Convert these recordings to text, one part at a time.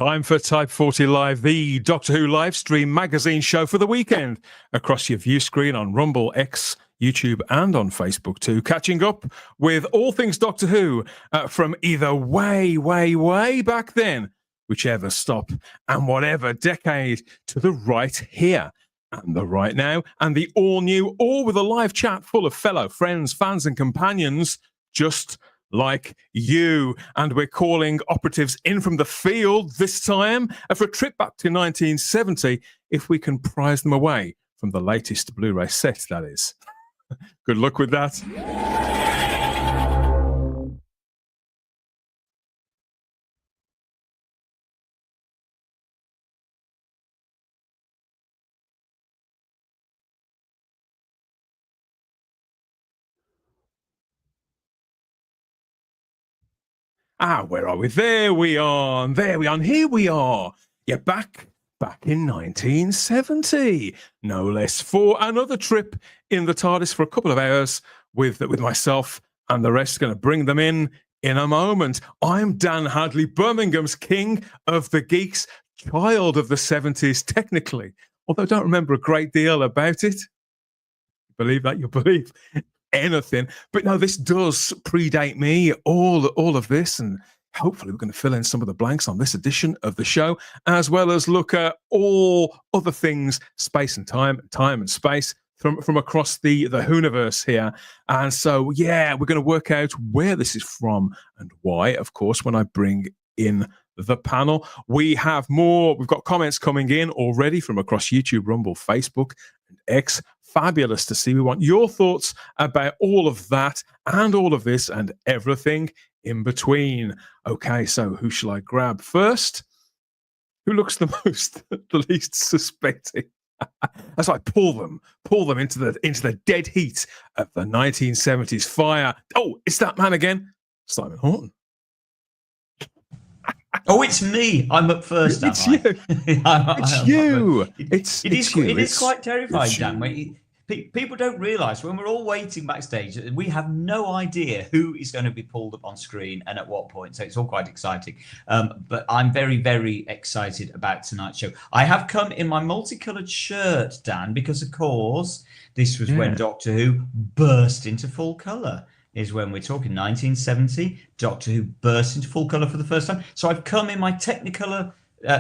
Time for Type 40 Live, the Doctor Who live stream magazine show for the weekend across your view screen on Rumble, X, YouTube, and on Facebook too. Catching up with all things Doctor Who from either way back then, whichever stop, and whatever decade, to the right here and the right now, and the all new, all with a live chat full of fellow friends, fans, and companions, just like you. And we're calling operatives in from the field this time for a trip back to 1970, if we can prize them away from the latest Blu-ray set, that is. Good luck with that. Where are we? There we are. There we are. And here we are. You're back in 1970, no less, for another trip in the TARDIS for a couple of hours with myself and the rest. Going to bring them in a moment. I'm Dan Hadley, Birmingham's king of the geeks, child of the 70s, technically, although I don't remember a great deal about it. Believe that, you'll believe anything. But no, this does predate me, all of this, and hopefully we're going to fill in some of the blanks on this edition of the show, as well as look at all other things, space and time and space from across the Whoniverse here. And so, yeah, we're going to work out where this is from and why, of course, when I bring in the panel. We have more. We've got comments coming in already from across YouTube, Rumble, Facebook, and X. Fabulous to see. We want your thoughts about all of that and all of this and everything in between. Okay, so who shall I grab first? Who looks the least suspecting? As I pull them into the dead heat of the 1970s fire. Oh, it's that man again, Simon Horton. Oh, it's me. I'm up first. It's you. It's you. It is quite terrifying, Dan. People don't realise when we're all waiting backstage, we have no idea who is going to be pulled up on screen and at what point. So it's all quite exciting. But I'm very, very excited about tonight's show. I have come in my multicoloured shirt, Dan, because, of course, this was when Doctor Who burst into full colour. Is when we're talking 1970, Doctor Who burst into full colour for the first time. So I've come in my Technicolor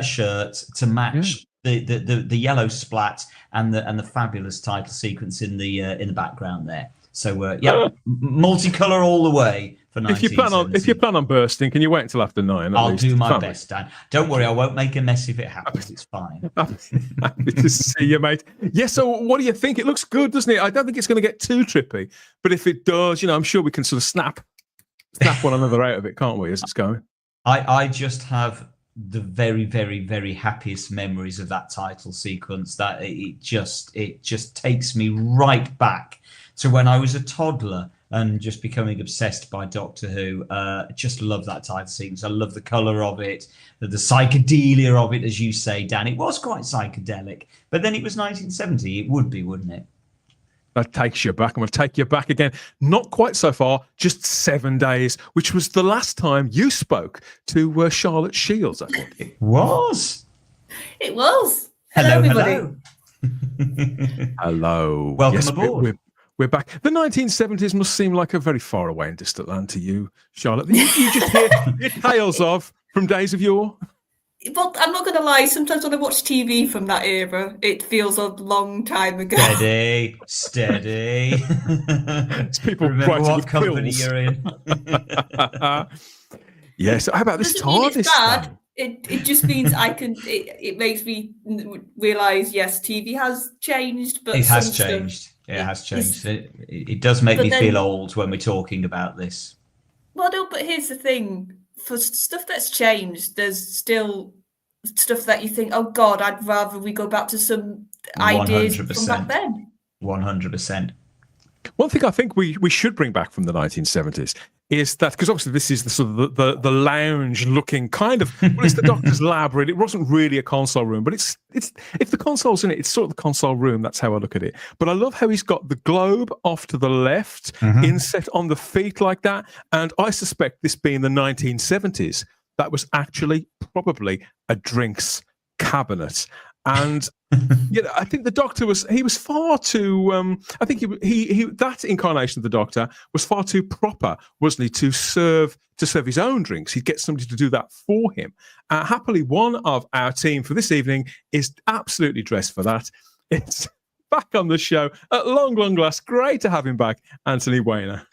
shirt to match the yellow splat and the fabulous title sequence in the background there. So multicolour all the way for 1970. If you plan on bursting, can you wait until after 9? I'll do my best, Dan. Don't worry, I won't make a mess if it happens. It's fine. Happy to see you, mate. Yeah, so what do you think? It looks good, doesn't it? I don't think it's going to get too trippy, but if it does, I'm sure we can sort of snap one another out of it, can't we, as it's going? I just have the very, very, very happiest memories of that title sequence. That it just takes me right back to when I was a toddler and just becoming obsessed by Doctor Who. Just love that title sequence. I love the colour of it, the psychedelia of it, as you say, Dan. It was quite psychedelic, but then it was 1970. It would be, wouldn't it? That takes you back. I'm going to take you back again. Not quite so far, just 7 days, which was the last time you spoke to Charlotte Shields, I think. It was. Hello, everybody. Hello. Welcome aboard. We're back. The 1970s must seem like a very far away and distant land to you, Charlotte. You just hear tales of from days of yore. Well, I'm not going to lie. Sometimes when I watch TV from that era, it feels a long time ago. Steady. It's people remember what company you're in. Yes. How about this TARDIS? It just means I can. It makes me realise. Yes, TV has changed, but it has changed. It has changed. It does make me feel old when we're talking about this. Well, no, but here's the thing. For stuff that's changed, there's still stuff that you think, oh, God, I'd rather we go back to some ideas 100%. from back then. 100%. One thing I think we should bring back from the 1970s is that, because obviously this is the sort of the lounge looking kind of, well, it's the Doctor's lab, really. It wasn't really a console room, but it's if the console's in it, it's sort of the console room. That's how I look at it. But I love how he's got the globe off to the left, inset on the feet like that. And I suspect, this being the 1970s, that was actually probably a drinks cabinet. And I think the Doctor was far too. I think he that incarnation of the Doctor was far too proper, wasn't he, to serve his own drinks? He'd get somebody to do that for him. Happily, one of our team for this evening is absolutely dressed for that. It's back on the show at long last. Great to have him back, Anthony Weiner.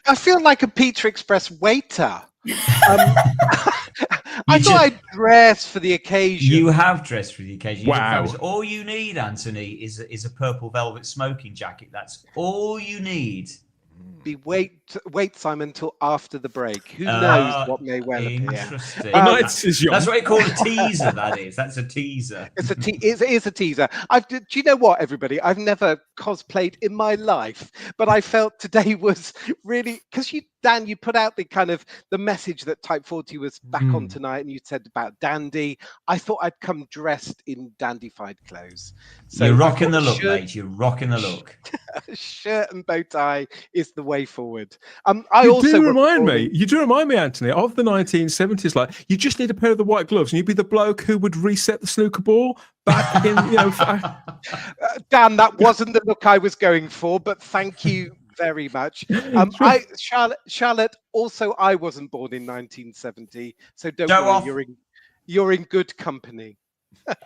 I feel like a Pizza Express waiter. I thought I'd dress for the occasion. You have dressed for the occasion. Wow. All you need, Anthony, is a purple velvet smoking jacket. That's all you need. Wait, Simon, until after the break. Who knows what may well appear. Interesting. That's what you call a teaser, that is. That's a teaser. It is a teaser. Do you know what, everybody? I've never cosplayed in my life, but I felt today was really, because Dan, you put out the kind of the message that Type 40 was back on tonight, and you said about dandy. I thought I'd come dressed in dandified clothes. So you're rocking the look, mate. You're rocking the look. Shirt and bow tie is the way forward. You do remind me, Anthony, of the 1970s. Like, you just need a pair of the white gloves, and you'd be the bloke who would reset the snooker ball back in. Dan, that wasn't the look I was going for, but thank you very much. Charlotte. Also, I wasn't born in 1970, so don't worry. You're in good company.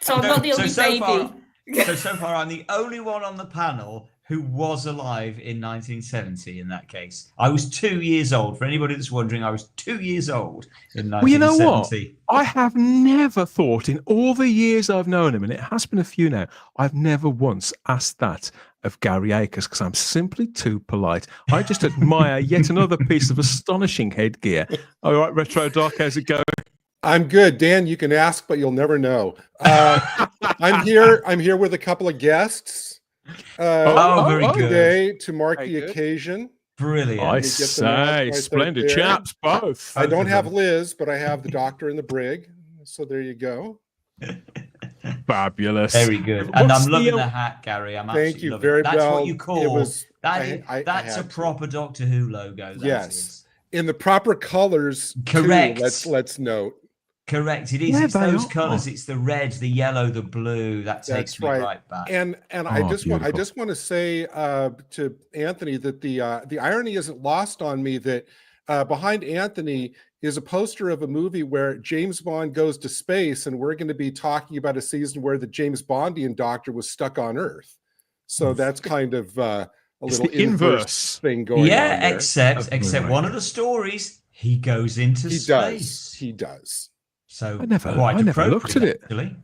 So I'm not the only baby. So far, I'm the only one on the panel who was alive in 1970. In that case, I was 2 years old. For anybody that's wondering, I was 2 years old in 1970. Well, you know what? I have never thought in all the years I've known him, and it has been a few now, I've never once asked that of Gary Akers, because I'm simply too polite. I just admire yet another piece of astonishing headgear. All right, Retro Doc, how's it going? I'm good, Dan. You can ask, but you'll never know. I'm here with a couple of guests. Very good. Today to mark the occasion. Brilliant. I say, splendid chaps, both. I don't have Liz, but I have the Doctor in the brig. So there you go. Fabulous. Very good. And I'm loving the hat, Gary. Thank you very much. That's what you call that's a proper Doctor Who logo. Yes. In the proper colors. Correct. Too, let's note. Correct. It is. Yeah, it's those colours. It's the red, the yellow, the blue. That takes me right back. And I just want to say to Anthony that the irony isn't lost on me that behind Anthony is a poster of a movie where James Bond goes to space, and we're going to be talking about a season where the James Bondian Doctor was stuck on Earth. So that's kind of a little inverse thing going on. Yeah, except one of the stories, he goes into space. He does. So I never looked at it. Actually.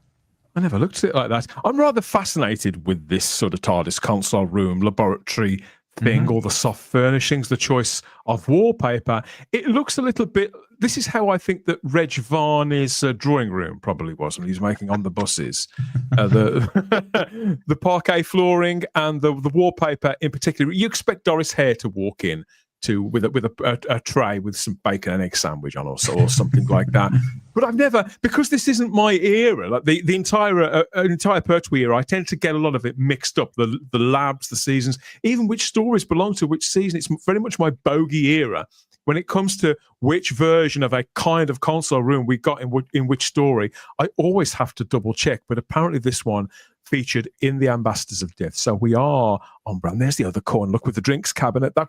I never looked at it like that. I'm rather fascinated with this sort of TARDIS console room, laboratory thing, all the soft furnishings, the choice of wallpaper. It looks a little bit. This is how I think that Reg Varney's drawing room probably was when he was making On the Buses. The parquet flooring and the wallpaper in particular. You expect Doris Hare to walk in with a tray with some bacon and egg sandwich on or something like that. But I've never, because this isn't my era, like the entire Pertwee era, I tend to get a lot of it mixed up, the labs, the seasons, even which stories belong to which season. It's very much my bogey era when it comes to which version of a kind of console room we got in which story. I always have to double check, but apparently this one featured in the Ambassadors of Death. So we are on brand. There's the other corner. Look, with the drinks cabinet. Do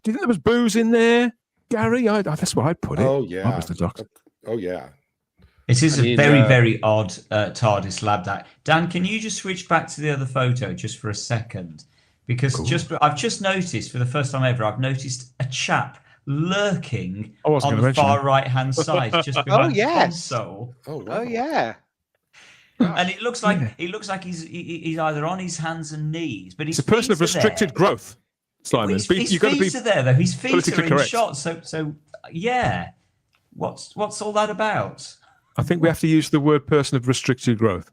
you think there was booze in there, Gary? That's where I'd put it. Oh, yeah. I was the Doctor. Oh, yeah. It is a very odd TARDIS lab. That Dan, can you just switch back to the other photo just for a second? Because I've just noticed for the first time ever, I've noticed a chap lurking on the far right-hand side, just behind the console. Oh yeah. And it looks like he's either on his hands and knees, but he's a person of restricted growth. Simon, his feet are there though. His feet are in shot. So yeah. What's all that about? I think we have to use the word person of restricted growth.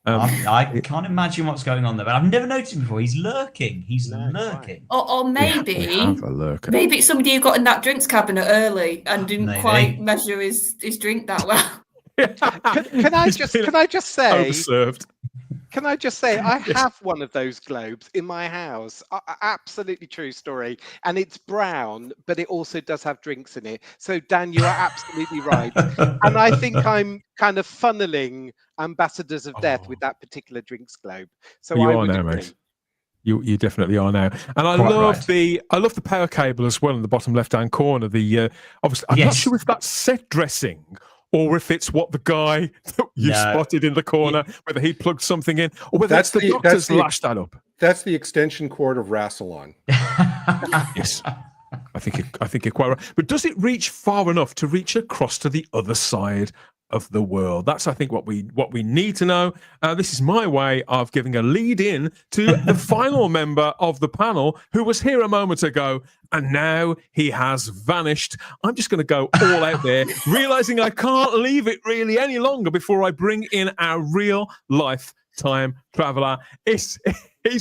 I can't imagine what's going on there, but I've never noticed him before. He's lurking. Lurking. Or maybe it's somebody who got in that drinks cabinet early and didn't quite measure his drink that well. Can I just say, overserved. Can I just say, I have one of those globes in my house. Absolutely true story. And it's brown, but it also does have drinks in it. So, Dan, you are absolutely right. And I think I'm kind of funneling Ambassadors of Death with that particular drinks globe. So you I are would now, agree. mate. You definitely are now, and I love the power cable as well in the bottom left hand corner. The obviously, I'm not sure if that's set dressing or if it's what the guy that you spotted in the corner, whether he plugged something in, or whether that's the doctor's lashed that up. That's the extension cord of Rassilon. Yes, I think you're quite right. But does it reach far enough to reach across to the other side of the world? That's, I think, what we need to know. This is my way of giving a lead in to the final member of the panel who was here a moment ago, and now he has vanished. I'm just going to go all out there, realizing I can't leave it really any longer before I bring in our real life time traveler. He's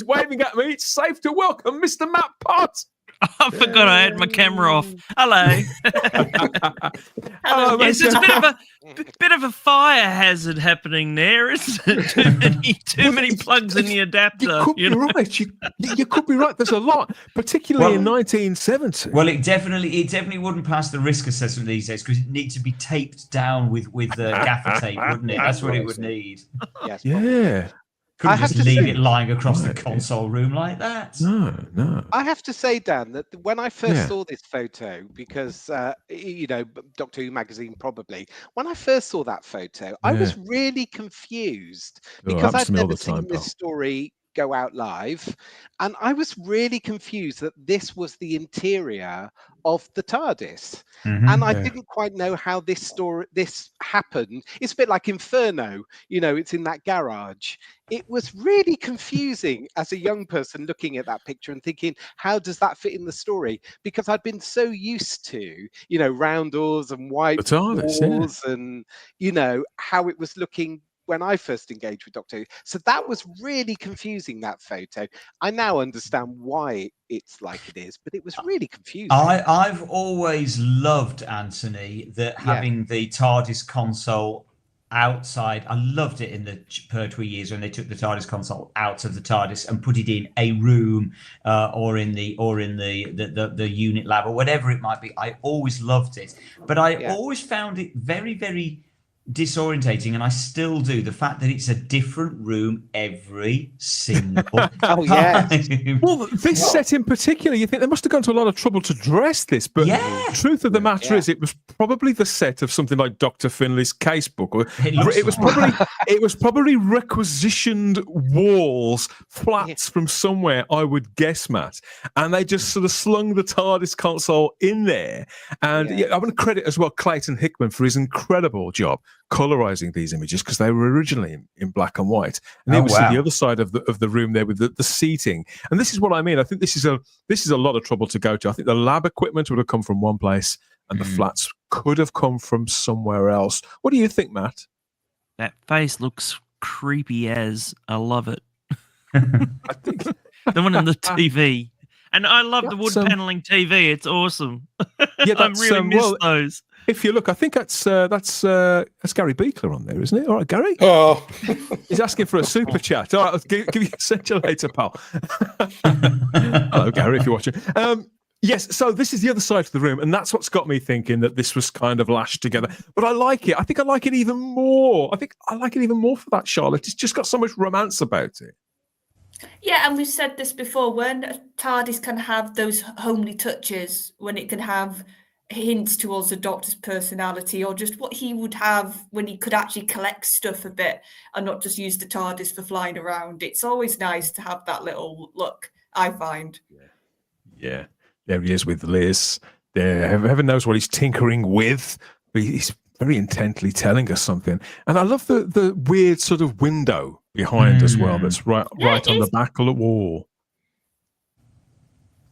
waving at me. It's safe to welcome Mr. Matt Potts. I forgot I had my camera off. Hello. Hello, yes, it's a bit of a fire hazard happening there, isn't it? Too many plugs in the adapter. You could be right. You could be right. There's a lot, particularly in 1970. Well, it definitely wouldn't pass the risk assessment these days because it needs to be taped down with gaffer tape, wouldn't it? That's what it would need. Yes, yeah. Couldn't just leave it lying across the console room like that. No. I have to say, Dan, that when I first saw this photo, because, Doctor Who magazine probably, when I first saw that photo, I was really confused because I'd never seen this story go out live. And I was really confused that this was the interior of the TARDIS. And I didn't quite know how this happened. It's a bit like Inferno, it's in that garage. It was really confusing as a young person looking at that picture and thinking, how does that fit in the story? Because I'd been so used to, round doors and white walls and, how it was looking when I first engaged with Doctor Who. So that was really confusing, that photo. I now understand why it's like it is, but it was really confusing. I've always loved, Anthony, that having the TARDIS console outside. I loved it in the Pertwee years when they took the TARDIS console out of the TARDIS and put it in a room or in the unit lab or whatever it might be. I always loved it, but I always found it very, very disorientating, and I still do, the fact that it's a different room every single time. Well, this set in particular, you think they must have gone to a lot of trouble to dress this, but the truth of the matter is it was probably the set of something like Dr. Finley's casebook, or it was probably requisitioned walls, flats from somewhere, I would guess, Matt, and they just sort of slung the TARDIS console in there. And I want to credit as well Clayton Hickman for his incredible job colorizing these images, because they were originally in black and white, and you see the other side of the room there with the seating. And this is what I mean. I think this is a lot of trouble to go to. I think the lab equipment would have come from one place, and the flats could have come from somewhere else. What do you think, Matt? That face looks creepy as. I love it. I think the one on the TV. And I love the wood paneling TV. It's awesome. Yeah, I really miss those. If you look, I think that's Gary Beekler on there, isn't it? All right, Gary. Oh, he's asking for a super chat. All right, I'll give you a send you later, pal. Hello, Gary, if you're watching. Yes, so this is the other side of the room, and that's what's got me thinking that this was kind of lashed together. But I like it. I think I like it even more. I think I like it even more for that, Charlotte. It's just got so much romance about it. Yeah, and we've said this before, when TARDIS can have those homely touches, when it can have hints towards the Doctor's personality, or just what he would have when he could actually collect stuff a bit and not just use the TARDIS for flying around. It's always nice to have that little look, I find. Yeah. There he is with Liz. There, heaven knows what he's tinkering with, but he's very intently telling us something. And I love the weird sort of window behind as well, that's right on the back of the wall.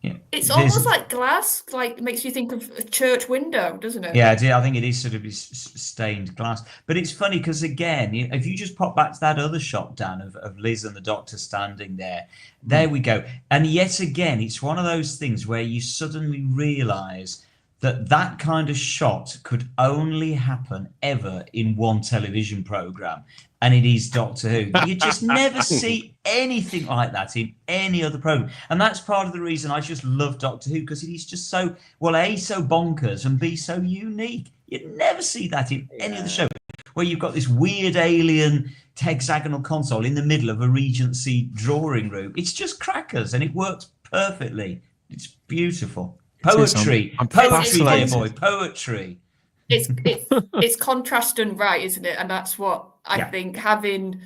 Yeah. It's almost like glass, like makes you think of a church window, doesn't it? Yeah, I think it is sort of stained glass. But it's funny because, again, if you just pop back to that other shot, Dan, of Liz and the Doctor standing there we go. And yet again, it's one of those things where you suddenly realise that kind of shot could only happen ever in one television program, and it is Doctor Who. You just never see anything like that in any other program, and that's part of the reason I just love Doctor Who, because it is just so, well, A, so bonkers, and B, so unique. You'd never see that in any other show, where you've got this weird alien hexagonal console in the middle of a Regency drawing room. It's just crackers, and it works perfectly. It's beautiful. Poetry, poetry, dear boy, poetry. It's contrast done right, isn't it? And that's what I think having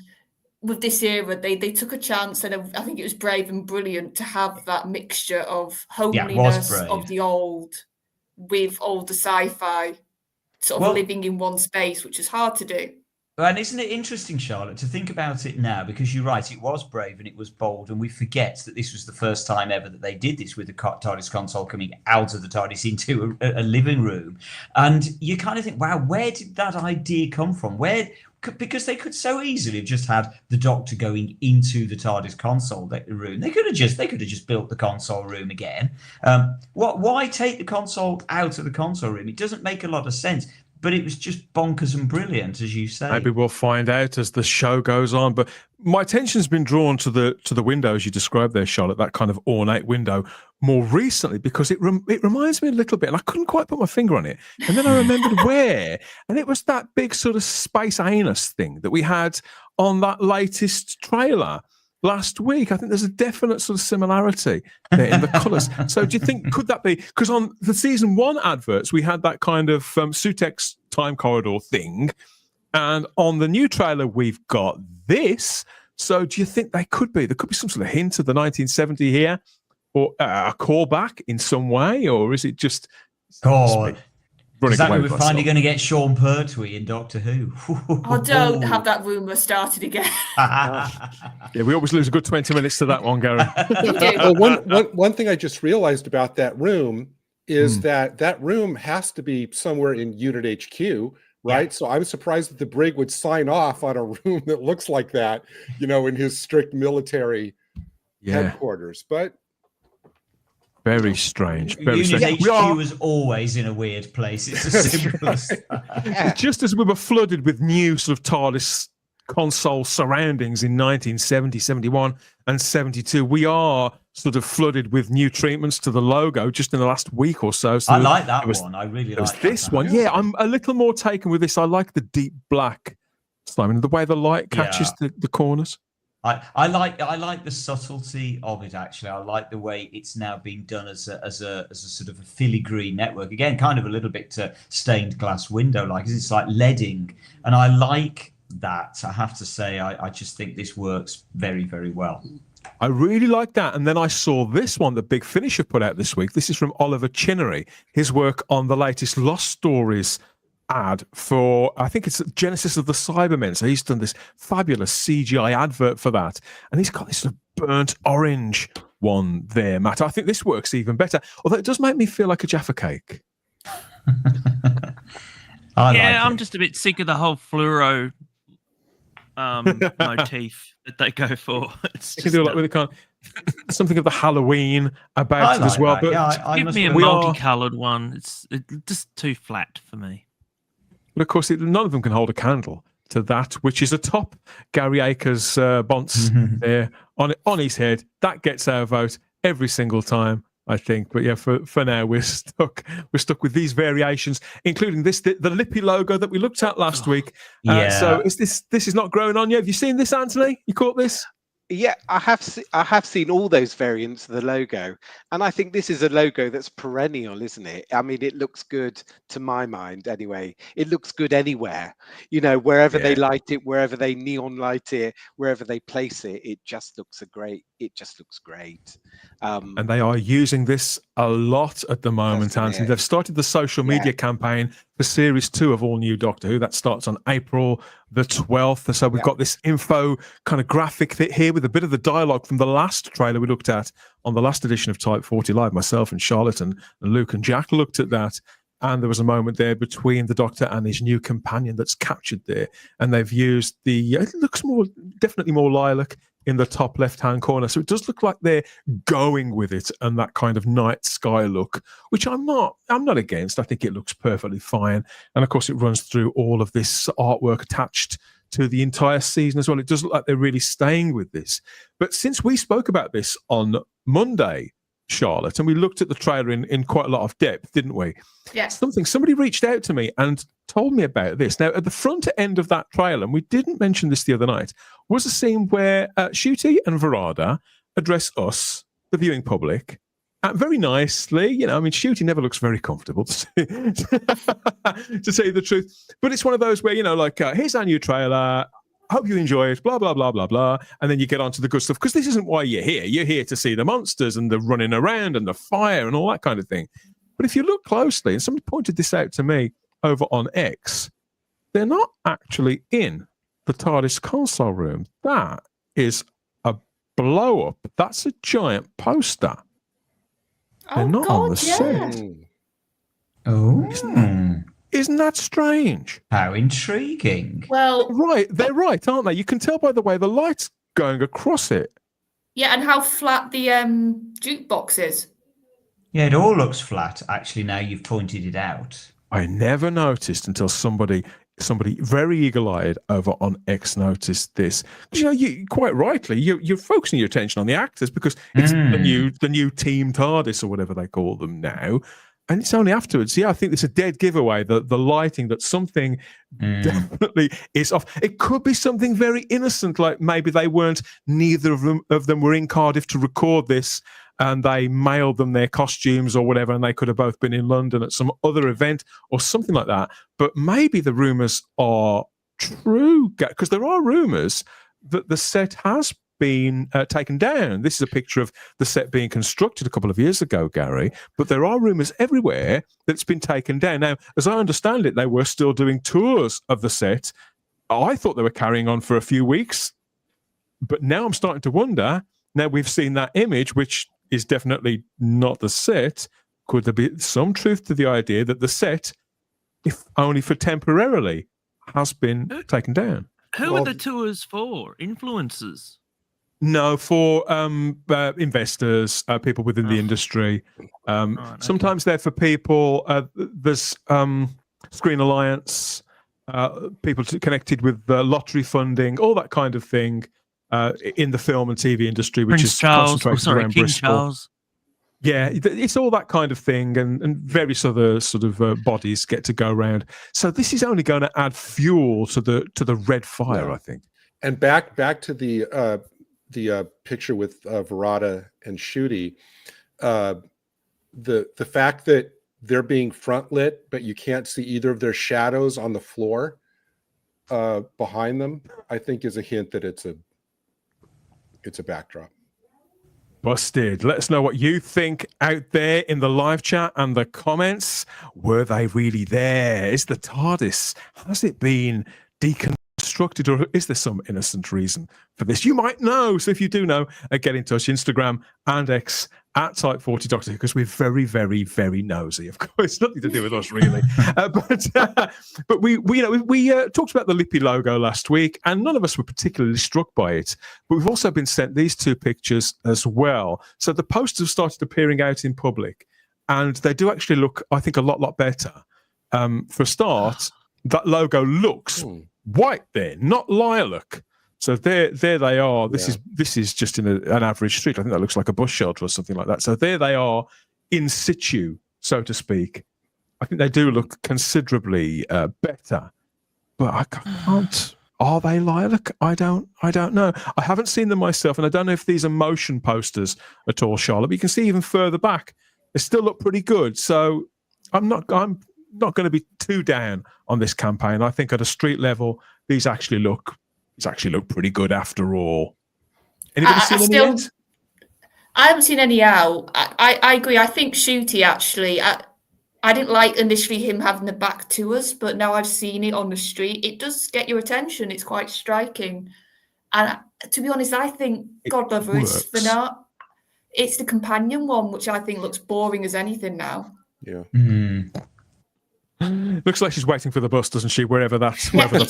with this era, they took a chance, and I think it was brave and brilliant to have that mixture of homeliness of the old with all the sci-fi sort of living in one space, which is hard to do. And isn't it interesting, Charlotte, to think about it now? Because you're right, it was brave and it was bold, and we forget that this was the first time ever that they did this, with the TARDIS console coming out of the TARDIS into a living room. And you kind of think, wow, where did that idea come from? Because they could so easily have just had the Doctor going into the TARDIS console room. They could have just built the console room again. Why take the console out of the console room? It doesn't make a lot of sense. But it was just bonkers and brilliant, as you say. Maybe we'll find out as the show goes on. But my attention's been drawn to the window, as you described there, Charlotte, that kind of ornate window, more recently, because it reminds me a little bit, and I couldn't quite put my finger on it. And then I remembered where, and it was that big sort of space anus thing that we had on that latest trailer last week. I think there's a definite sort of similarity there in the colours. So do you think, could that be, because on the season 1 adverts, we had that kind of Sutex time corridor thing, and on the new trailer, we've got this. So do you think there could be some sort of hint of the 1970 here, or a callback in some way, or is it just... Is that we're finally going to get Sean Pertwee in Doctor Who? Don't have that rumour started again. Yeah, we always lose a good 20 minutes to that one, Gary. Well, one thing I just realized about that room is that room has to be somewhere in Unit HQ, right? Yeah. So I'm surprised that the brig would sign off on a room that looks like that, in his strict military headquarters. But very strange. Unit HQ was always in a weird place. It's as simple as that. Just as we were flooded with new sort of TARDIS console surroundings in 1970, 71, and 72, we are sort of flooded with new treatments to the logo just in the last week or so. I like that one. I really like this one. Yeah, I'm a little more taken with this. I like the deep black, Simon, the way the light catches the corners. I like the subtlety of it. Actually, I like the way it's now being done as a sort of a filigree network. Again, kind of a little bit stained glass window, like it's like leading, and I like that. I have to say, I just think this works very, very well. I really like that. And then I saw this one that Big Finish have put out this week. This is from Oliver Chinnery. His work on the latest Lost Stories ad for, I think it's Genesis of the Cybermen. So he's done this fabulous CGI advert for that, and he's got this sort of burnt orange one there, Matt. I think this works even better, although it does make me feel like a Jaffa cake. I'm just a bit sick of the whole fluoro motif that they go for. It's you can do like with kind of something of the Halloween about it as well. That. But give me a multicolored one. It's just too flat for me. But of course, none of them can hold a candle to that, which is atop Gary Akers' bonce there on his head. That gets our vote every single time, I think. But yeah, for now, we're stuck with these variations, including this, the Lippy logo that we looked at last week. So is this is not growing on you? Have you seen this, Anthony? You caught this? Yeah, I have seen all those variants of the logo, and I think this is a logo that's perennial, isn't it? I mean, it looks good to my mind anyway. It looks good anywhere, wherever they light it, wherever they neon light it, wherever they place it. It just looks great. And they are using this a lot at the moment, Anthony. They've started the social media campaign for Series 2 of All New Doctor Who. That starts on April the 12th. So we've got this info kind of graphic here with a bit of the dialogue from the last trailer we looked at on the last edition of Type 40 Live. Myself and Charlotte and Luke and Jack looked at that. And there was a moment there between the Doctor and his new companion that's captured there. And they've used it looks definitely more lilac, in the top left-hand corner. So it does look like they're going with it and that kind of night sky look, which I'm not against. I think it looks perfectly fine. And of course, it runs through all of this artwork attached to the entire season as well. It does look like they're really staying with this. But since we spoke about this on Monday, Charlotte, and we looked at the trailer in quite a lot of depth, didn't we? Yeah. Somebody reached out to me and told me about this. Now, at the front end of that trailer, and we didn't mention this the other night, was a scene where Ncuti and Verada address us, the viewing public, very nicely. You know, I mean, Ncuti never looks very comfortable, to say the truth. But it's one of those where, you know, like, here's our new trailer. Hope you enjoy it, blah, blah, blah, blah, blah. And then you get on to the good stuff, because this isn't why you're here. You're here to see the monsters and the running around and the fire and all that kind of thing. But if you look closely, and somebody pointed this out to me over on X, they're not actually in the TARDIS console room. That is a blow-up. That's a giant poster. They're not on the set. Oh. Isn't that strange? How intriguing. Well, right, they're right, aren't they? You can tell by the way the light's going across it. yeah, and how flat the jukebox is. Yeah, it all looks flat, actually, now you've pointed it out. I never noticed until somebody very eagle-eyed over on X noticed this. You know, you quite rightly, you're focusing your attention on the actors because it's the new Team TARDIS or whatever they call them now. And it's only afterwards. Yeah, I think it's a dead giveaway, the lighting, that something definitely is off. It could be something very innocent, like maybe neither of them were in Cardiff to record this, and they mailed them their costumes or whatever, and they could have both been in London at some other event or something like that. But maybe the rumours are true, because there are rumours that the set has been taken down. This is a picture of the set being constructed a couple of years ago, Gary, but there are rumours everywhere that it's been taken down. Now, as I understand it, they were still doing tours of the set. I thought they were carrying on for a few weeks, but now I'm starting to wonder, now we've seen that image, which is definitely not the set, could there be some truth to the idea that the set, if only for temporarily, has been taken down? Who are the tours for? Influencers? No, for investors, people within the industry. Sometimes they're for people. There's Screen Alliance, people connected with lottery funding, all that kind of thing in the film and TV industry, which is concentrated around King Bristol. Charles. Yeah, it's all that kind of thing, and various other sort of bodies get to go around. So this is only going to add fuel to the red fire, I think. And back to the picture with Verada and Ncuti, the fact that they're being front lit, but you can't see either of their shadows on the floor behind them, I think is a hint that it's a backdrop. Busted. Let us know what you think out there in the live chat and the comments. Were they really there? Is the TARDIS, has it been deconstructed, or is there some innocent reason for this? You might know. So if you do know, get in touch. Instagram and X at Type 40 Doctor, because we're very, very, very nosy. Of course, nothing to do with us really. But we talked about the Lippy logo last week, and none of us were particularly struck by it. But we've also been sent these two pictures as well. So the posters have started appearing out in public, and they do actually look, I think, a lot better. For a start, that logo looks white there, not lilac. So there they are. This is just in an average street. I think that looks like a bus shelter or something like that. So there they are, in situ, so to speak. I think they do look considerably better. But I can't. Are they lilac? I don't know. I haven't seen them myself, and I don't know if these are motion posters at all, Charlotte. But you can see even further back, they still look pretty good. So I'm not going to be too down on this campaign. I think at a street level, these actually look pretty good after all. Anybody seen any yet? I haven't seen any out. I agree. I think Ncuti actually. I didn't like initially him having the back to us, but now I've seen it on the street. It does get your attention. It's quite striking. And to be honest, I think God love her is for now. It's the companion one, which I think looks boring as anything now. Yeah. Looks like she's waiting for the bus, doesn't she? Wherever the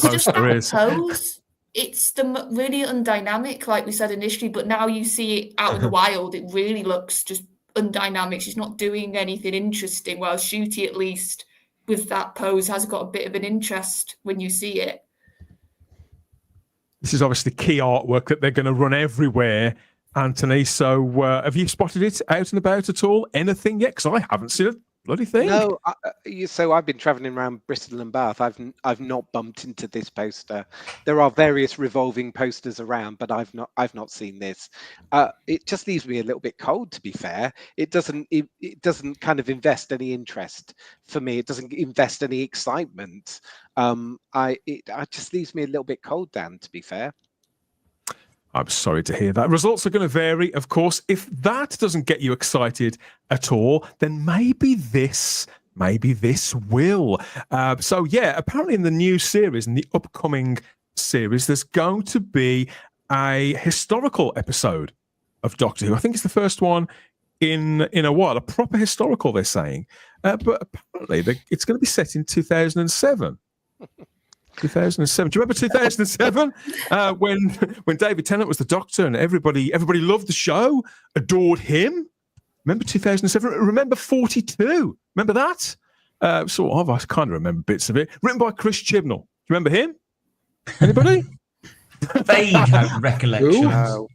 poster is. Pose. it's really undynamic, like we said initially, but now you see it out in the wild, it really looks just undynamic. She's not doing anything interesting, while Shooty, at least with that pose, has got a bit of an interest when you see it. This is obviously key artwork that they're going to run everywhere, Anthony. So have you spotted it out and about at all? Anything yet? Because I haven't seen it. Bloody thing. No, so I've been travelling around Bristol and Bath. I've not bumped into this poster. There are various revolving posters around, but I've not seen this. It just leaves me a little bit cold, to be fair. It doesn't kind of invest any interest for me. It doesn't invest any excitement. It just leaves me a little bit cold, Dan, to be fair. I'm sorry to hear that. Results are going to vary, of course. If that doesn't get you excited at all, then maybe this will. So yeah, apparently in the new series, in the upcoming series, there's going to be a historical episode of Doctor Who. I think it's the first one in a while, a proper historical, they're saying. But apparently it's going to be set in 2007. 2007. Do you remember 2007 when David Tennant was the Doctor and everybody loved the show, adored him? Remember 2007? Remember 42? Remember that? Sort of. I kind of remember bits of it. Written by Chris Chibnall. Do you remember him? Anybody? Vague recollections.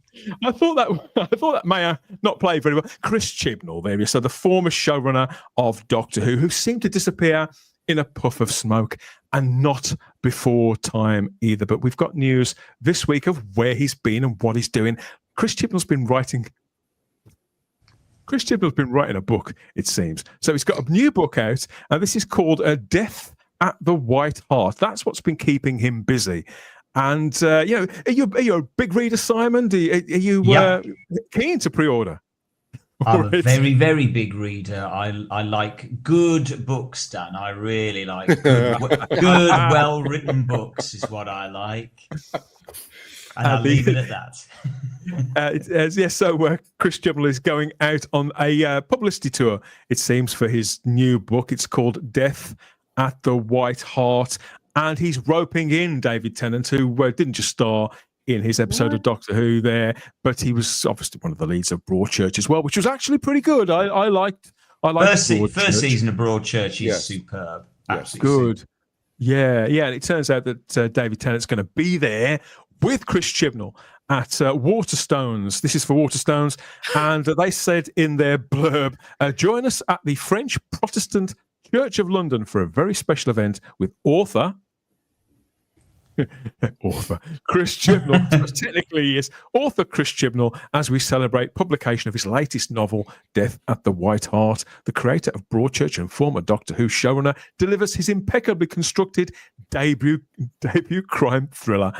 I thought that may not play very well. Chris Chibnall, there you go. So the former showrunner of Doctor Who seemed to disappear in a puff of smoke, and not before time either. But we've got news this week of where he's been and what he's doing. Chris Chibnall's been writing a book, it seems. So he's got a new book out, and this is called Death at the White Hart. That's what's been keeping him busy. And are you a big reader, Simon? Are you keen to pre-order? I'm a very, very big reader. I like good books, Dan. I really like good well-written books is what I like. And I'll leave it at that. So Chris Chibnall is going out on a publicity tour, it seems, for his new book. It's called Death at the White Hart. And he's roping in David Tennant, who didn't just star in his episode of Doctor Who there, but he was obviously one of the leads of Broadchurch as well, which was actually pretty good. I liked first season of Broadchurch is superb. Absolutely good. Yeah. And it turns out that David Tennant's going to be there with Chris Chibnall at Waterstones. This is for Waterstones, and they said in their blurb, join us at the French Protestant Church of London for a very special event with author Chris Chibnall. Technically he is author Chris Chibnall, as we celebrate publication of his latest novel, Death at the White Hart. The creator of Broadchurch and former Doctor Who showrunner delivers his impeccably constructed debut crime thriller.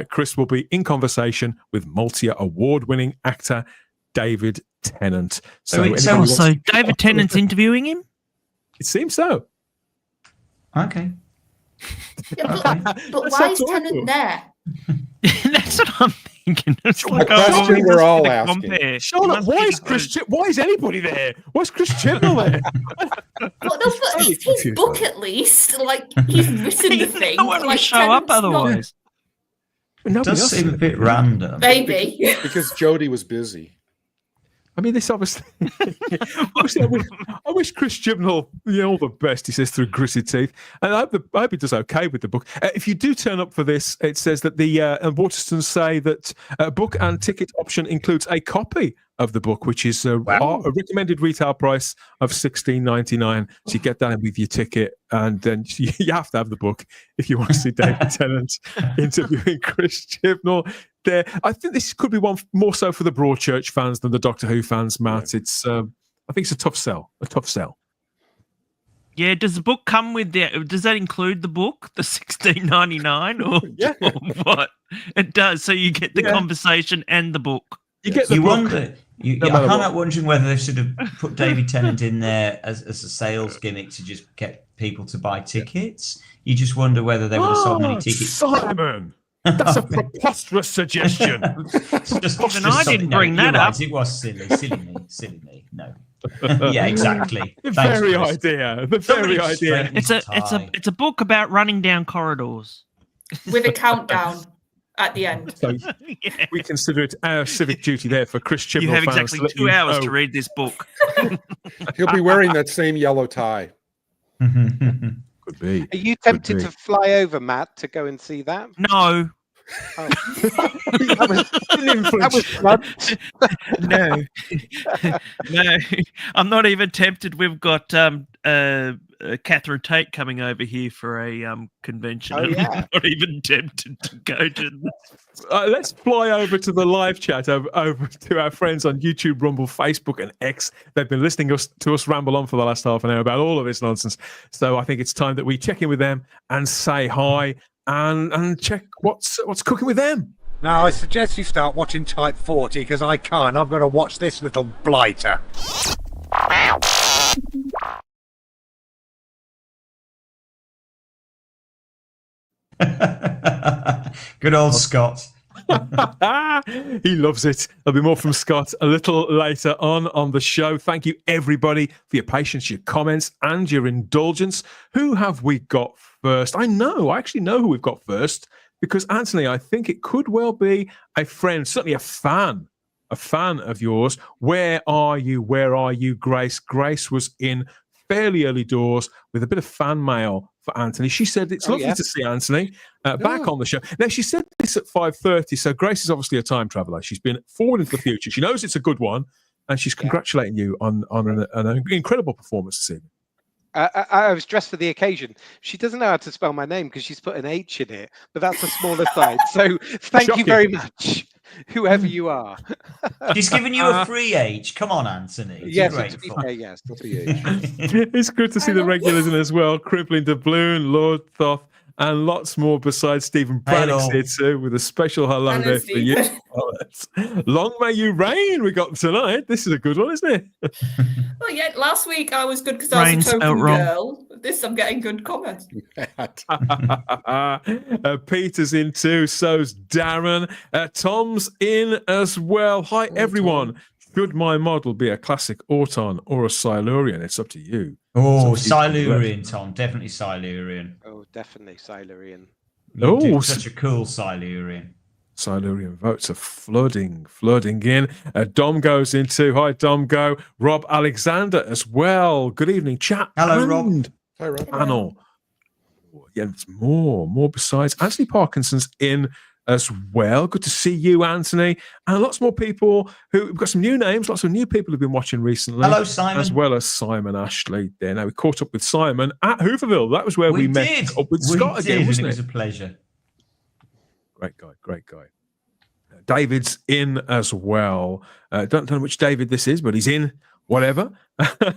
Chris will be in conversation with multi award-winning actor David Tennant. So David Tennant's interviewing him? It seems so. Okay. Yeah, but why is Tennant there? That's what I'm thinking. It's like, question we're all asking. Charlotte, why is anybody there? Why is Chris Chibnall there? But it's his book, at least. Like, he's written the thing. No one will show up otherwise. It does seem a bit random. Maybe. Because Jodie was busy. I mean, this obviously. I wish Chris Chibnall all the best, he says through gritted teeth. And I hope he does okay with the book. If you do turn up for this, it says that the Waterstones say that a book and ticket option includes a copy of the book, which is a recommended retail price of $16.99. So you get that with your ticket, and then you have to have the book if you want to see David Tennant interviewing Chris Chibnall. There, I think this could be one more so for the Broadchurch fans than the Doctor Who fans, Matt. Yeah. It's, I think it's a tough sell. Yeah. Does the book come with does that include the book, the $16.99, or what? It does. So you get the conversation and the book. You get the book. I can't help wondering whether they should have put David Tennant in there as a sales gimmick to just get people to buy tickets. You just wonder whether they would have sold many tickets. Simon! That's a preposterous suggestion. Even I didn't bring that up. Right, it was silly me. No. Yeah, exactly. The very idea. It's a book about running down corridors with a countdown. at the end. So we consider it our civic duty there for Chris Chibnall You have fans exactly to let 2 you hours know. to read this book. He'll be wearing that same yellow tie. Could be. Are you tempted to fly over, Matt, to go and see that? No. Oh. That was blunt. No. No. I'm not even tempted. We've got Catherine Tate coming over here for a convention. Oh, yeah. I'm not even tempted to go to this. Let's fly over to the live chat, over to our friends on YouTube, Rumble, Facebook, and X. They've been listening to us ramble on for the last half an hour about all of this nonsense. So I think it's time that we check in with them and say hi and check what's cooking with them. Now, I suggest you start watching Type 40 because I can't. I've got to watch this little blighter. Good old Scott. He loves it. There'll be more from Scott a little later on the show. Thank you, everybody, for your patience, your comments, and your indulgence. Who have we got first? I actually know who we've got first, because, Anthony, I think it could well be a friend, certainly a fan of yours. Where are you, Grace? Grace was in fairly early doors with a bit of fan mail for Anthony. She said it's lovely to see Anthony back on the show. Now, she said this at 5:30, so Grace is obviously a time traveller. She's been forward into the future. She knows it's a good one, and she's congratulating you on an incredible performance this evening. I was dressed for the occasion. She doesn't know how to spell my name because she's put an H in it, but that's the smaller side. So thank you very much, whoever you are. She's given you a free H. Come on, Anthony. Yes, to be fair, yes, the free H. It's good to see the regulars in as well. Crippling Doubloon, Lord Thoth, and lots more besides Stephen Braddock's here too, with a special hello there for you. Long may you reign we got tonight. This is a good one, isn't it? Well, yeah, last week I was good because I was a token girl. This I'm getting good comments. Peter's in too, so's Darren. Tom's in as well. Hi, everyone. Tom. Should my model be a classic Auton or a Silurian? It's up to you. Oh, Silurian, Tom. Definitely Silurian. Oh, definitely Silurian. Oh, such a cool Silurian. Silurian votes are flooding in. Dom goes into. Hi, Dom. Go. Rob Alexander as well. Good evening, chat. Hello, Rob. Hi, Rob. Panel. Yeah, there's more besides. Anthony Parkinson's in as well. Good to see you, Anthony. And lots more people we've got some new names, lots of new people who've been watching recently. Hello, Simon. As well as Simon Ashley there. Now, we caught up with Simon at Hooverville. That was where we met up with Scott again, wasn't it? It was a pleasure. Great guy. David's in as well. Don't know which David this is, but he's in. Whatever.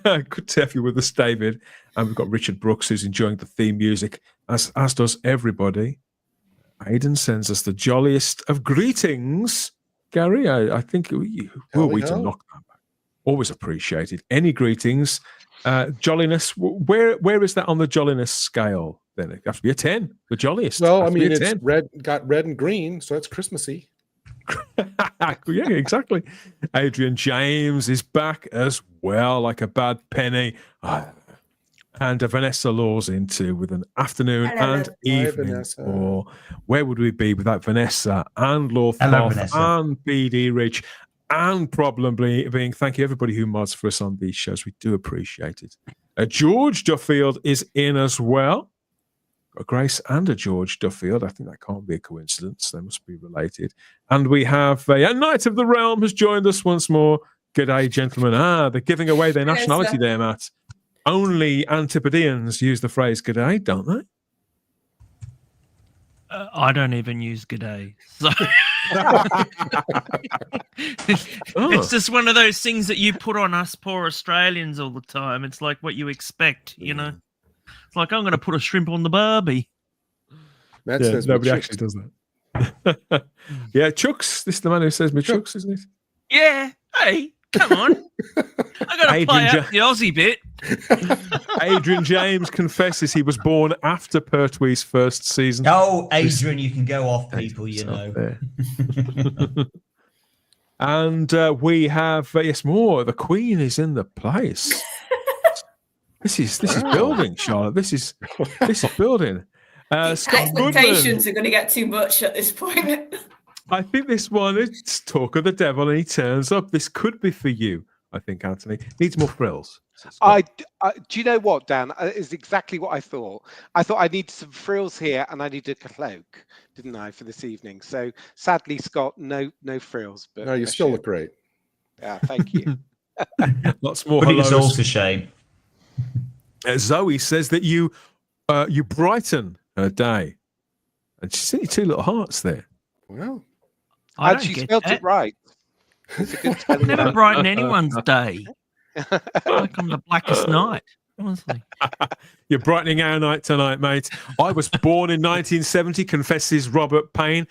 Good to have you with us, David. And we've got Richard Brooks, who's enjoying the theme music, as does everybody. Aidan sends us the jolliest of greetings. Gary, I think we to knock that back. Always appreciated. Any greetings. Jolliness, where is that on the jolliness scale? Then it has to be a 10, the jolliest. Well, I mean, it's got red and green, so that's Christmassy. Yeah, exactly. Adrian James is back as well, like a bad penny. And Vanessa Law's in too, with an afternoon and evening. Or where would we be without Vanessa and Law Thoth and BD Rich and probably being thank you everybody who mods for us on these shows. We do appreciate it. George Duffield is in as well. A Grace and a George Duffield. I think that can't be a coincidence. They must be related. And we have a Knight of the Realm has joined us once more. Good day, gentlemen. They're giving away their nationality there, Matt. Only Antipodeans use the phrase "g'day," don't they? I don't even use "g'day," so it's just one of those things that you put on us poor Australians all the time. It's like what you expect, you know. It's like I'm going to put a shrimp on the barbie. That says nobody actually does that. Yeah, Chucks. This is the man who says me Chucks, isn't it? Yeah. Hey. Come on. I got to play out the Aussie bit. Adrian James confesses he was born after Pertwee's first season. Oh, Adrian, you can go off people, you know. And we have, yes, more. The Queen is in the place. This is building, Charlotte. This is building. Scott Expectations Goodman. are going to get too much at this point. I think this one is talk of the devil, and he turns up. This could be for you, I think, Anthony. Needs more frills. Do you know what, Dan? Is exactly what I thought. I thought I needed some frills here, and I needed a cloak, didn't I, for this evening? So sadly, Scott, no frills. But no, you still look great. Yeah, thank you. Lots more. Putting us all to shame. Zoe says that you brighten her day, and she sent you 2 little hearts there. Well, and she spelled it right. It's a good spelling. Never brighten anyone's day. Like on the blackest night. Honestly. You're brightening our night tonight, mate. I was born in 1970, confesses Robert Payne.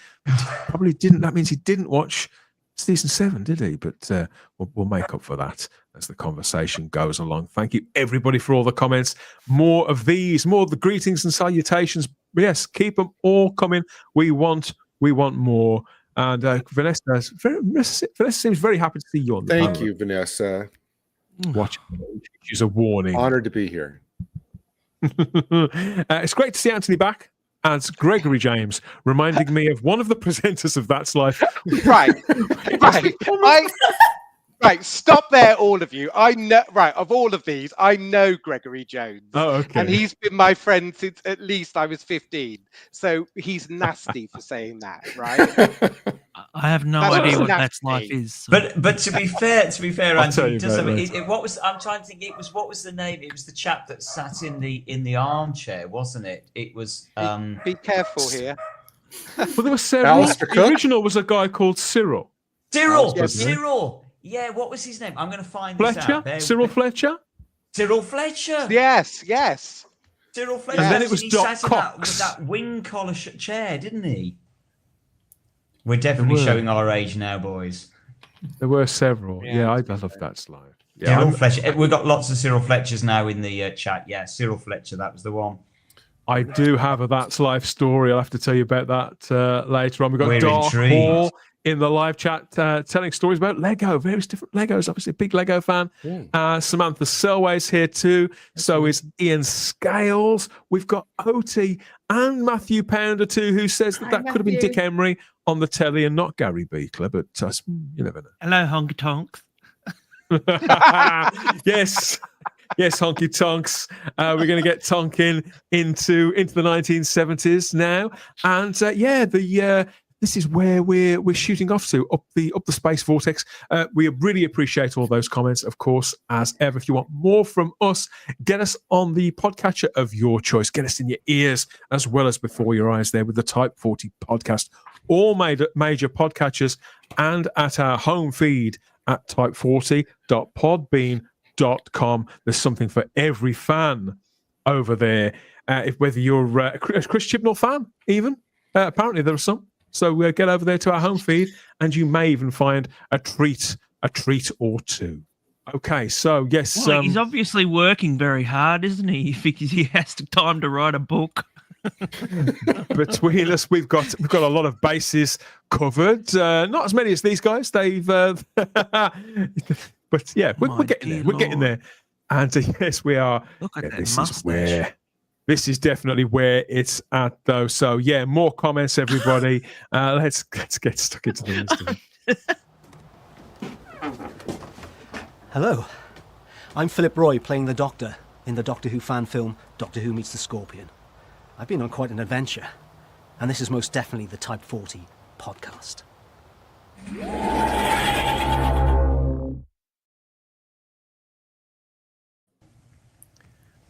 Probably didn't. That means he didn't watch season 7, did he? But we'll make up for that as the conversation goes along. Thank you, everybody, for all the comments. More of these, more of the greetings and salutations. Yes, keep them all coming. We want more. And Vanessa seems very happy to see you on the Thank panel. you, Vanessa. Watch. She's a warning. Honored to be here. It's great to see Anthony back as Gregory James, reminding me of one of the presenters of That's Life. Right. Right, stop there, all of you. I know, right, of all of these, I know Gregory Jones. Oh, okay. And he's been my friend since at least I was 15. So he's nasty for saying that, right? I have no idea what That's Life is. So. But to be fair, Anthony, I'm trying to think. What was the name? It was the chap that sat in the armchair, wasn't it? It was. Be careful here. Well, there were several. The original was a guy called Cyril. Cyril. Yeah, what was his name? I'm going to find this out. Cyril Fletcher? Cyril Fletcher. Yes. Cyril Fletcher. And then it was Doc Cox. With that wing collar chair, didn't he? We're definitely showing our age now, boys. There were several. Yeah, I love That's Life. Yeah, Cyril Fletcher. We've got lots of Cyril Fletchers now in the chat. Yeah, Cyril Fletcher, that was the one. I do have a That's Life story. I'll have to tell you about that later on. We've got Dark Hall in the live chat telling stories about Lego, various different Legos. Obviously, a big Lego fan. Samantha Selway's here too. So is Ian Scales. We've got Oti and Matthew Pounder too, who says that could have been Dick Emery on the telly and not Gary Beekler, but you never know. Hello, honky tonks. Yes, honky tonks. We're going to get tonking into the 1970s now, and this is where we're shooting off to, up the space vortex. We really appreciate all those comments, of course, as ever. If you want more from us, get us on the podcatcher of your choice. Get us in your ears as well as before your eyes there with the Type 40 podcast. All major podcatchers and at our home feed at type40.podbean.com. There's something for every fan over there. Whether you're a Chris Chibnall fan, even, apparently there are some. So get over there to our home feed, and you may even find a treat or two. Okay, so yes, well, he's obviously working very hard, isn't he? Because he has time to write a book. Between us, we've got a lot of bases covered. Not as many as these guys. They've, but yeah, we're getting there. We're getting there. And yes, we are. Look at that mustache. This is definitely where it's at, though. So yeah, more comments, everybody. Let's get stuck into the list. Hello, I'm Philip Roy, playing the Doctor in the Doctor Who fan film Doctor Who Meets the Scorpion. I've been on quite an adventure, and this is most definitely the Type 40 podcast.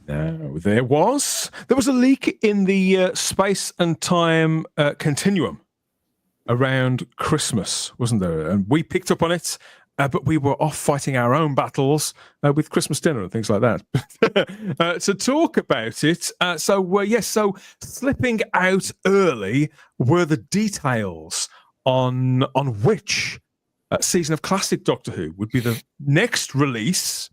Now, there was a leak in the space and time continuum around Christmas, wasn't there? And we picked up on it, but we were off fighting our own battles with Christmas dinner and things like that. To talk about it, so slipping out early were the details on which season of classic Doctor Who would be the next release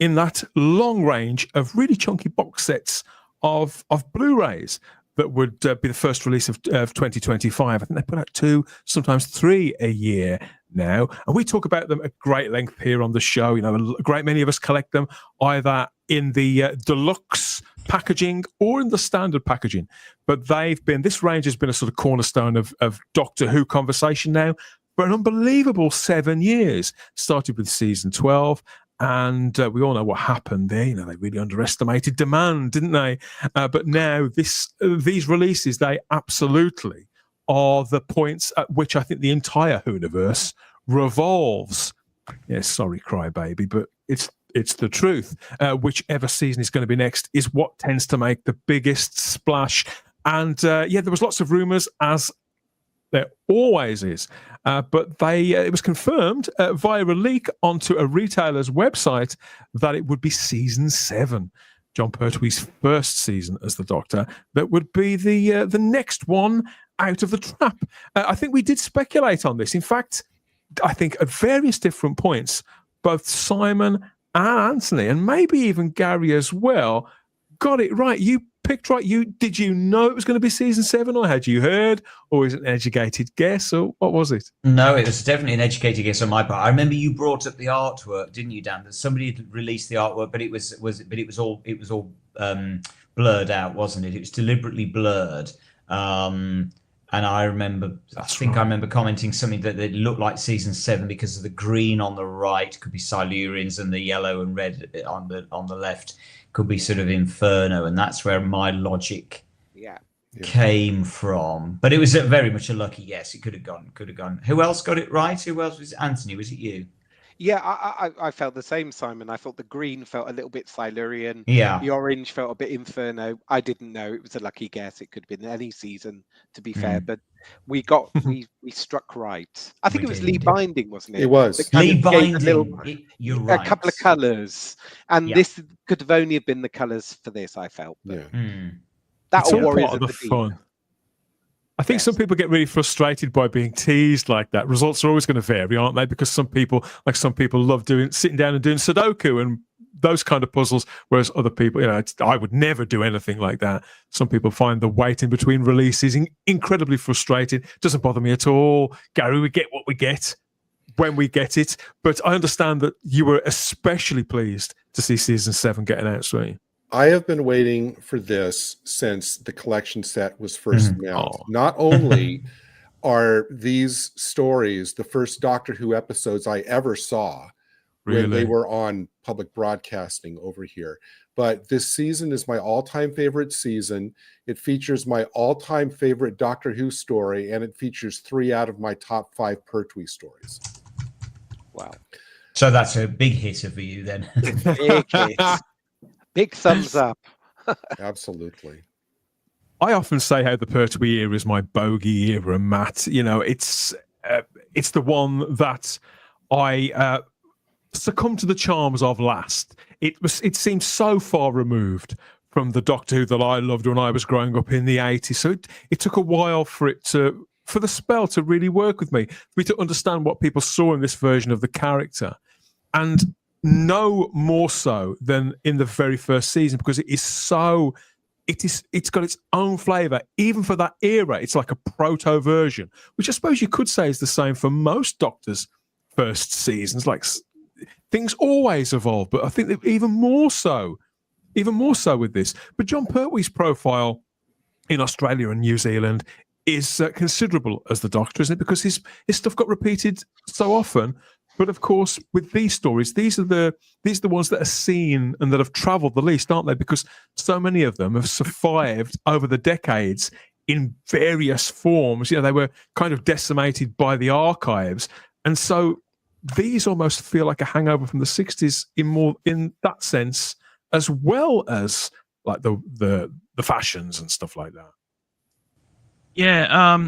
in that long range of really chunky box sets of Blu-rays that would be the first release of 2025. I think they put out 2, sometimes 3 a year now. And we talk about them at great length here on the show. You know, a great many of us collect them either in the deluxe packaging or in the standard packaging. But this range has been a sort of cornerstone of Doctor Who conversation now for an unbelievable 7 years. Started with season 12. And we all know what happened there. You know, they really underestimated demand, didn't they? But now these releases, they absolutely are the points at which I think the entire Whoniverse revolves. Yes, sorry, crybaby, but it's the truth. Whichever season is going to be next is what tends to make the biggest splash. And there was lots of rumours, as there always is, but it was confirmed via a leak onto a retailer's website that it would be season 7, Jon Pertwee's first season as the Doctor, that would be the next one out of the trap. I think we did speculate on this. In fact, I think at various different points, both Simon and Anthony, and maybe even Gary as well, got it right. You picked right. Did you know it was going to be season 7, or had you heard, or was it an educated guess, or what was it? No, it was definitely an educated guess on my part. I remember you brought up the artwork, didn't you, Dan? That somebody had released the artwork, but it was all blurred out, wasn't it? It was deliberately blurred. And I remember, I remember commenting something that it looked like season 7 because of the green on the right could be Silurians, and the yellow and red on the left could be sort of Inferno, and that's where my logic came from. But it was very much a lucky guess. It could have gone. Who else got it right? Who else was it? Anthony? Was it you? Yeah, I felt the same, Simon. I thought the green felt a little bit Silurian. Yeah. The orange felt a bit Inferno. I didn't know. It was a lucky guess. It could have been any season, to be fair. But we struck right. I think it was Lee Binding, wasn't it? It was. Lee Binding. You're right. A couple of colours. And this could have only have been the colours for this, I felt. But that or Warriors of the fun. I think some people get really frustrated by being teased like that. Results are always going to vary, aren't they? Because some people love sitting down and doing Sudoku and those kind of puzzles, whereas other people, I would never do anything like that. Some people find the wait in between releases incredibly frustrating. Doesn't bother me at all. Gary, we get what we get when we get it. But I understand that you were especially pleased to see season 7 get announced, right? I have been waiting for this since the collection set was first announced. Not only are these stories the first Doctor Who episodes I ever saw when they were on public broadcasting over here, but this season is my all-time favorite season. It features my all-time favorite Doctor Who story, and it features 3 out of my top 5 Pertwee stories. Wow. So that's a big hitter for you then. Big hit. Big thumbs up. Absolutely. I often say how the Pertwee era is my bogey era, Matt. It's the one that I succumbed to the charms of last. It seems so far removed from the Doctor Who that I loved when I was growing up in the 80s. So it took a while for the spell to really work with me, for me to understand what people saw in this version of the character. And no more so than in the very first season, because it's got its own flavor. Even for that era, it's like a proto version, which I suppose you could say is the same for most Doctor's first seasons. Like, things always evolve, but I think that even more so with this. But Jon Pertwee's profile in Australia and New Zealand is considerable as the Doctor, isn't it? Because his stuff got repeated so often. But of course, with these stories, these are the ones that are seen and that have travelled the least, aren't they? Because so many of them have survived over the decades in various forms. They were kind of decimated by the archives, and so these almost feel like a hangover from the 60s in that sense, as well as like the fashions and stuff like that. Yeah,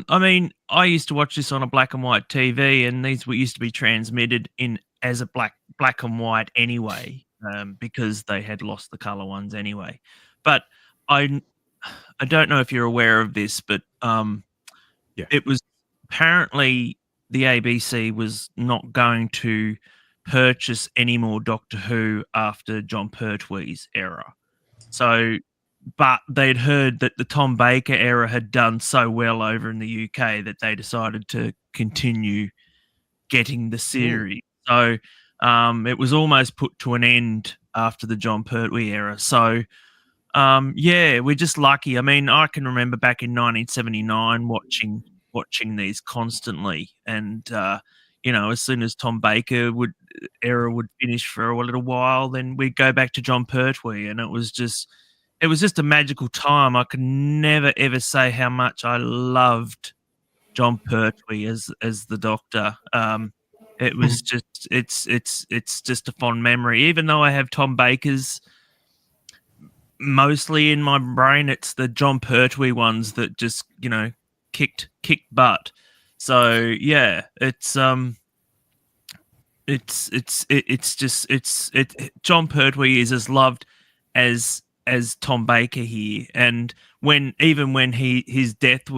I mean, I used to watch this on a black and white TV, and these used to be transmitted as a black and white anyway, because they had lost the color ones anyway. But I don't know if you're aware of this, but it was apparently the ABC was not going to purchase any more Doctor Who after Jon Pertwee's era. So, but they'd heard that the Tom Baker era had done so well over in the UK that they decided to continue getting the series. So it was almost put to an end after the Jon Pertwee era. So Yeah, we're just lucky. I mean, I can remember back in 1979 watching these constantly, and as soon as Tom Baker would finish for a little while, then we'd go back to John Pertwee, and it was just a magical time. I could never ever say how much I loved John Pertwee as the Doctor. It was just it's just a fond memory, even though I have Tom Baker's mostly in my brain. It's the John Pertwee ones that just kicked butt. So yeah, John Pertwee is as loved as Tom Baker here. And when his death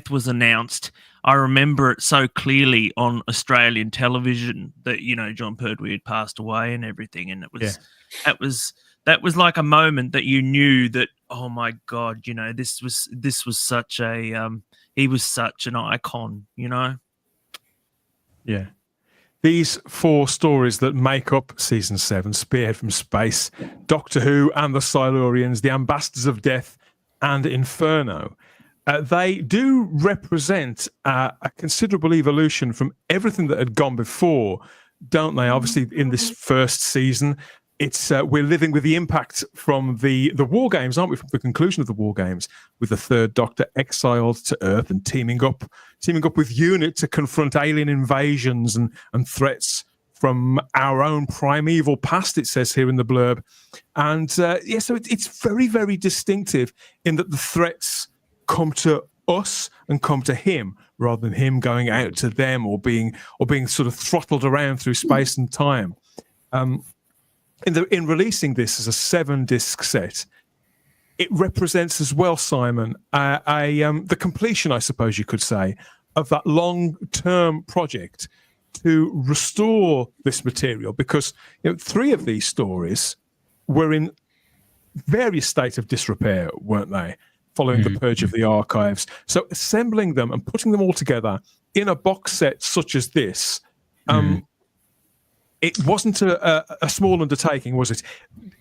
was announced, I remember it so clearly on Australian television that John Pertwee had passed away and everything, and that was like a moment that you knew that, oh my God, this was such a he was such an icon, Yeah. These 4 stories that make up season 7, Spearhead from Space, Doctor Who and the Silurians, The Ambassadors of Death, and Inferno, they do represent a considerable evolution from everything that had gone before, don't they? Obviously, in this first season, it's we're living with the impact from the war games, aren't we? From the conclusion of the war games, with the Third Doctor exiled to Earth and teaming up with UNIT to confront alien invasions and threats from our own primeval past. It says here in the blurb, and so it's very, very distinctive in that the threats come to us and come to him rather than him going out to them or being sort of throttled around through space and time. In releasing this as a 7-disc set, it represents as well, Simon, the completion, I suppose you could say, of that long-term project to restore this material, because 3 of these stories were in various states of disrepair, weren't they, following the purge of the archives. So assembling them and putting them all together in a box set such as this, it wasn't a small undertaking, was it?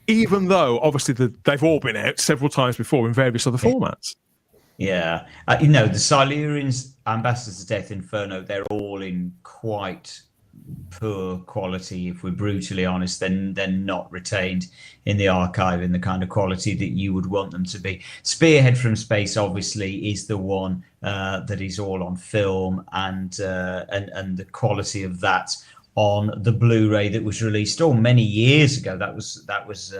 Even though, obviously, they've all been out several times before in various other formats. Yeah. The Silurians, Ambassadors of Death, Inferno, they're all in quite poor quality, if we're brutally honest. Then they're not retained in the archive in the kind of quality that you would want them to be. Spearhead from Space, obviously, is the one that is all on film, and the quality of that on the Blu-ray that was released many years ago. That was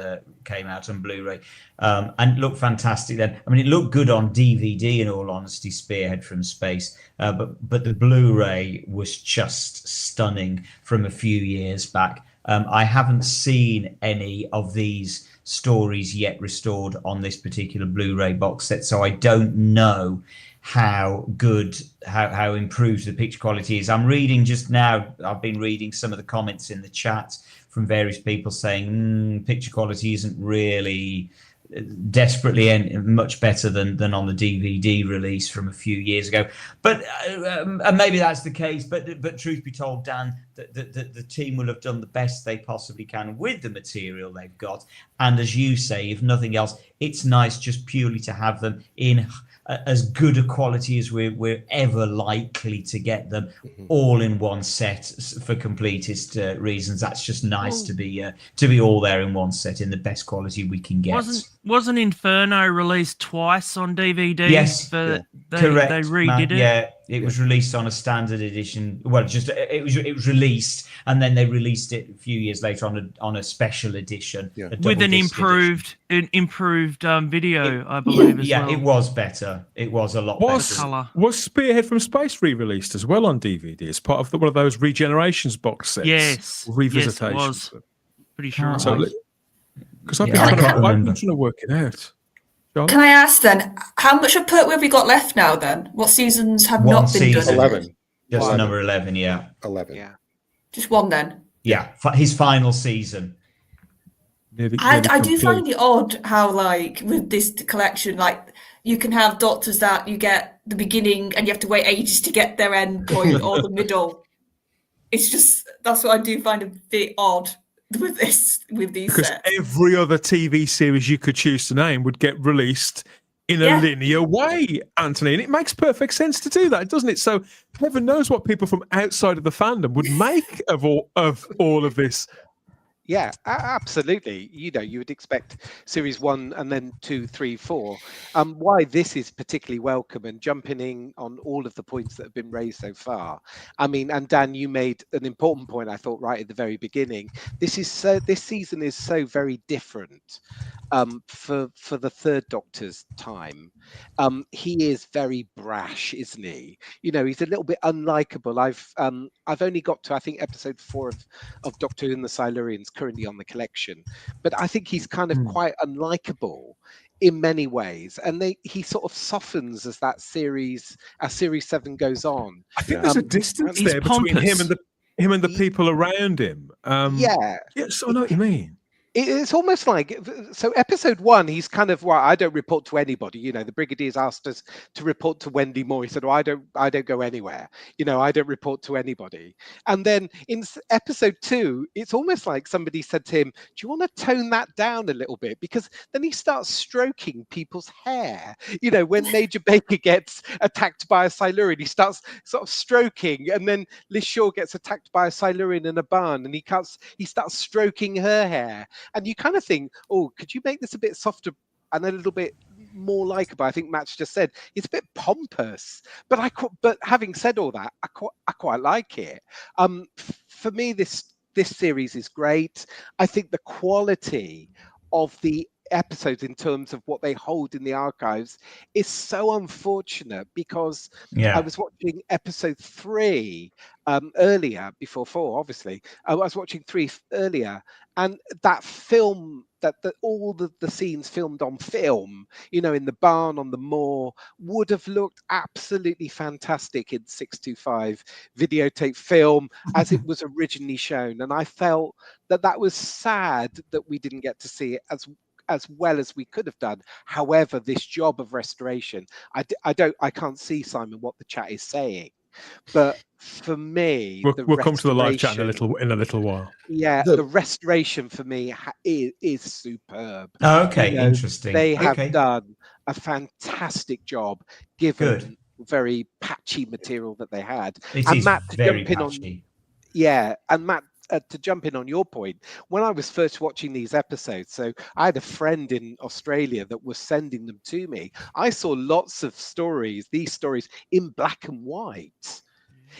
came out on Blu-ray, and looked fantastic then. I mean, it looked good on DVD, in all honesty, Spearhead from Space, but the Blu-ray was just stunning from a few years back. I haven't seen any of these stories yet restored on this particular Blu-ray box set, so I don't know how improved the picture quality is. I'm reading just now, I've been reading some of the comments in the chat from various people saying picture quality isn't really desperately much better than on the DVD release from a few years ago. But and maybe that's the case, but truth be told, Dan, the team will have done the best they possibly can with the material they've got. And as you say, if nothing else, it's nice just purely to have them in as good a quality as we're ever likely to get them, all in one set for completist reasons. That's just nice to be all there in one set in the best quality we can get. Wasn't Inferno released twice on DVD? Yes, correct. They redid it. Yeah, it was released on a standard edition. Well, it was released, and then they released it a few years later on a special edition, with an improved video, I believe. As well. It was better. It was a lot better. Was Spearhead from Space re-released as well on DVD as part of one of those Regenerations box sets? Yes, revisitations. Yes, it was. Pretty sure. Because I've been trying to work it out. John? Can I ask then, how much of Pertwee have we got left now then? What seasons have not been done? 11. Just number 11, yeah. 11. Yeah. Just one then? Yeah, his final season. I do find it odd how, like, with this collection, like, you can have Doctors that you get the beginning and you have to wait ages to get their end point or the middle. It's just, that's what I do find a bit odd. with these because sets. every other TV series you could choose to name would get released in a linear way, Anthony, and it makes perfect sense to do that, doesn't it? So heaven knows what people from outside of the fandom would make of all of this. Yeah, absolutely. You know, you would expect series 1 and then 2, 3, 4. Why this is particularly welcome, and jumping in on all of the points that have been raised so far. I mean, and Dan, you made an important point, I thought, right at the very beginning. This season is so very different for the Third Doctor's time. He is very brash, isn't he? You know, he's a little bit unlikable. I've only got to, I think, episode 4 of Doctor Who and the Silurians currently on the collection, but I think he's kind of quite unlikable in many ways, and he sort of softens as series 7 goes on. I think there's a distance there between him and the people around him. Yeah, so I know what you mean. It's almost like, so episode 1, he's kind of, well, I don't report to anybody. You know, the Brigadier's asked us to report to Wendy Moore. He said, well, I don't go anywhere. You know, I don't report to anybody. And then in episode 2, it's almost like somebody said to him, do you want to tone that down a little bit? Because then he starts stroking people's hair. You know, when Major Baker gets attacked by a Silurian, he starts sort of stroking. And then Liz Shaw gets attacked by a Silurian in a barn, and he starts stroking her hair. And you kind of think, oh, could you make this a bit softer and a little bit more likable? I think Matt's just said it's a bit pompous, but having said all that, I quite like it. For me, this series is great. I think the quality of the episodes in terms of what they hold in the archives is so unfortunate, because I was watching episode 3 earlier, before 4 obviously. I was watching 3 earlier, and that film, that all the scenes filmed on film, you know, in the barn on the moor, would have looked absolutely fantastic in 625 videotape film as it was originally shown. And I felt that was sad that we didn't get to see it as well as we could have done. However, this job of restoration, I can't see, Simon, what the chat is saying, but for me, we'll come to the live chat in a little while. Yeah, the restoration for me is superb. Oh, okay, you know, interesting. They have done a fantastic job, given very patchy material that they had. And Matt, to jump in on, and Matt, to jump in on your point, when I was first watching these episodes, so I had a friend in Australia that was sending them to me. I saw lots of these stories in black and white.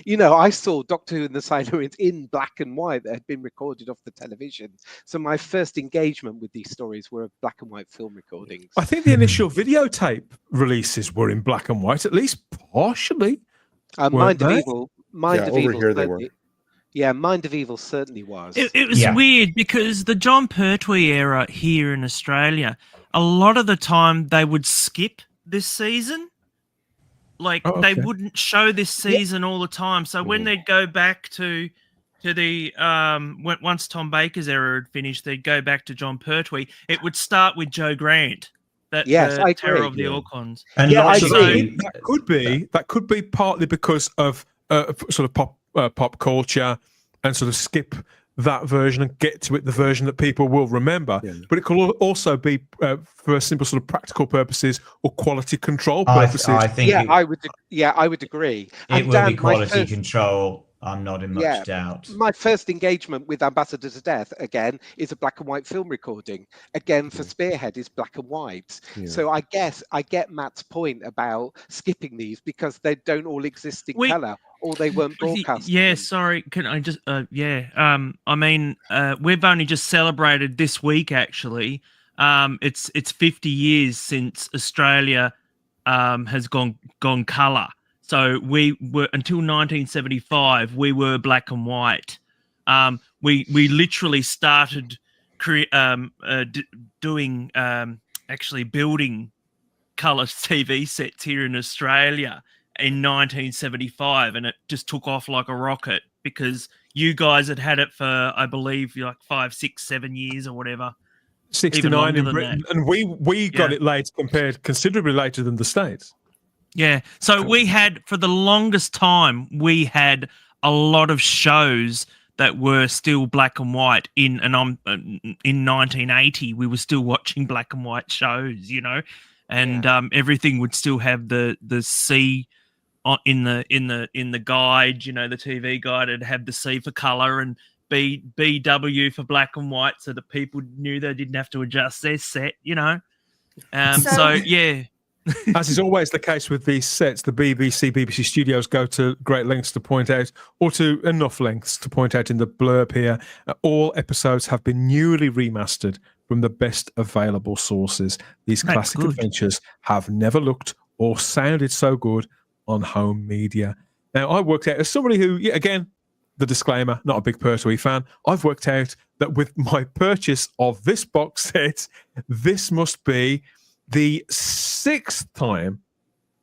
You know, I saw Doctor Who and the Silurians in black and white that had been recorded off the television. So my first engagement with these stories were black and white film recordings. I think the initial videotape releases were in black and white, at least partially. Mind of Evil. Yeah, Mind of Evil certainly was. It was weird, because the John Pertwee era here in Australia, a lot of the time they would skip this season. Like, they wouldn't show this season all the time. So when they'd go back to the once Tom Baker's era had finished, they'd go back to John Pertwee. It would start with Joe Grant. The Terror of the Orcons. And I agree. That could be partly because of sort of pop culture, and sort of skip that version and get to it, the version that people will remember. But it could also be for simple sort of practical purposes or quality control purposes. I think I would agree. It will be quality control. I'm not in much doubt. My first engagement with Ambassador to Death, again, is a black and white film recording. Again, for Spearhead, is black and white. So I guess I get Matt's point about skipping these, because they don't all exist in colour, or they weren't broadcast. Yeah, sorry. Can I just, I mean, we've only just celebrated this week, actually. It's 50 years since Australia has gone colour. So we were, until 1975, we were black and white. We literally started doing actually building colour TV sets here in Australia in 1975, and it just took off like a rocket, because you guys had it for, I believe, like 5, 6, 7 years or whatever. 69 in Britain, and we got it late, considerably later than the States. Yeah, so we had, for the longest time, we had a lot of shows that were still black and white in 1980. We were still watching black and white shows, you know, and everything would still have the C in the guide, you know, the TV guide. It'd have the C for color and BW for black and white, so that people knew they didn't have to adjust their set, you know. So yeah. As is always the case with these sets, the BBC Studios go to great lengths to point out, or to enough lengths to point out in the blurb here, all episodes have been newly remastered from the best available sources. These classic adventures have never looked or sounded so good on home media. Now, I worked out, as somebody who, again, the disclaimer, not a big Pertwee fan, I've worked out that with my purchase of this box set, this must be the 6th time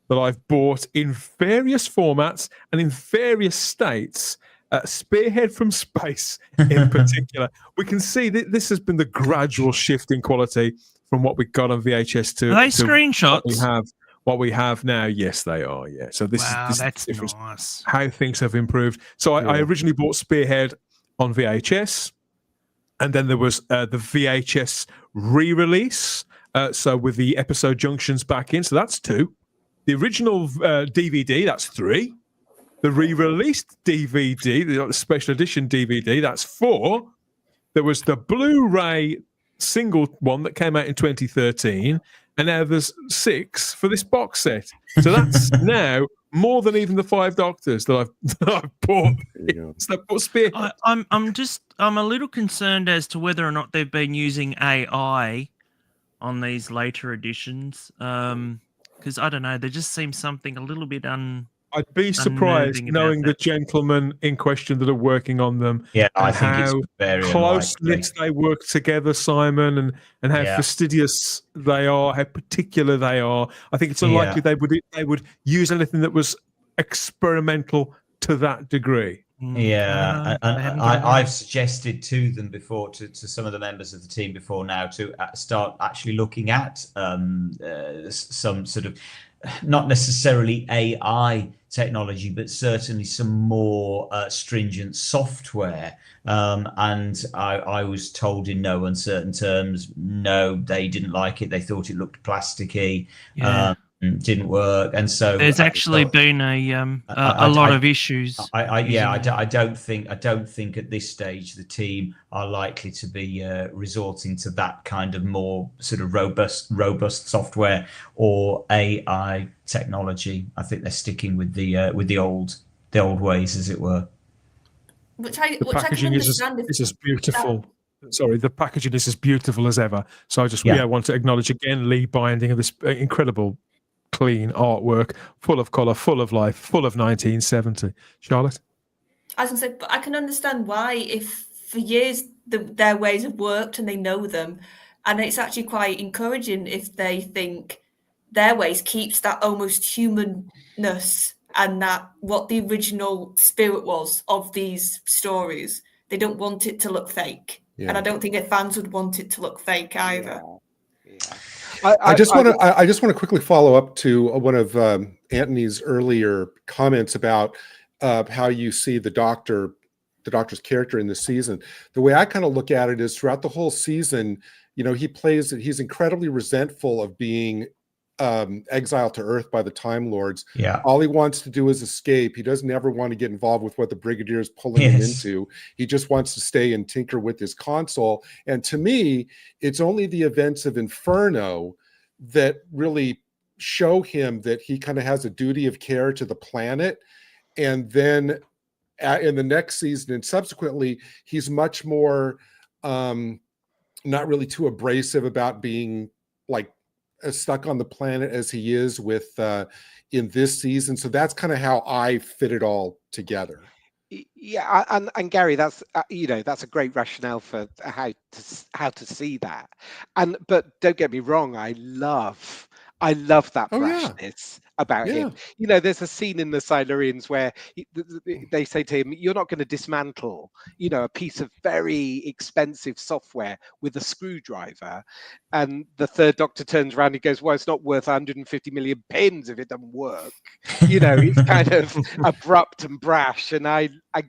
that I've bought in various formats and in various states, Spearhead from Space in particular. We can see that this has been the gradual shift in quality from what we got on VHS to, Are they screenshots? What we have now. Yes, they are. Yeah. So this is that's nice. How things have improved. So I originally bought Spearhead on VHS, and then there was the VHS re-release. So with the episode junctions back in, so that's 2. The original DVD, that's 3. The re-released DVD, the special edition DVD, that's 4. There was the Blu-ray single one that came out in 2013, and now there's 6 for this box set. So that's now more than even the 5 Doctors that I've bought. I'm a little concerned as to whether or not they've been using AI on these later editions, because I don't know, there just seems something a little bit I'd be surprised knowing the gentlemen in question that are working on them. Yeah, I think it's very close knit they work together, Simon, and how fastidious they are, how particular they are. I think it's unlikely they would use anything that was experimental to that degree. Yeah, and I've suggested to them before, to some of the members of the team before now, to start actually looking at some sort of, not necessarily AI technology, but certainly some more stringent software. And I was told in no uncertain terms, no, they didn't like it. They thought it looked plasticky. Didn't work, and so there's actually been a lot of issues. I don't think at this stage the team are likely to be resorting to that kind of more sort of robust software or AI technology. I think they're sticking with the old ways, as it were. The packaging is as beautiful. Sorry, the packaging is as beautiful as ever. So I just want to acknowledge again Lee Binding of this incredible clean artwork, full of colour, full of life, full of 1970. Charlotte? As I said, but I can understand why, if for years their ways have worked and they know them, and it's actually quite encouraging if they think their ways keeps that almost humanness and that what the original spirit was of these stories. They don't want it to look fake. Yeah. And I don't think fans would want it to look fake either. Yeah. I just want to quickly follow up to one of Anthony's earlier comments about how you see the Doctor's character in this season. The way I kind of look at it is throughout the whole season, you know, he's incredibly resentful of being exiled to Earth by the Time Lords. Yeah. All he wants to do is escape. He doesn't ever want to get involved with what the Brigadier is pulling him into. He just wants to stay and tinker with his console. And to me, it's only the events of Inferno that really show him that he kind of has a duty of care to the planet. And then in the next season and subsequently, he's much more not really too abrasive about being like as stuck on the planet as he is with in this season. So that's kind of how I fit it all together. Yeah, and Gary, that's that's a great rationale for how to see that. But don't get me wrong, I love I love that Oh, yeah. brashness about Yeah. him. You know, there's a scene in the Silurians where they say to him, "You're not going to dismantle, you know, a piece of very expensive software with a screwdriver." And the third Doctor turns around and he goes, "Well, it's not worth 150 million pins if it doesn't work." You know, it's kind of abrupt and brash. And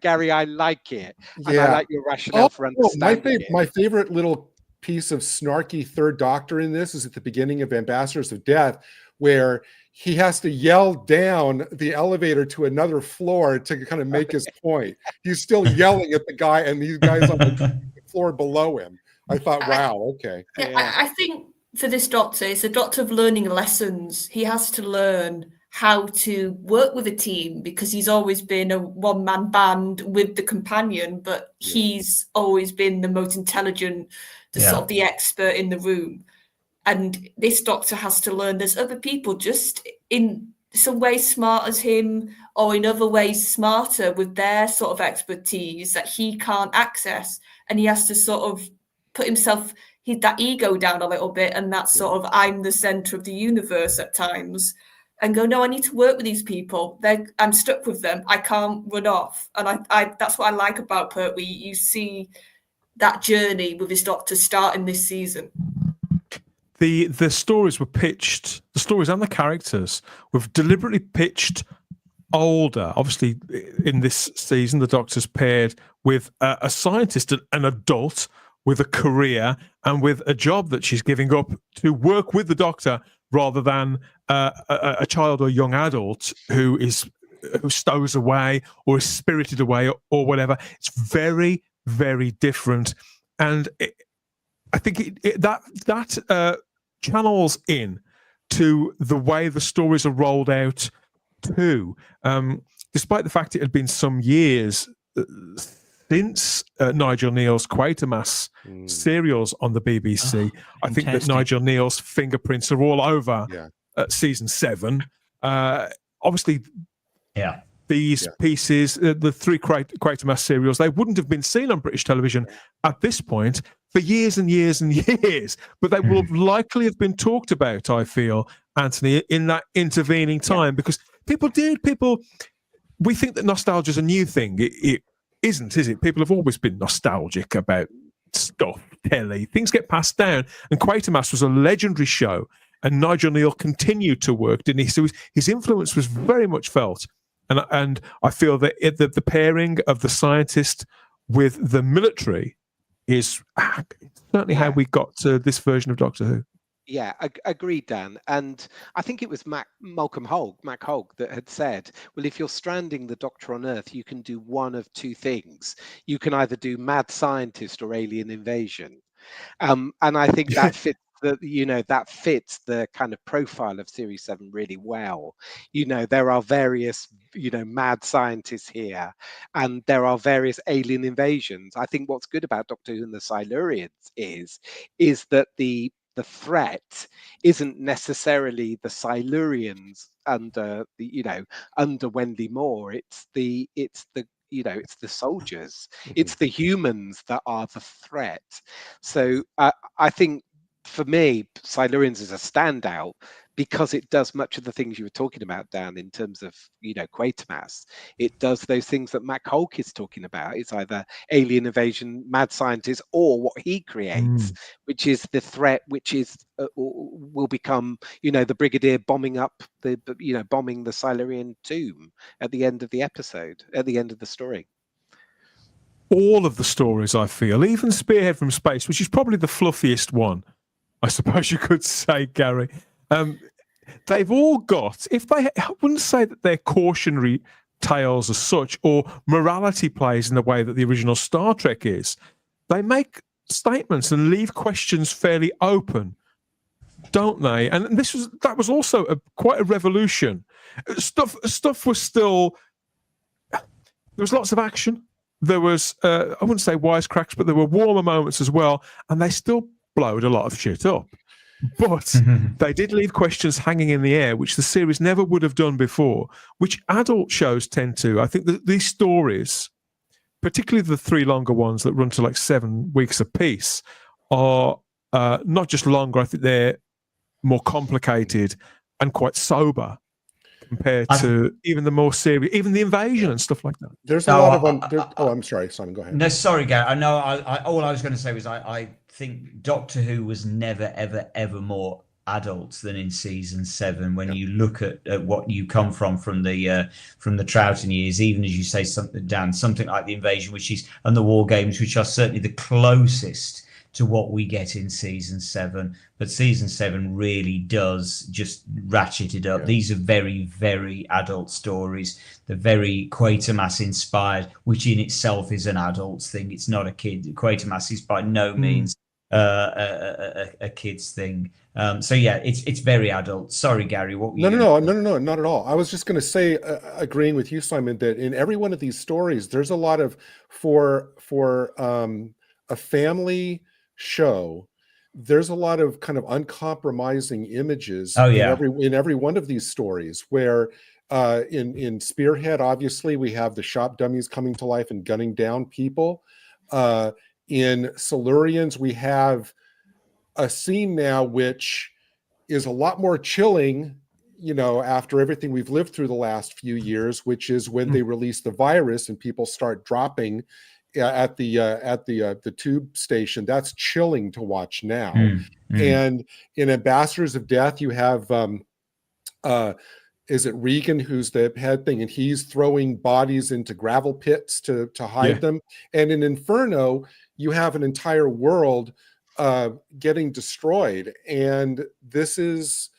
Gary, I like it, and I like your rationale for understanding it. My favorite little piece of snarky third Doctor in this is at the beginning of Ambassadors of Death, where he has to yell down the elevator to another floor to kind of make his point. He's still yelling at the guy, and these guys on the floor below him. I thought, wow, okay. Yeah, I think for this Doctor, it's a Doctor of learning lessons. He has to learn how to work with a team because he's always been a one-man band with the companion, but he's always been the most intelligent, sort of the expert in the room. And this Doctor has to learn there's other people just in some ways smart as him or in other ways smarter with their sort of expertise that he can't access. And he has to sort of put himself, that ego down a little bit, and that sort of I'm the center of the universe at times, and go, no, I need to work with these people. I'm stuck with them. I can't run off. And I that's what I like about Pertwee. You see that journey with his Doctor starting this season. The stories were pitched, the stories and the characters were deliberately pitched older. Obviously, in this season, the Doctor's paired with a scientist, an adult with a career and with a job that she's giving up to work with the Doctor rather than a child or young adult who stows away or is spirited away or whatever. It's very, very different. And I think that channels in to the way the stories are rolled out too. Despite the fact it had been some years since Nigel Neal's Quatermass serials on the BBC, I think that Nigel Neal's fingerprints are all over season 7. Obviously, these pieces, the 3 Quatermass serials, they wouldn't have been seen on British television at this point for years and years and years, but they will likely have been talked about, I feel, Anthony, in that intervening time, because we think that nostalgia is a new thing. It isn't, is it? People have always been nostalgic about stuff, telly. Things get passed down, and Quatermass was a legendary show, and Nigel Neal continued to work, didn't he? So his influence was very much felt. And I feel that the pairing of the scientist with the military is certainly how we got to this version of Doctor Who. Yeah, agreed, Dan. And I think it was Mac Hogg that had said, well, if you're stranding the Doctor on Earth, you can do one of two things. You can either do mad scientist or alien invasion. And I think that fits that fits the kind of profile of Series 7 really well. There are various, mad scientists here, and there are various alien invasions. I think what's good about Doctor Who and the Silurians is that the threat isn't necessarily the Silurians under Wendy Moore. It's the soldiers. It's the humans that are the threat. So I think, for me, Silurians is a standout because it does much of the things you were talking about, Dan, in terms of, Quatermass. It does those things that Mac Hogg is talking about. It's either alien invasion, mad scientists, or what he creates, which is the threat, which is will become, the Brigadier bombing the Silurian tomb at the end of the episode, at the end of the story. All of the stories, I feel, even Spearhead from Space, which is probably the fluffiest one, I suppose you could say, Gary. They've all got, I wouldn't say that they're cautionary tales as such, or morality plays in the way that the original Star Trek is. They make statements and leave questions fairly open, don't they? And that was also quite a revolution. Stuff was still, there was lots of action. There was, I wouldn't say wisecracks, but there were warmer moments as well, and they still blowed a lot of shit up. But they did leave questions hanging in the air, which the series never would have done before, which adult shows tend to. I think that these stories, particularly the 3 longer ones that run to like 7 weeks apiece, are not just longer. I think they're more complicated and quite sober compared to even the more serious, even the invasion and stuff like that. There's a lot of I'm sorry, Simon, go ahead. No, sorry, Gary. I know. All I was going to say was I think Doctor Who was never, ever more adult than in season 7. When you look at what you come from the Troughton years, even as you say something, Dan, something like the invasion, and the war games, which are certainly the closest to what we get in season 7, but season 7 really does just ratchet it up. Yeah. These are very, very adult stories. They're very Quatermass inspired, which in itself is an adult thing. It's not a kid. Quatermass is by no means a kid's thing. So yeah, it's very adult. Sorry, Gary. What? No, not at all. I was just going to say, agreeing with you, Simon, that in every one of these stories, there's a lot of for a family show, there's a lot of kind of uncompromising images in every one of these stories, where in Spearhead, obviously we have the shop dummies coming to life and gunning down people. In Silurians, we have a scene now which is a lot more chilling, after everything we've lived through the last few years, which is when they release the virus and people start dropping at the tube station. That's chilling to watch now. And in Ambassadors of Death, you have is it Regan who's the head thing, and he's throwing bodies into gravel pits to hide them. And in Inferno, you have an entire world getting destroyed, and this is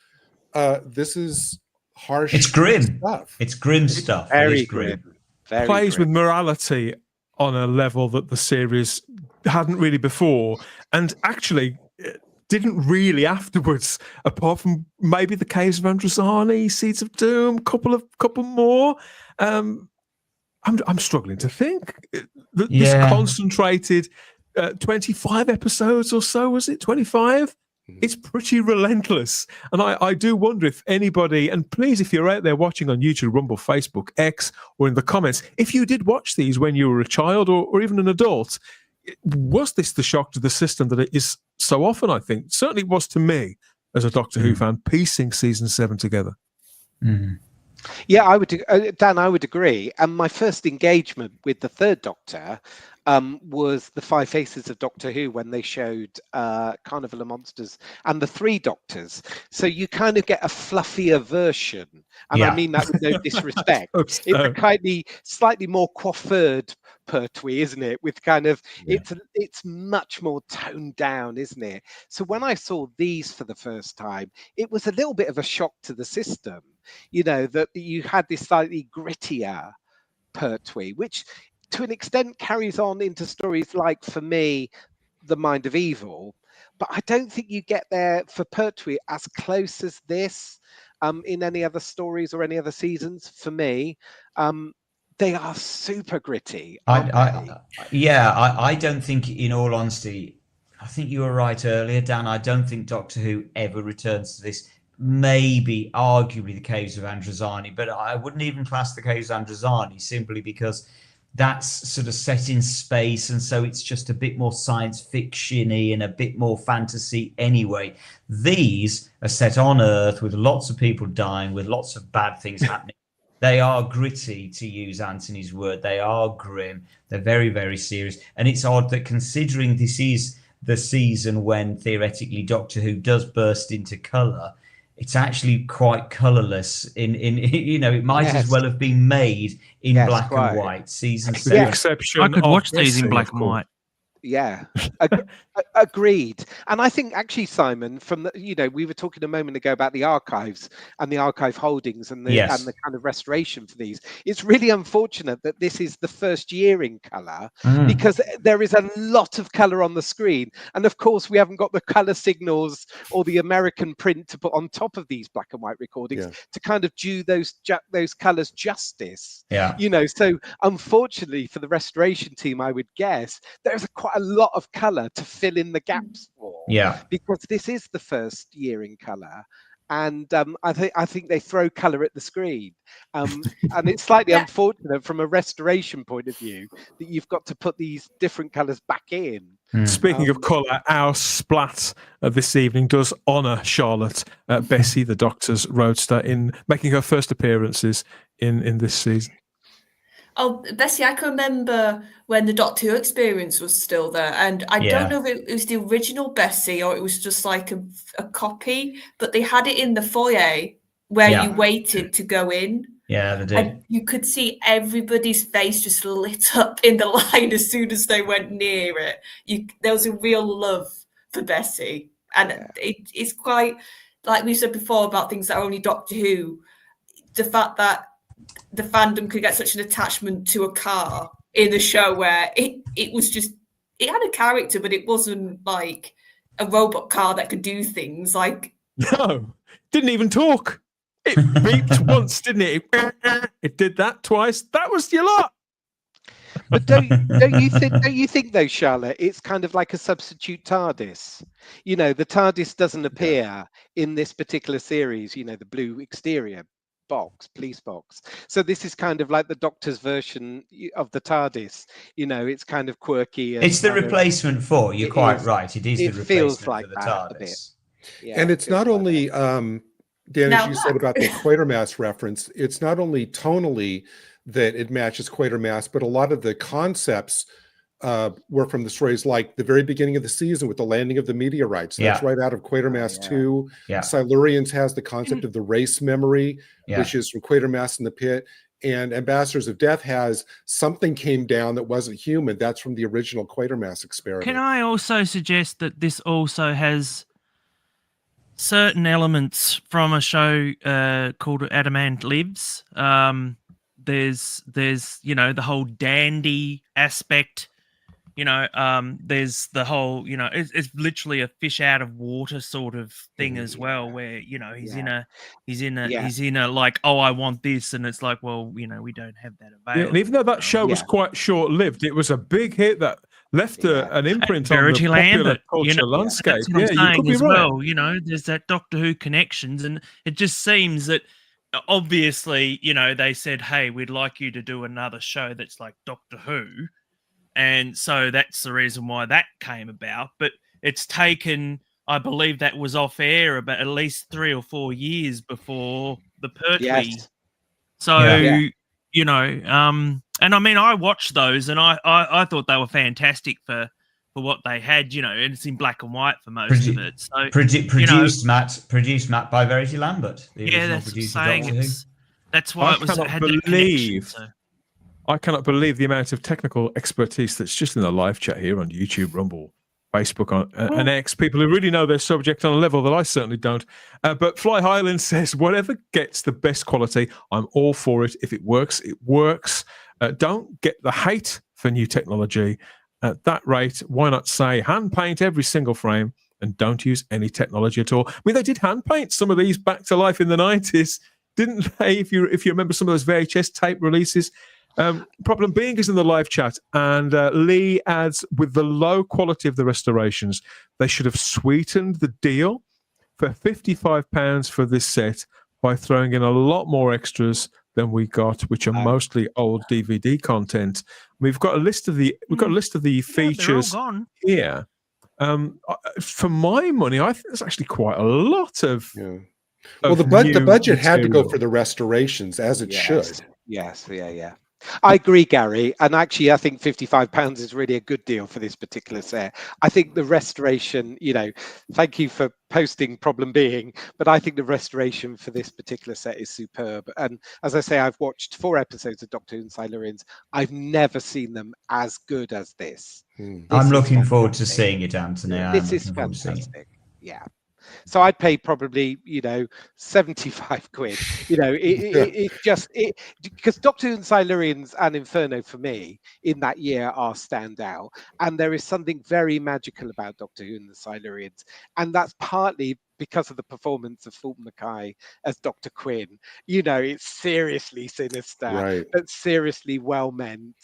harsh. It's grim stuff. It's grim stuff. Very grim. Very plays grim. with morality on a level that the series hadn't really before, and actually didn't really afterwards, apart from maybe the Caves of Androzani, Seeds of Doom, couple more. I'm struggling to think that this concentrated 25 episodes or so, was it 25? It's pretty relentless. And I do wonder if anybody, and please, if you're out there watching on YouTube, Rumble, Facebook, X, or in the comments, if you did watch these when you were a child or even an adult, was this the shock to the system that it is so often, I think? Certainly it was to me as a Doctor Who fan, piecing season 7 together. Yeah, I would, Dan, I would agree. And my first engagement with the third Doctor was the Five Faces of Doctor Who, when they showed Carnival of Monsters and the Three Doctors. So you kind of get a fluffier version, and I mean that with no disrespect. It's a kind of slightly more coiffured Pertwee, isn't it? With kind of it's much more toned down, isn't it? So when I saw these for the first time, it was a little bit of a shock to the system, that you had this slightly grittier Pertwee, which to an extent carries on into stories like, for me, The Mind of Evil, but I don't think you get there for Pertwee as close as this in any other stories or any other seasons. For me, they are super gritty. I don't think, in all honesty, I think you were right earlier, Dan. I don't think Doctor Who ever returns to this. Maybe, arguably, the Caves of Androzani, but I wouldn't even class the Caves of Androzani, simply because that's sort of set in space, and so it's just a bit more science fiction-y and a bit more fantasy anyway. These are set on Earth with lots of people dying, with lots of bad things happening. They are gritty, to use Anthony's word. They are grim. They're very, very serious. And it's odd that, considering this is the season when theoretically Doctor Who does burst into colour, it's actually quite colourless. It might as well have been made in black and white. Season 7. The exception. I could watch these in black and white. Yeah, agreed. And I think actually, Simon, from the, we were talking a moment ago about the archives and the archive holdings and the kind of restoration for these. It's really unfortunate that this is the first year in colour, because there is a lot of colour on the screen, and of course we haven't got the colour signals or the American print to put on top of these black and white recordings to kind of do those colours justice. So unfortunately for the restoration team, I would guess there's quite a lot of colour to fill in the gaps for. Because this is the first year in colour. and I think they throw colour at the screen, and it's slightly unfortunate from a restoration point of view that you've got to put these different colours back in. Speaking of colour, our splat this evening does honour Charlotte, Bessie, the Doctor's roadster, in making her first appearances in this season. Oh, Bessie, I can remember when the Doctor Who experience was still there, and I don't know if it was the original Bessie or it was just like a copy, but they had it in the foyer where you waited to go in. Yeah, they did. And you could see everybody's face just lit up in the line as soon as they went near it. There was a real love for Bessie, and it's quite, like we said before about things that are only Doctor Who, the fact that the fandom could get such an attachment to a car in the show where it was just, it had a character, but it wasn't like a robot car that could do things like. No, didn't even talk. It beeped once, didn't it? It did that twice. That was your lot. But don't you think though, Charlotte, it's kind of like a substitute TARDIS? You know, the TARDIS doesn't appear in this particular series, you know, the blue exterior box, police box. So this is kind of like the Doctor's version of the TARDIS. You know, it's kind of quirky. It's the replacement for, you're quite right. It is the replacement like for the TARDIS. And it's not only, Dan, as you said about the Quatermass reference, it's not only tonally that it matches Quatermass, but a lot of the concepts were from the stories, like the very beginning of the season with the landing of the meteorites. That's right out of Quatermass 2. Silurians has the concept of the race memory, which is from Quatermass in the Pit. And Ambassadors of Death has something came down that wasn't human. That's from the original Quatermass experiment. Can I also suggest that this also has certain elements from a show called Adamant Lives? There's you know, the whole dandy aspect. You know, there's the whole, you know, it's literally a fish out of water sort of thing as well, where, you know, he's in a like, oh, I want this, and it's like, well, you know, we don't have that available. Yeah, and even though that show was quite short-lived, it was a big hit that left an imprint on the popular culture landscape. That's what I'm saying as well. You know, there's that Doctor Who connections, and it just seems that obviously, you know, they said, hey, we'd like you to do another show that's like Doctor Who. And so that's the reason why that came about. But it's taken, I believe that was off air about at least 3 or 4 years before the Pertwee. So, you know, and I mean, I watched those and I thought they were fantastic for what they had, you know, and it's in black and white for most of it. So produced Matt by Verity Lambert. That's what I'm saying. That's why it had that connection. So. I cannot believe the amount of technical expertise that's just in the live chat here on YouTube, Rumble, Facebook, and X. People who really know their subject on a level that I certainly don't. But Fly Highland says, whatever gets the best quality, I'm all for it. If it works, it works. Don't get the hate for new technology. At that rate, why not say hand paint every single frame and don't use any technology at all? I mean, they did hand paint some of these back to life in the 90s, didn't they? If you remember some of those VHS tape releases. Problem being is in the live chat, and Lee adds, with the low quality of the restorations, they should have sweetened the deal for £55 for this set by throwing in a lot more extras than we got, which are mostly old DVD content. We've got a list of the features here. For my money, I think there's actually quite a lot of. Yeah. Well, the budget had to go for the restorations, as it should. Yes, I agree, Gary. And actually, I think £55 is really a good deal for this particular set. I think the restoration, you know, thank you for posting Problem Being, but I think the restoration for this particular set is superb. And as I say, I've watched 4 episodes of Doctor Who and Silurians. I've never seen them as good as this. I'm looking forward to seeing it, Anthony. This is fantastic. Yeah. So I'd pay probably, you know, 75 quid. You know, because Doctor Who and Silurians and Inferno for me in that year are standout. And there is something very magical about Doctor Who and the Silurians. And that's partly because of the performance of Fulton Mackay as Dr. Quinn. You know, it's seriously sinister, but seriously well meant.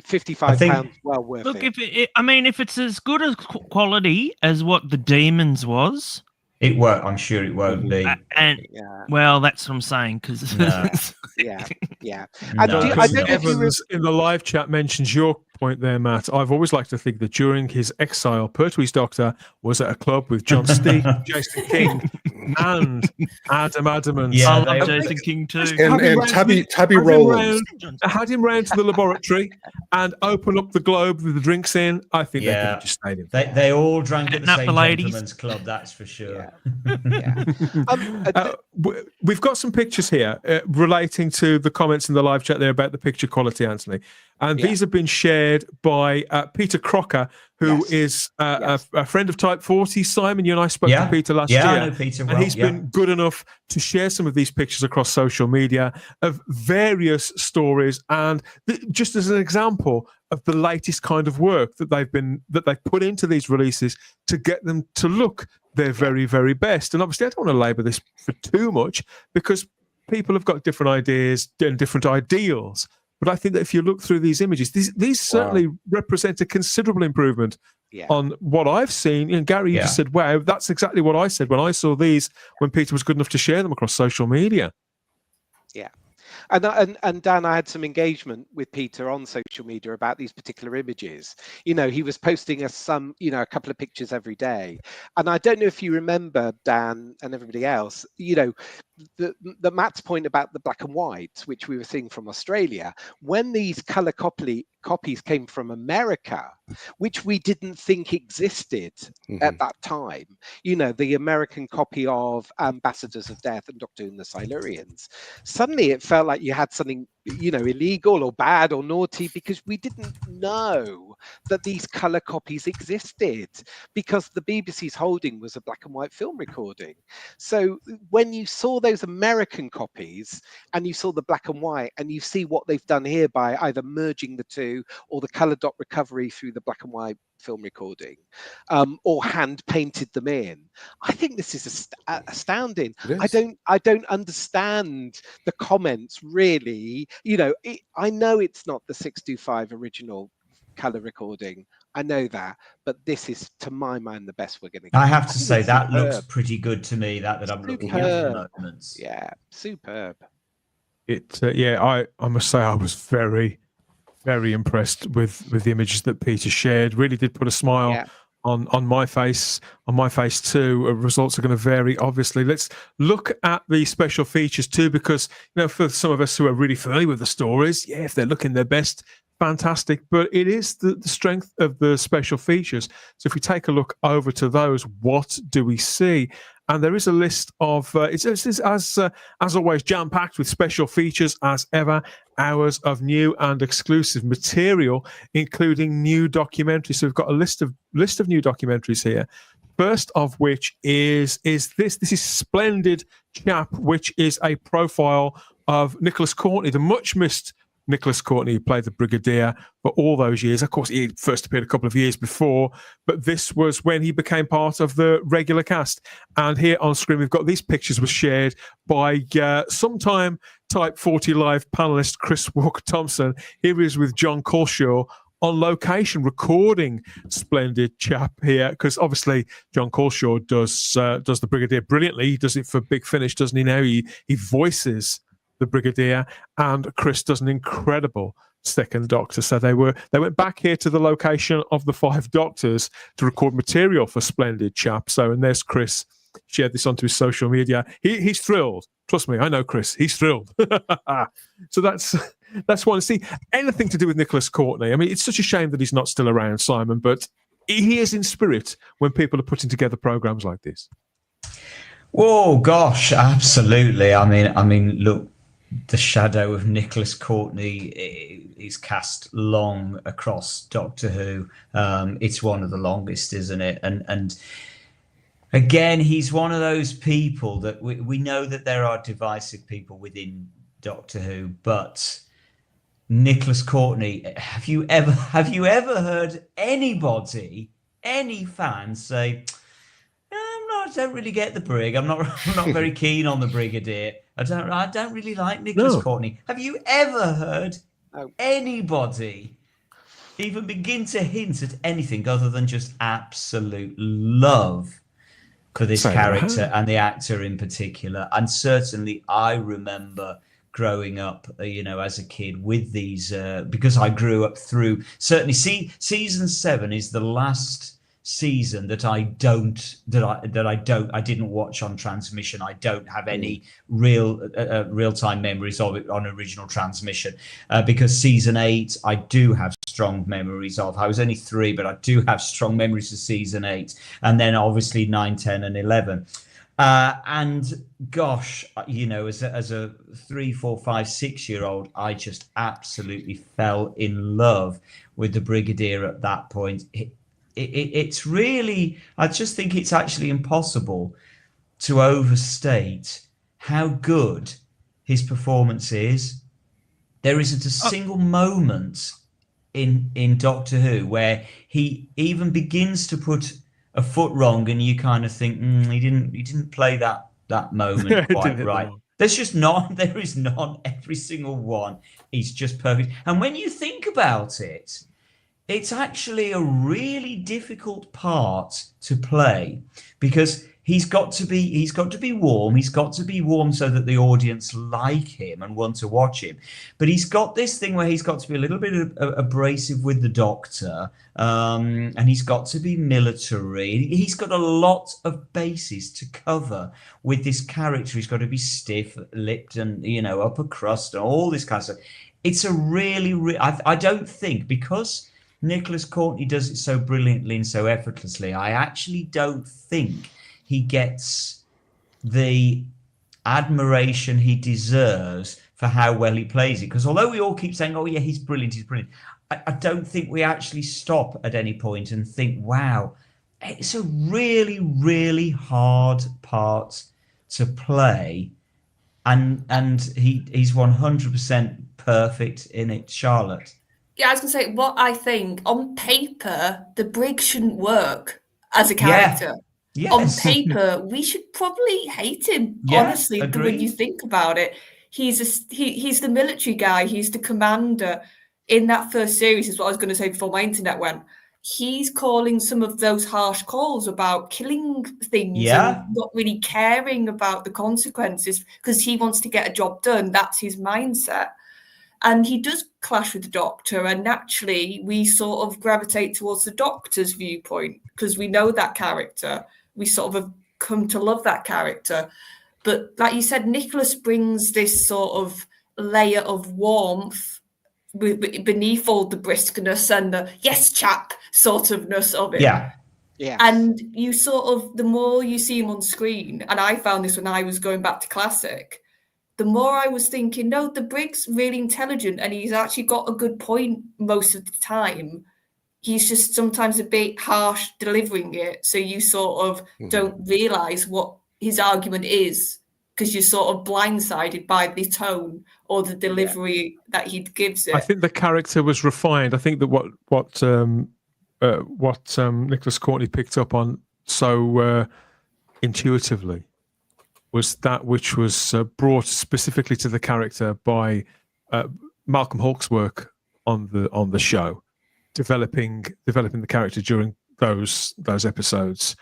£55 well worth Look, it. if it's as good as quality as what the Demons was, it won't. I'm sure it won't be. And well, that's what I'm saying because No. Yeah. No, And I don't know if you Evans in the live chat mentions your point there, Matt. I've always liked to think that during his exile, Pertwee's Doctor was at a club with John Steele, Jason King, and Adam Adamant. Yeah, I they- love Jason King too. And Tubby Rowlands. Had him round to the laboratory and open up the globe with the drinks in. I think they could have just stayed in. They all drank at the Not same the ladies. gentleman's club, that's for sure. We've got some pictures here relating to the comments in the live chat there about the picture quality, Anthony. And these have been shared by Peter Crocker, who is a friend of Type 40. Simon, you and I spoke to Peter last year. I know Peter well, and he's been good enough to share some of these pictures across social media of various stories. And just as an example of the latest kind of work that they've put into these releases to get them to look their very, very best. And obviously, I don't want to labour this for too much because people have got different ideas and different ideals. But I think that if you look through these images, these certainly represent a considerable improvement on what I've seen. And Gary, you just said, wow, that's exactly what I said when I saw these, when Peter was good enough to share them across social media. Yeah. And Dan, I had some engagement with Peter on social media about these particular images. You know, he was posting us some, a couple of pictures every day. And I don't know if you remember, Dan and everybody else, the Matt's point about the black and white, which we were seeing from Australia, when these color copies came from America, which we didn't think existed at that time. The American copy of Ambassadors of Death and Doctor Who and the Silurians. Suddenly it felt like you had something, illegal or bad or naughty because we didn't know that these color copies existed because the BBC's holding was a black and white film recording. So when you saw those American copies and you saw the black and white and you see what they've done here by either merging the two or the color dot recovery through the black and white film recording or hand painted them in, I think this is astounding. I don't understand the comments really. I know it's not the 625 original color recording, I know that, but this is, to my mind, the best we're going to get. I have to say that looks pretty good to me. That I'm looking at the moments. Yeah, superb. I must say I was very, very impressed with the images that Peter shared. Really did put a smile on my face. On my face too. Results are going to vary, obviously. Let's look at the special features too, because for some of us who are really familiar with the stories, if they're looking their best, fantastic. But it is the strength of the special features. So if we take a look over to those, what do we see? And there is a list of, it's as always, jam-packed with special features as ever, hours of new and exclusive material, including new documentaries. So we've got a list of new documentaries here. First of which is this. This is Splendid Chap, which is a profile of Nicholas Courtney, the much-missed Nicholas Courtney, who played the Brigadier for all those years. Of course, he first appeared a couple of years before, but this was when he became part of the regular cast. And here on screen, we've got these pictures were shared by sometime Type 40 Live panelist Chris Walker-Thompson. Here he is with John Colshaw on location recording Splendid Chap here, because obviously John Colshaw does the Brigadier brilliantly. He does it for Big Finish, doesn't he? Now he voices the Brigadier, and Chris does an incredible second Doctor. So they went back here to the location of the 5 Doctors to record material for Splendid Chap. So, and there's Chris, shared this onto his social media. He's thrilled. Trust me, I know Chris. He's thrilled. So that's one. See, anything to do with Nicholas Courtney. I mean, it's such a shame that he's not still around, Simon, but he is in spirit when people are putting together programs like this. Oh gosh, absolutely. I mean, look, the shadow of Nicholas Courtney is cast long across Doctor Who. It's one of the longest, isn't it? And again, he's one of those people that we know that there are divisive people within Doctor Who, but Nicholas Courtney, have you ever heard anybody, any fan say, I don't really get the Brig. I'm not very keen on the Brigadier. I don't really like Nicholas Courtney. Have you ever heard anybody even begin to hint at anything other than just absolute love for this character and the actor in particular. And certainly I remember growing up, as a kid with these, because I grew up through, certainly season 7 is the last season that I didn't watch on transmission. I don't have any real-time memories of it on original transmission, because season 8 I do have strong memories of. I was only 3, but I do have strong memories of season 8, and then obviously 9, 10 and 11. And gosh, as a 3, 4, 5, 6-year-old, I just absolutely fell in love with the Brigadier at that point. It's really, I just think it's actually impossible to overstate how good his performance is. There isn't a single moment in Doctor Who where he even begins to put a foot wrong, and you kind of think he didn't play that moment quite right. There is none. Every single one is just perfect. And when you think about it, it's actually a really difficult part to play, because he's got to be warm. He's got to be warm so that the audience like him and want to watch him. But he's got this thing where he's got to be a little bit abrasive with the Doctor, and he's got to be military. He's got a lot of bases to cover with this character. He's got to be stiff-lipped and upper crust and all this kind of stuff. It's a really I don't think, because Nicholas Courtney does it so brilliantly and so effortlessly, I actually don't think he gets the admiration he deserves for how well he plays it. Because although we all keep saying, oh yeah, he's brilliant, I don't think we actually stop at any point and think, wow, it's a really, really hard part to play. And he's 100% perfect in it, Charlotte. Yeah, I was going to say, what I think, on paper, the Brig shouldn't work as a character. Yes. On paper, we should probably hate him, honestly, when you think about it. He's the military guy. He's the commander. In that first series, is what I was going to say before my internet went. He's calling some of those harsh calls about killing things and not really caring about the consequences because he wants to get a job done. That's his mindset. And he does clash with the Doctor, and naturally we sort of gravitate towards the Doctor's viewpoint because we know that character. We sort of have come to love that character. But like you said, Nicholas brings this sort of layer of warmth beneath all the briskness and the yes chap sort ofness of it. Yeah. And you sort of, the more you see him on screen, and I found this when I was going back to Classic, the more I was thinking, no, the Brig's really intelligent and he's actually got a good point most of the time. He's just sometimes a bit harsh delivering it. So you sort of don't realise what his argument is because you're sort of blindsided by the tone or the delivery that he gives it. I think the character was refined. I think that what Nicholas Courtney picked up on so intuitively was that which was brought specifically to the character by Malcolm Hawke's work on the show, developing the character during those episodes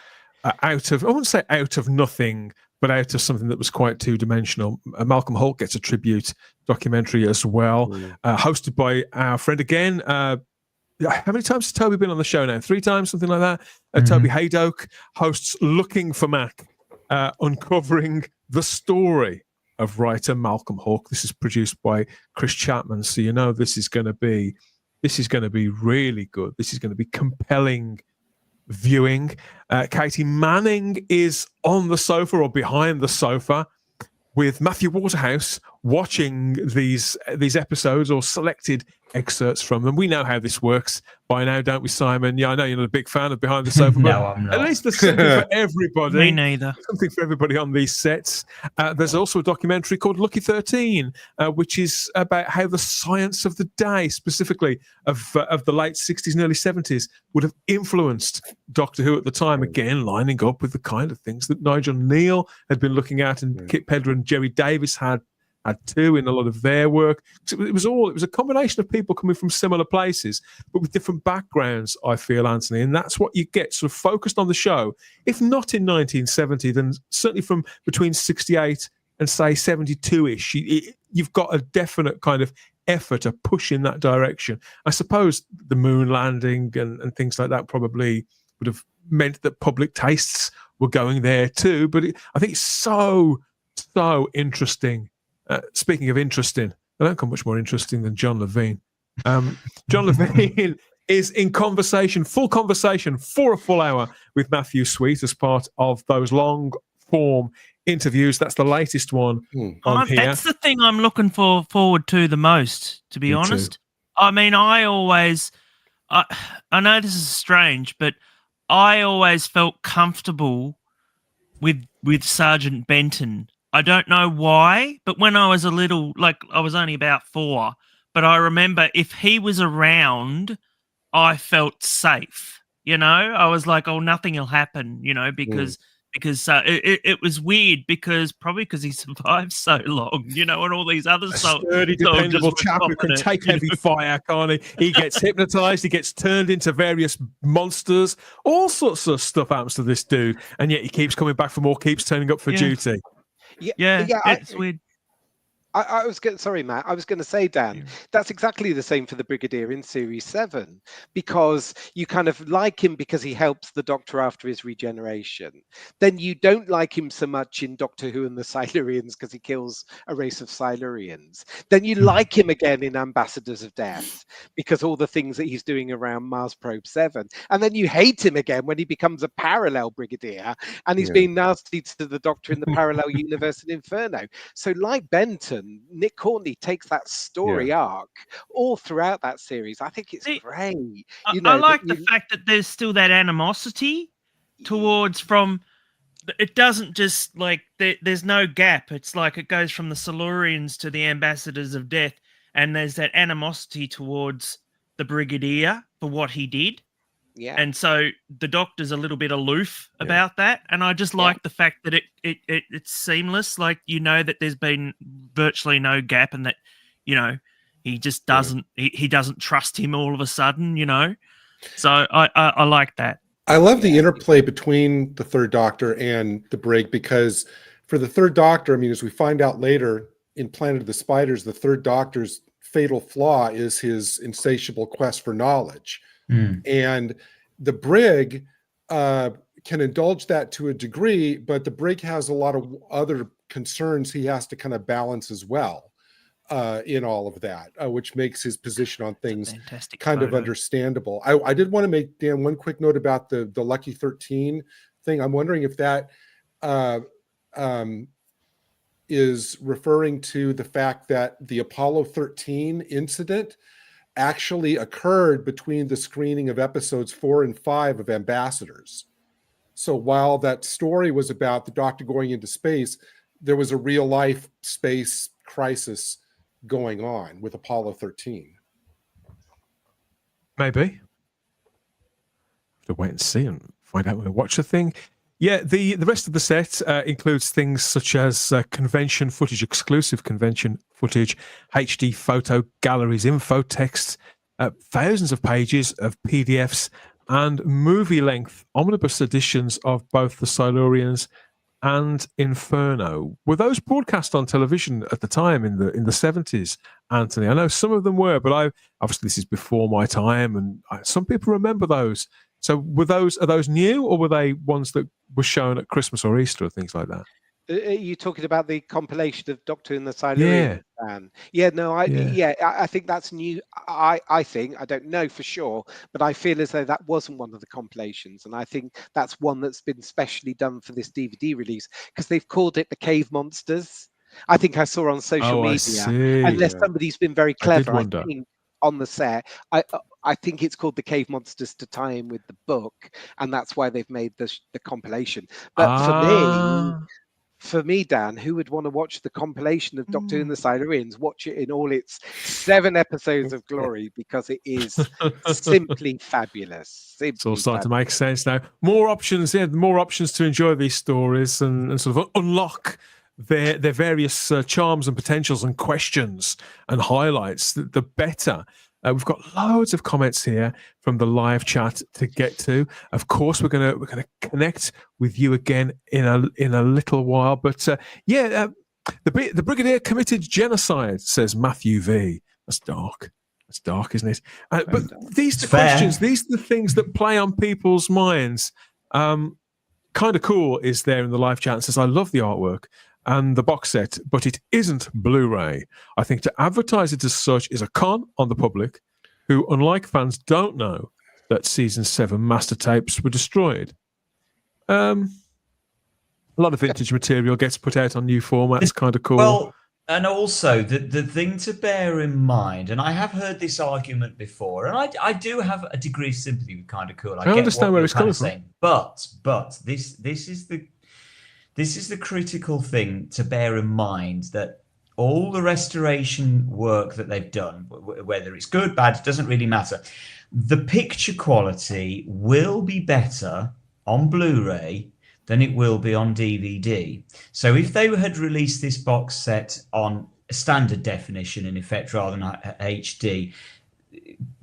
out of, I wouldn't say out of nothing, but out of something that was quite two-dimensional. Malcolm Hawke gets a tribute documentary as well, hosted by our friend again. How many times has Toby been on the show now? 3 times, something like that. Toby Haydock hosts Looking for Mac, uncovering the story of writer Malcolm Hawke. This is produced by Chris Chapman, so you know this is going to be really good. This is going to be compelling viewing. Katie Manning is on the sofa or behind the sofa with Matthew Waterhouse watching these episodes or selected excerpts from them. We know how this works by now, don't we, Simon? Yeah, I know you're not a big fan of Behind the Sofa, No, but I'm not. at least there's something for everybody. Me neither. Something for everybody on these sets. There's also a documentary called Lucky 13, which is about how the science of the day, specifically of the late 60s and early 70s, would have influenced Doctor Who at the time, again, lining up with the kind of things that Nigel Neal had been looking at and Kit Pedler and Jerry Davis had had too in a lot of their work. It was a combination of people coming from similar places, but with different backgrounds, I feel, Anthony. And that's what you get sort of focused on the show. If not in 1970, then certainly from between 68 and say 72-ish, you've got a definite kind of effort to push in that direction. I suppose the moon landing and things like that probably would have meant that public tastes were going there too. But I think it's so interesting. Speaking of interesting, I don't come much more interesting than John Levine. John Levine is in full conversation for a full hour with Matthew Sweet as part of those long form interviews. That's the latest one on here. That's the thing I'm looking forward to the most, to be honest. Too. I mean, I know this is strange, but I always felt comfortable with Sergeant Benton. I don't know why, but when I was a little, like I was only about 4, but I remember if he was around, I felt safe. You know, I was like, oh, nothing will happen, you know, because it was weird because he survived so long, you know, and all these other sturdy, dependable chap who can take heavy fire, can't he? He gets hypnotized, he gets turned into various monsters, all sorts of stuff happens to this dude, and yet he keeps coming back for more, keeps turning up for duty. Yeah, it's weird. I was going. Sorry, Matt. I was going to say, Dan, that's exactly the same for the Brigadier in Series 7, because you kind of like him because he helps the Doctor after his regeneration. Then you don't like him so much in Doctor Who and the Silurians because he kills a race of Silurians. Then you like him again in Ambassadors of Death because all the things that he's doing around Mars Probe 7. And then you hate him again when he becomes a parallel Brigadier and he's being nasty to the Doctor in the parallel universe in Inferno. So like Benton, Nick Courtney takes that story arc all throughout that series. I think it's great. You know, I like the fact that there's still that animosity towards from. It doesn't just like there's no gap. It's like it goes from the Silurians to the Ambassadors of Death, and there's that animosity towards the Brigadier for what he did. Yeah. And so the Doctor's a little bit aloof about that. And I just like the fact that it's seamless. Like, you know, that there's been virtually no gap and that, you know, he just doesn't, he doesn't trust him all of a sudden, you know? So I like that. I love the interplay between the Third Doctor and the Brig, because for the Third Doctor, I mean, as we find out later in Planet of the Spiders, the Third Doctor's fatal flaw is his insatiable quest for knowledge. And the Brig can indulge that to a degree, but the Brig has a lot of other concerns he has to kind of balance as well in all of that, which makes his position on things kind of understandable. I did want to make, Dan, one quick note about the Lucky 13 thing. I'm wondering if that is referring to the fact that the Apollo 13 incident actually occurred between the screening of episodes 4 and 5 of Ambassadors. So while that story was about the Doctor going into space, there was a real life space crisis going on with Apollo 13. Maybe. Have to wait and see and find out when we watch the thing. Yeah, the rest of the set includes things such as convention footage, exclusive convention footage, HD photo galleries, info text, thousands of pages of PDFs, and movie-length omnibus editions of both the Silurians and Inferno. Were those broadcast on television at the time in the 70s, Anthony? I know some of them were, but obviously this is before my time, and some people remember those. So are those new, or were they ones that were shown at Christmas or Easter or things like that? Are you talking about the compilation of Doctor in the Silurian? I think that's new. I think, I don't know for sure, but I feel as though that wasn't one of the compilations, and I think that's one that's been specially done for this DVD release because they've called it the Cave Monsters. I think I saw on social media, unless somebody's been very clever, I think, on the set. I think it's called the Cave Monsters to tie in with the book, and that's why they've made the compilation. But for me, Dan, who would want to watch the compilation of Doctor Who and the Silurians? Watch it in all its 7 episodes of glory, because it is simply fabulous. It's all starting to make sense now. More options, more options to enjoy these stories and sort of unlock their various charms and potentials and questions and highlights, the better. We've got loads of comments here from the live chat to get to. Of course, we're gonna connect with you again in a little while. But the Brigadier committed genocide, says Matthew V. That's dark. That's dark, isn't it? But these are the questions. These are the things that play on people's minds. Kind of cool is there in the live chat and says, I love the artwork and the box set, but it isn't Blu-ray. I think to advertise it as such is a con on the public, who, unlike fans, don't know that season 7 master tapes were destroyed. A lot of vintage material gets put out on new formats. Kind of cool. Well, and also the thing to bear in mind, and I have heard this argument before, and I do have a degree of sympathy with kind of cool. I understand where it's coming from. But this is the critical thing to bear in mind, that all the restoration work that they've done, whether it's good, bad, it doesn't really matter. The picture quality will be better on Blu-ray than it will be on DVD. So if they had released this box set on standard definition, in effect, rather than HD,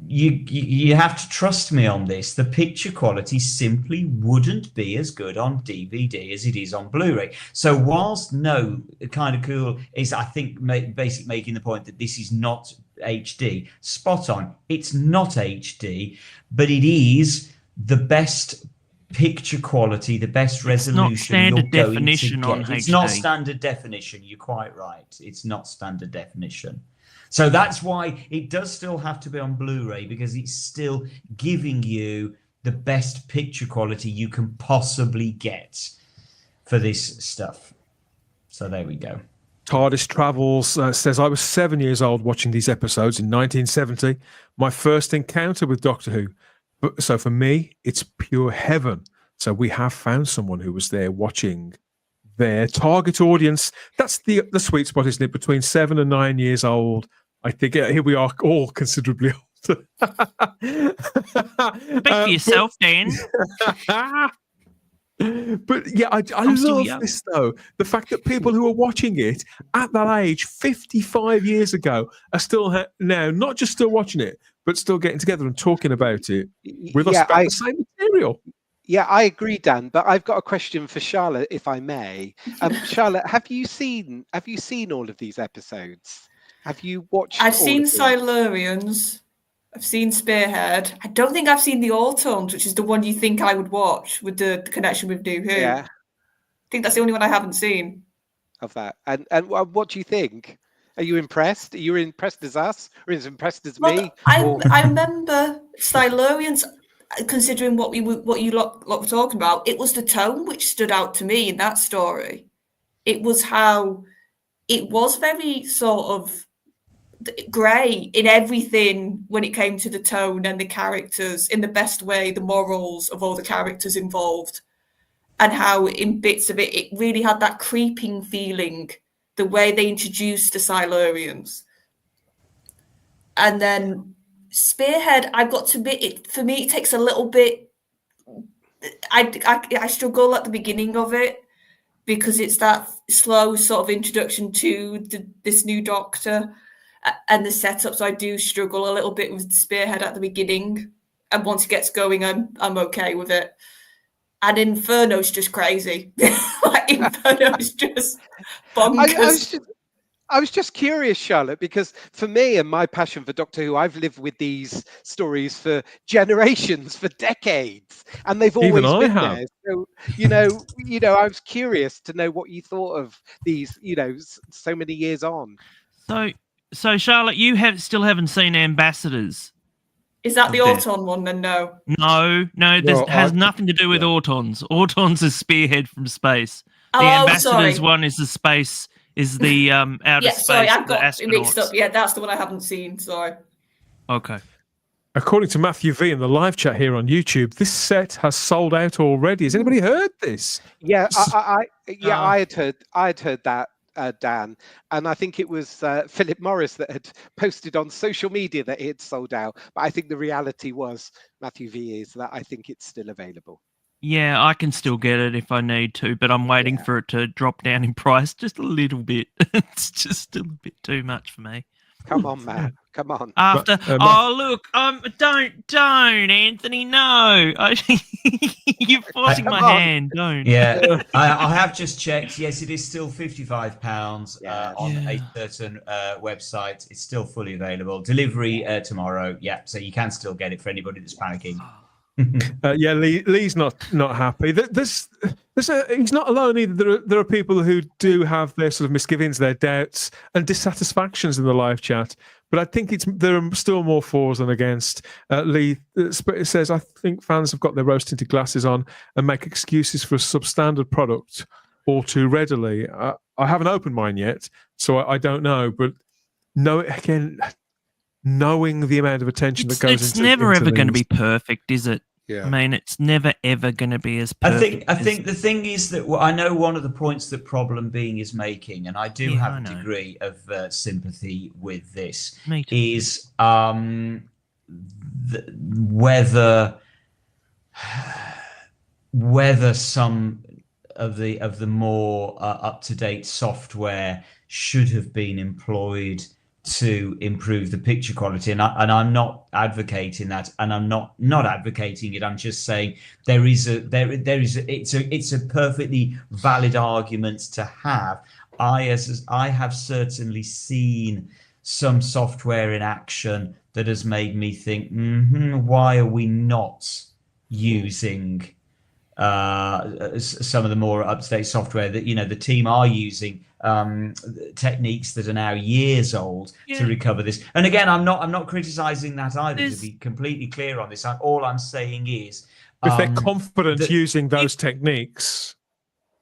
you have to trust me on this. The picture quality simply wouldn't be as good on DVD as it is on Blu-ray. So whilst kind of cool is, I think, basically making the point that this is not HD, spot on. It's not HD, but it is the best picture quality, the best resolution. It's not standard definition on HD. It's not standard definition. You're quite right. It's not standard definition. So that's why it does still have to be on Blu-ray, because it's still giving you the best picture quality you can possibly get for this stuff. So there we go. TARDIS Travels says, I was 7 years old watching these episodes in 1970. My first encounter with Doctor Who. So for me, it's pure heaven. So we have found someone who was there watching their target audience. That's the sweet spot, isn't it? Between 7 and 9 years old. I think here we are all considerably older. Speak for yourself, Dan. But yeah, I love this though. The fact that people who are watching it at that age 55 years ago are still now not just still watching it, but still getting together and talking about it with us about the same material. Yeah, I agree, Dan. But I've got a question for Charlotte, if I may. Charlotte, have you seen all of these episodes? Have you watched? I've seen Silurians. I've seen Spearhead. I don't think I've seen the Autons, which is the one you think I would watch with the connection with New Who. Yeah. I think that's the only one I haven't seen. Of that. And what do you think? Are you impressed? Are you impressed as us, or as impressed as me? I remember Silurians, considering what you lot were talking about, it was the tone which stood out to me in that story. It was how it was very sort of grey in everything when it came to the tone and the characters, in the best way, the morals of all the characters involved, and how in bits of it, it really had that creeping feeling, the way they introduced the Silurians. And then Spearhead, I've got to admit, it for me, it takes a little bit. I struggle at the beginning of it, because it's that slow sort of introduction to this new Doctor and the setup. So I do struggle a little bit with Spearhead at the beginning, and once it gets going, I'm okay with it. And Inferno's just crazy. Like, Inferno's just bonkers. I was just curious, Charlotte, because for me and my passion for Doctor Who, I've lived with these stories for generations, for decades, and they've always been there. So, you know, I was curious to know what you thought of these, so many years on. So Charlotte, you still haven't seen Ambassadors. Is that the Auton one then? No. No, this has nothing to do with Autons. Autons is Spearhead from space. The Ambassadors one is the space. Is the outer space? Sorry, I've got astronauts. it mixed up. Yeah, that's the one I haven't seen. Sorry. Okay. According to Matthew V in the live chat here on YouTube, this set has sold out already. Has anybody heard this? Yeah, I had heard that, Dan, and I think it was Philip Morris that had posted on social media that it had sold out. But I think the reality was, Matthew V, is that I think it's still available. Yeah, I can still get it if I need to, but I'm waiting for it to drop down in price just a little bit. It's just still a bit too much for me. Come on, Matt. Come on. After, look, don't, Anthony, no. You're forcing my hand, don't. Yeah, I have just checked. Yes, it is still £55 on a certain website. It's still fully available. Delivery tomorrow. Yeah, so you can still get it for anybody that's panicking. Lee's not happy. He's not alone either. There are people who do have their sort of misgivings, their doubts, and dissatisfactions in the live chat. But I think there are still more fors than against. Lee says, I think fans have got their rose-tinted glasses on and make excuses for a substandard product all too readily. I haven't opened mine yet, so I don't know. But knowing the amount of attention that goes into it's never ever going to be perfect, is it? Yeah. I mean, it's never ever going to be as perfect. I think the thing is that I know one of the points that Problem Being is making, and I do have a degree of sympathy with this, is whether some of the more up-to-date software should have been employed to improve the picture quality, and I'm not advocating that, and I'm not advocating it. I'm just saying it's a perfectly valid argument to have. I have certainly seen some software in action that has made me think, why are we not using some of the more up-to-date software that the team are using, techniques that are now years old to recover this. And again, I'm not criticizing that either, to be completely clear on this. All I'm saying is, if they're confident using those techniques.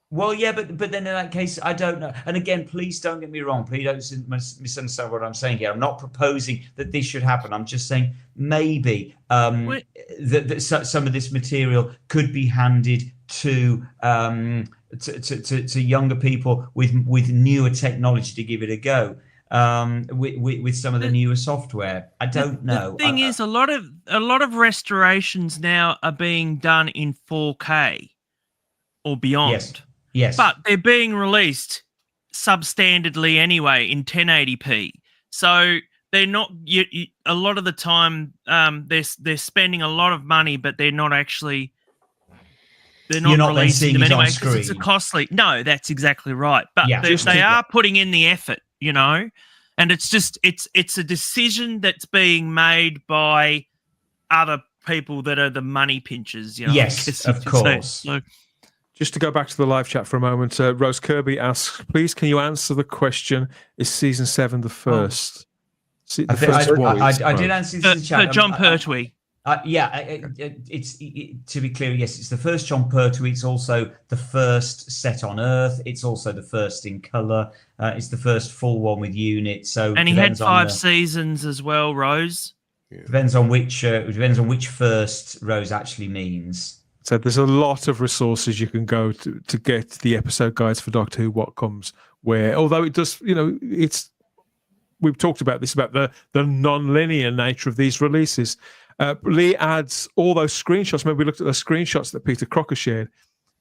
Well, yeah, but then in that case, I don't know. And again, please don't get me wrong. Please don't misunderstand what I'm saying here. I'm not proposing that this should happen. I'm just saying maybe that some of this material could be handed to younger people with newer technology to give it a go. With some of the newer software. I don't know. The thing is, a lot of restorations now are being done in 4K or beyond. Yes. But they're being released substandardly anyway in 1080p. So they're not. A lot of the time, they're spending a lot of money, but they're not actually. They're not releasing them anyway because it's a costly. No, that's exactly right. But they are putting in the effort, and it's a decision that's being made by other people that are the money pinchers. Yes, of course. So, just to go back to the live chat for a moment, Rose Kirby asks, please, can you answer the question, is season 7 the first? I did answer this in the chat. John Pertwee. It's to be clear, yes, it's the first John Pertwee. It's also the first set on Earth. It's also the first in colour. It's the first full one with units. And he had 5 seasons as well, Rose. Depends on which first Rose actually means. So there's a lot of resources you can go to get the episode guides for Doctor Who, what comes where. Although it does, we've talked about this, about the non-linear nature of these releases. Lee adds all those screenshots. Maybe we looked at those screenshots that Peter Crocker shared.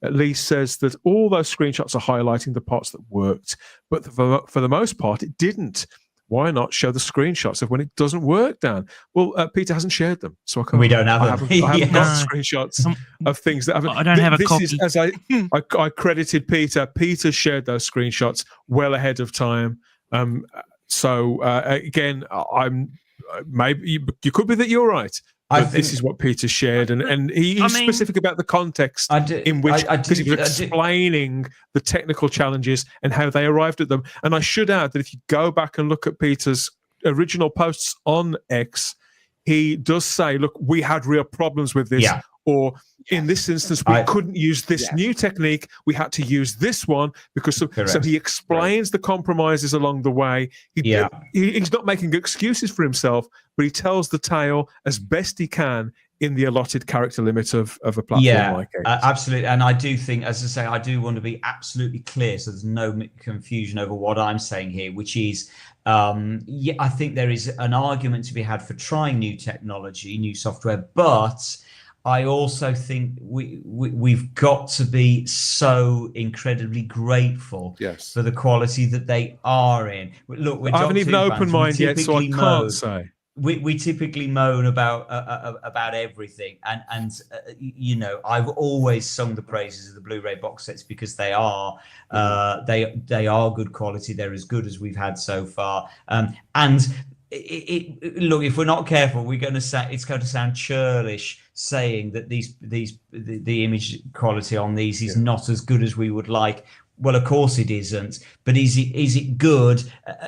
Lee says that all those screenshots are highlighting the parts that worked, but for the most part, it didn't. Why not show the screenshots of when it doesn't work, Dan? Well, Peter hasn't shared them, so I can't. We don't have them. I haven't got screenshots of things that haven't. I don't have a copy. Is, as I credited Peter. Peter shared those screenshots well ahead of time. Again, maybe you could be that you're right. But this is what Peter shared, and he's specific about the context in which, because he was explaining the technical challenges and how they arrived at them. And I should add that if you go back and look at Peter's original posts on X, he does say, look, we had real problems with this. Yeah. Or in this instance, we couldn't use this new technique. We had to use this one because so he explains the compromises along the way. He's not making excuses for himself, but he tells the tale as best he can in the allotted character limit of a platform like it. Absolutely. And I do think, as I say, I do want to be absolutely clear so there's no confusion over what I'm saying here, which is, I think there is an argument to be had for trying new technology, new software, but I also think we've got to be so incredibly grateful for the quality that they are in. Look, we're I haven't even opened mine yet, so I can't say. We typically moan about everything, and you know, I've always sung the praises of the Blu-ray box sets because they are they are good quality. They're as good as we've had so far, and. Look, if we're not careful, we're going to sound. It's going to sound churlish saying that the image quality on these is not as good as we would like. Well, of course it isn't. But is it good?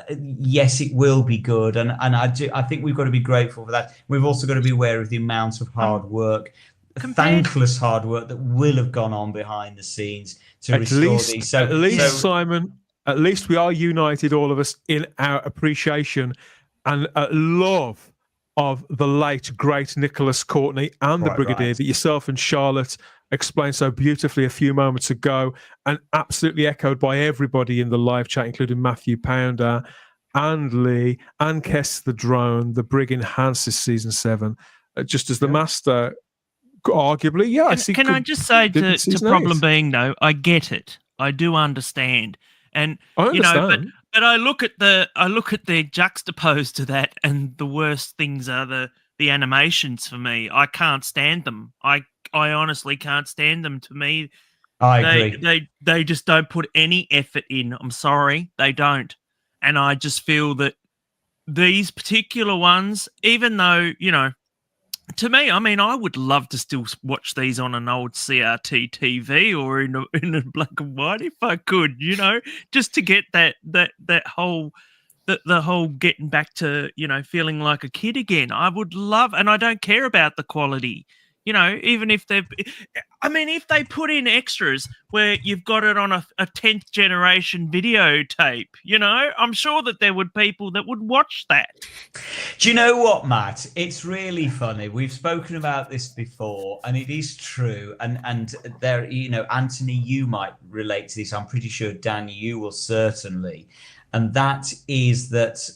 Yes, it will be good. And I think we've got to be grateful for that. We've also got to be aware of the amount of hard work, thankless hard work that will have gone on behind the scenes to restore these. So at least, Simon, at least we are united, all of us, in our appreciation and love of the late great Nicholas Courtney and the Brigadier that yourself and Charlotte explained so beautifully a few moments ago, and absolutely echoed by everybody in the live chat, including Matthew Pounder and Lee and Kess the Drone. The Brig enhances season 7, just as the Master arguably. I see. Can I just say to problem being though, I get it. I do understand. And you know, but I look at the juxtaposed to that, and the worst things are the animations for me. I can't stand them. I honestly can't stand them. To me, I agree. They just don't put any effort in. I'm sorry, they don't. And I just feel that these particular ones, even though, you know, to me, I mean, I would love to still watch these on an old CRT TV or in a black and white if I could, you know, just to get that whole the whole getting back to, you know, feeling like a kid again. I would love, and I don't care about the quality, you know, even if if they put in extras where you've got it on a 10th generation videotape, you know, I'm sure that there would people that would watch that. Do you know what, Matt? It's really funny. We've spoken about this before, and it is true. And there, you know, Anthony, you might relate to this. I'm pretty sure, Dan, you will certainly. And that is that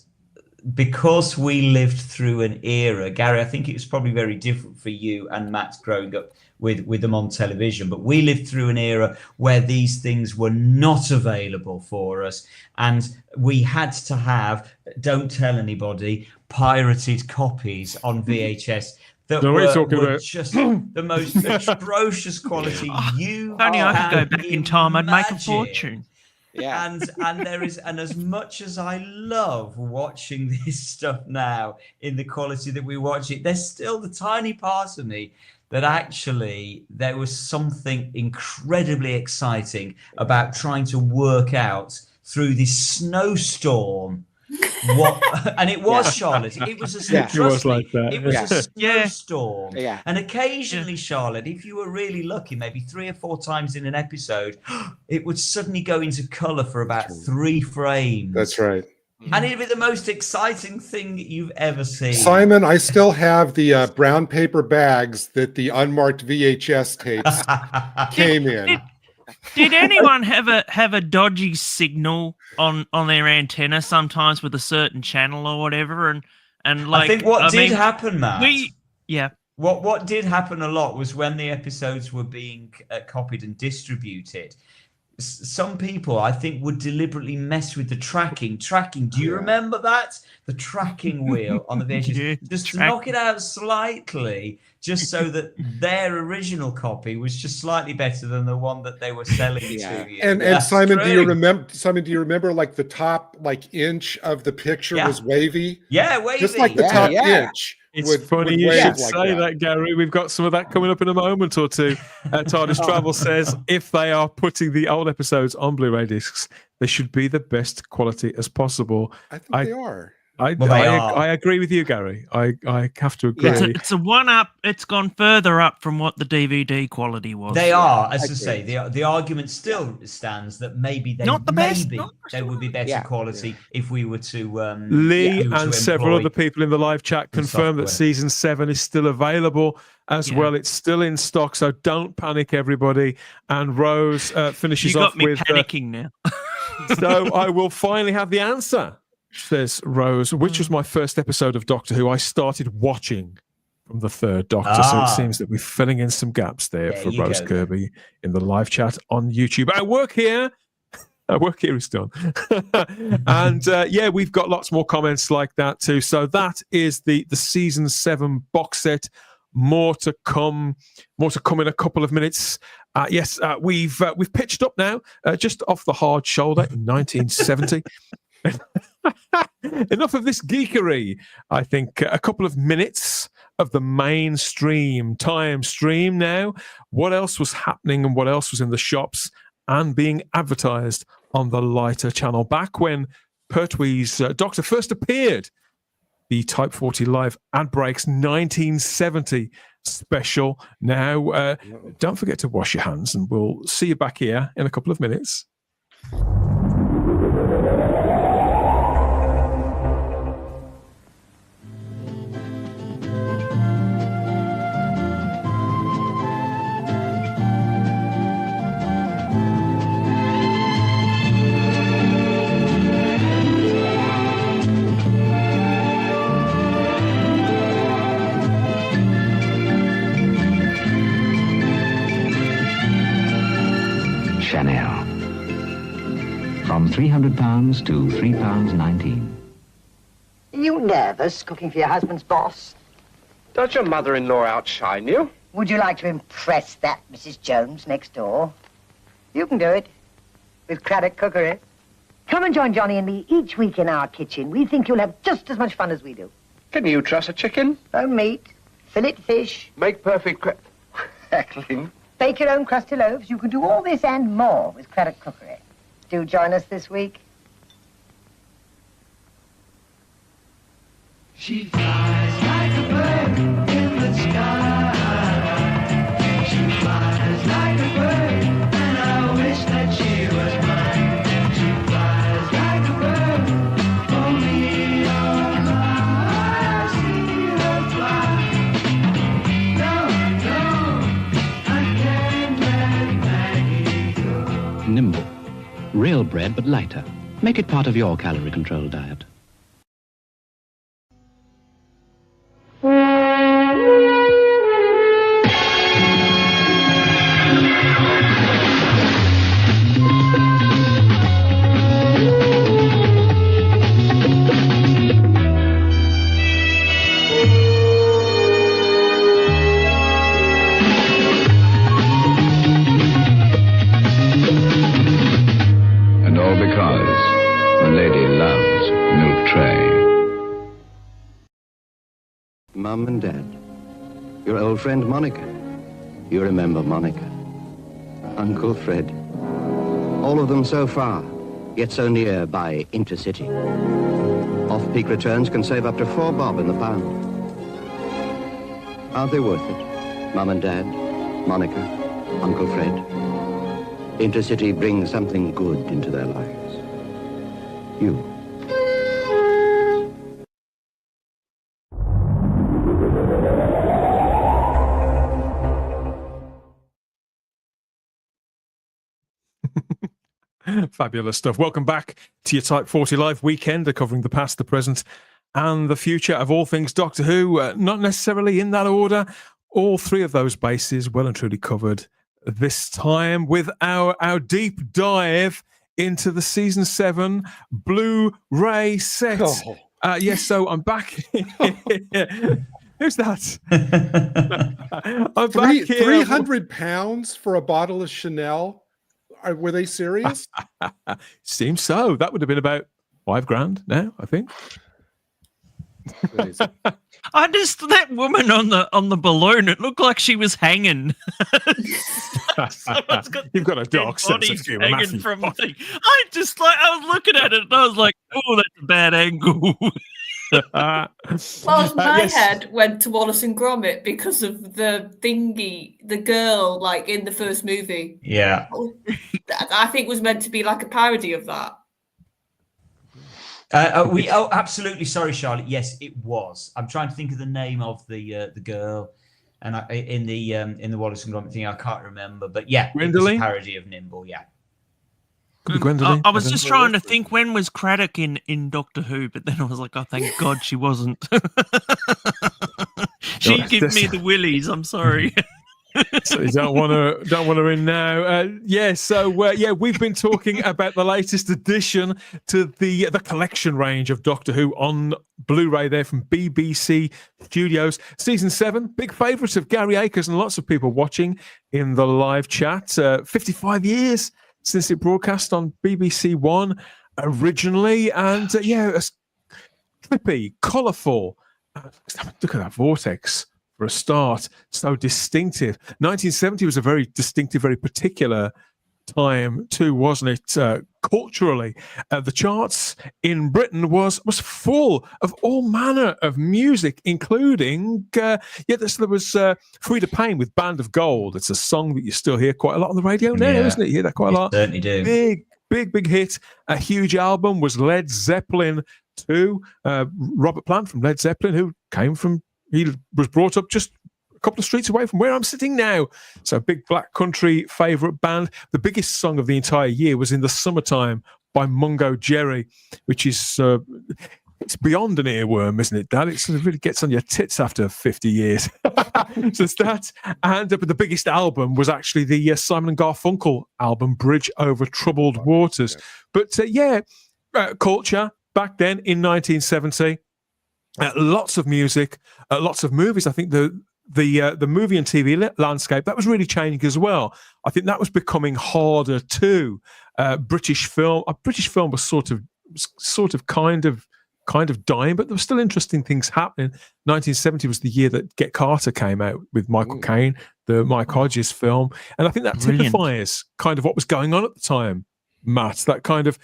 because we lived through an era, Gary, I think it was probably very different for you and Matt growing up with them on television, but we lived through an era where these things were not available for us, and we had to have, don't tell anybody, pirated copies on VHS that were just the most atrocious quality you only I could go back in time, I'd make a imagine. fortune. Yeah. And as much as I love watching this stuff now in the quality that we watch it, there's still the tiny part of me that actually there was something incredibly exciting about trying to work out through this snowstorm and it was Charlotte. It was a snowstorm. Yeah. And occasionally, Charlotte, if you were really lucky, maybe 3 or 4 times in an episode, it would suddenly go into color for about 3 frames. That's right. And it'd be the most exciting thing that you've ever seen. Simon, I still have the brown paper bags that the unmarked VHS tapes came in. Did anyone have a dodgy signal on their antenna sometimes with a certain channel or whatever? And like, I think what did happen, Matt. What did happen a lot was when the episodes were being copied and distributed, some people, I think, would deliberately mess with the tracking. Do you remember that? The tracking wheel on the VHS, just to knock it out slightly, just so that their original copy was just slightly better than the one that they were selling to you. And Simon, do you remember like the top inch of the picture was wavy? Yeah, wavy. Just like the top inch. It's funny you should say that, Gary. We've got some of that coming up in a moment or two. TARDIS Travel says if they are putting the old episodes on Blu-ray discs, they should be the best quality as possible. I think they are. I agree with you, Gary. I have to agree. It's a one-up. It's gone further up from what the DVD quality was. They are, as I say, the argument still stands that maybe they would be better quality if we were to Lee and several other people in the live chat confirm that season 7 is still available as well. It's still in stock, so don't panic, everybody. And Rose finishes off with panicking now. So I will finally have the answer. Says Rose, which was my first episode of Doctor Who I started watching from the Third Doctor. So it seems that we're filling in some gaps there for Rose Kirby in the live chat on YouTube. Our work here is done. And we've got lots more comments like that too. So that is the season 7 box set. More to come in a couple of minutes. We've pitched up now, just off the hard shoulder in 1970. Enough of this geekery. I think a couple of minutes of the mainstream time stream now. What else was happening and what else was in the shops and being advertised on the lighter channel back when Pertwee's Doctor first appeared? The Type 40 Live ad breaks 1970 special. Now, don't forget to wash your hands, and we'll see you back here in a couple of minutes. From £300 to £3.19. Are you nervous cooking for your husband's boss? Does your mother-in-law outshine you? Would you like to impress that Mrs. Jones next door? You can do it with Craddock Cookery. Come and join Johnny and me each week in our kitchen. We think you'll have just as much fun as we do. Can you truss a chicken? Bone meat, fillet fish. Make perfect crackling. Bake your own crusty loaves. You can do all this and more with Craddock Cookery. Do join us this week. She flies like a bird in the sky. She flies like a bird, and I wish that she was mine. She flies like a bird, for me, oh, I see her fly. No, I can't let Maggie go. Nimble. Real bread, but lighter. Make it part of your calorie control diet. Mum and Dad, your old friend Monica. You remember Monica. Uncle Fred. All of them so far, yet so near by Intercity. Off-peak returns can save up to 4 bob in the pound. Aren't they worth it? Mum and Dad, Monica, Uncle Fred. Intercity brings something good into their lives. You. Fabulous stuff. Welcome back to your Type 40 Live weekend, covering the past, the present, and the future of all things Doctor Who. Not necessarily in that order. All 3 of those bases well and truly covered this time with our deep dive into the season 7 Blu-ray set. Yes, so I'm back. Who's that? I'm back here. £300 for a bottle of Chanel. Were they serious? Seems so. That would have been about $5,000 now, I think. I just that woman on the balloon. It looked like she was hanging. You've got a dark sense of humor. Hanging from the thing. I was looking at it and I was like, "Oh, that's a bad angle." My head went to Wallace and Gromit because of the thingy, the girl, like in the first movie. Yeah, I think was meant to be like a parody of that. Absolutely. Sorry, Charlotte. Yes, it was. I'm trying to think of the name of the girl, and in the Wallace and Gromit thing, I can't remember. But yeah, it was a parody of Nimble. Yeah. I was just trying to think, when was Craddock in Doctor Who, but then I was like, oh, thank God she wasn't. She give me the willies. I'm sorry. So you don't want to in now. We've been talking about the latest addition to the collection range of Doctor Who on Blu-ray there from BBC Studios. Season 7, big favourite of Gary Akers and lots of people watching in the live chat. 55 years since it broadcast on BBC One originally, and trippy, colourful. Look at that vortex. For a start, so distinctive. 1970 was a very distinctive, very particular time too, wasn't it? Culturally, the charts in Britain was full of all manner of music, including there was Frida Payne with "Band of Gold." It's a song that you still hear quite a lot on the radio now, isn't it? You hear that quite a lot. Certainly do. Big hit. A huge album was Led Zeppelin 2. Robert Plant from Led Zeppelin, who came from. He was brought up just a couple of streets away from where I'm sitting now. So big black country favourite band. The biggest song of the entire year was In the Summertime by Mungo Jerry, which is it's beyond an earworm, isn't it, Dad? It sort of really gets on your tits after 50 years. So it's that. And but the biggest album was actually the Simon and Garfunkel album, Bridge Over Troubled Waters. But culture back then in 1970. Lots of music, lots of movies. I think the movie and TV landscape that was really changing as well. I think that was becoming harder too. British film was sort of kind of dying, but there were still interesting things happening. 1970 was the year that Get Carter came out with Michael Caine, the Mike Hodges film, and I think that typifies kind of what was going on at the time. Matt, that kind of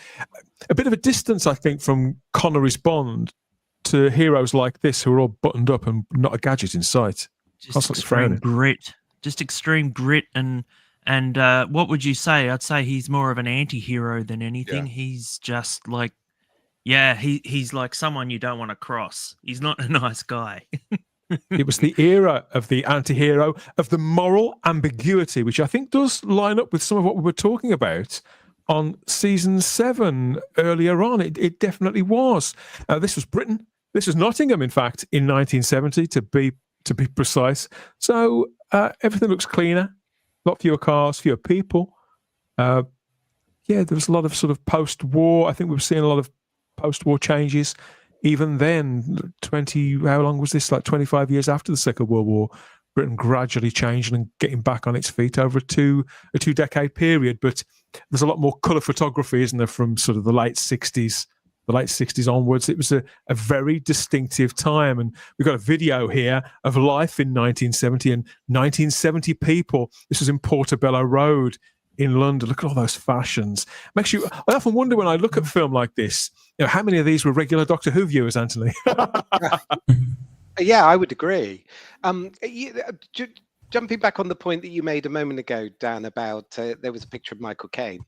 a bit of a distance, I think, from Connery's Bond to heroes like this who are all buttoned up and not a gadget in sight. Just extreme grit and what would you say? I'd say he's more of an anti-hero than anything. Yeah. He's just like, he's like someone you don't want to cross. He's not a nice guy. It was the era of the anti-hero, of the moral ambiguity, which I think does line up with some of what we were talking about on season 7 earlier on. It definitely was. This was Britain. This was Nottingham, in fact, in 1970, to be precise. So everything looks cleaner. A lot fewer cars, fewer people. There was a lot of sort of post-war. I think we were seeing a lot of post-war changes. Even then, how long was this? Like 25 years after the Second World War, Britain gradually changing and getting back on its feet over a two-decade period. But there's a lot more colour photography, isn't there, from sort of the late 60s onwards. It was a very distinctive time. And we've got a video here of life in 1970 and 1970 people. This was in Portobello Road in London. Look at all those fashions. I often wonder when I look at film like this, how many of these were regular Doctor Who viewers, Anthony? Yeah, I would agree. Jumping back on the point that you made a moment ago, Dan, about there was a picture of Michael Caine,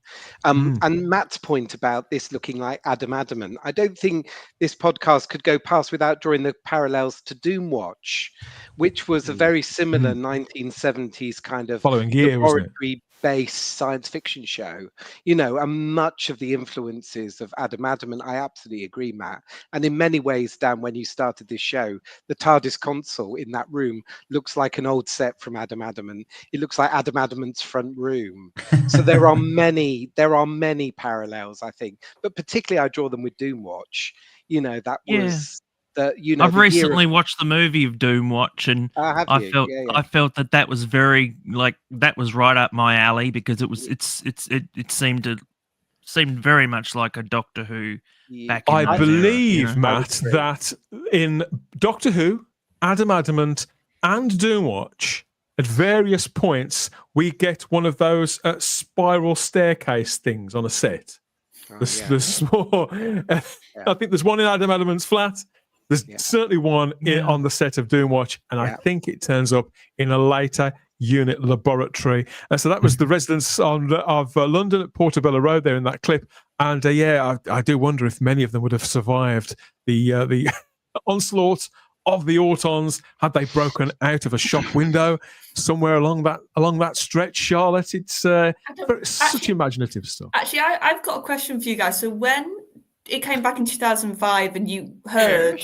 and Matt's point about this looking like Adam Adamant. I don't think this podcast could go past without drawing the parallels to Doomwatch, which was a very similar 1970s kind of following year, laboratory-based science fiction show. And much of the influences of Adam Adamant, I absolutely agree, Matt. And in many ways, Dan, when you started this show, the TARDIS console in that room looks like an old set from Adam Adamant. It looks like Adam Adamant's front room. So there are many parallels, I think. But particularly I draw them with Doomwatch. That was I've recently watched the movie of Doomwatch, and I felt that was very that was right up my alley, because it seemed very much like a Doctor Who back in I believe, Matt, that in Doctor Who, Adam Adamant and Doomwatch, at various points, we get one of those spiral staircase things on a set. The small, I think there's one in Adam Adamant's flat. There's certainly one on the set of Doomwatch, and I think it turns up in a later unit laboratory. So that was the residents of London at Portobello Road there in that clip. And I do wonder if many of them would have survived the onslaught of the Autons had they broken out of a shop window somewhere along that stretch. Charlotte, it's such imaginative stuff. Actually, I've got a question for you guys. So when it came back in 2005 and you heard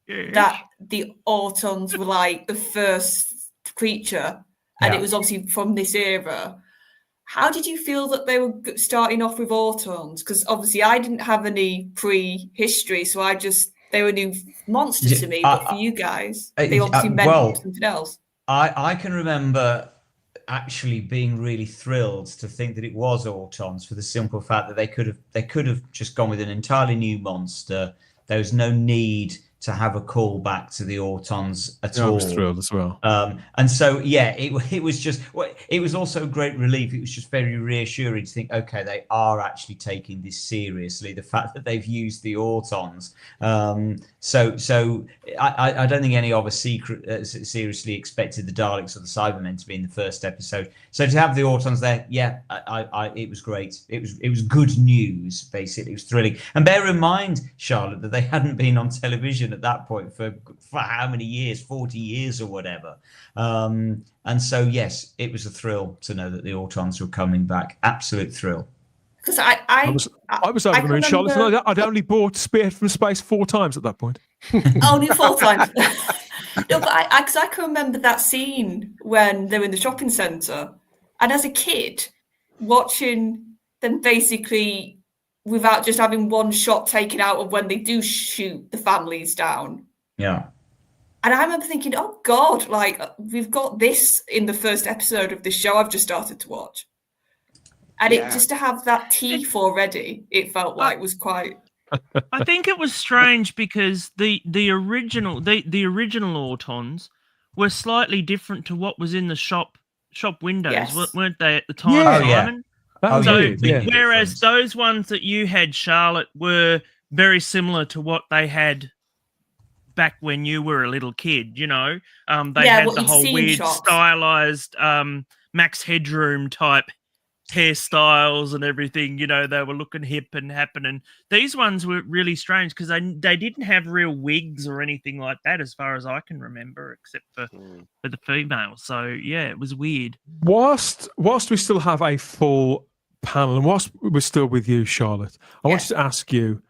that the Autons were like the first creature, and it was obviously from this era. How did you feel that they were starting off with Autons? Because obviously I didn't have any pre-history, so they were new monsters to me. But for you guys, they obviously meant something else. I can remember actually being really thrilled to think that it was Autons, for the simple fact that they could have just gone with an entirely new monster. There was no need to have a call back to the Autons at all. I was thrilled as well. And so, yeah, it was just, it was also a great relief. It was just very reassuring to think, okay, they are actually taking this seriously. The fact that they've used the Autons. So I don't think any of us seriously expected the Daleks or the Cybermen to be in the first episode. So to have the Autons there, yeah, it was great. It was good news, basically. It was thrilling. And bear in mind, Charlotte, that they hadn't been on television at that point for how many years, 40 years or whatever. And so, yes, it was a thrill to know that the Autons were coming back. Absolute thrill. Because I was over the moon, Charlotte, and I'd only bought Spearhead from Space 4 times at that point. Only 4 times. No, but I can remember that scene when they were in the shopping centre, and as a kid, watching them basically, without just having one shot taken out of when they do shoot the families down. Yeah. And I remember thinking, oh God, like we've got this in the first episode of this show I've just started to watch. And it just to have that teeth already, it felt like was quite. I think it was strange because the original Autons were slightly different to what was in the shop windows, weren't they, at the time, Simon? Whereas those ones that you had, Charlotte, were very similar to what they had back when you were a little kid, you know? They had the whole weird stylized Max Headroom type hairstyles and everything, you know, they were looking hip and happening. These ones were really strange because they didn't have real wigs or anything like that as far as I can remember, except for the females. So, yeah, it was weird. Whilst we still have a full panel, and whilst we're still with you, Charlotte, I wanted to ask you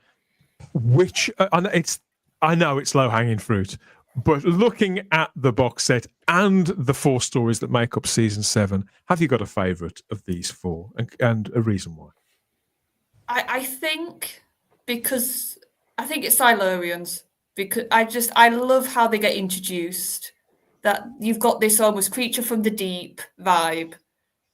which I know it's low-hanging fruit, but looking at the box set and the 4 stories that make up season 7, have you got a favourite of these 4 and a reason why? I think because I think it's Silurians, because I love how they get introduced, that you've got this almost creature from the deep vibe,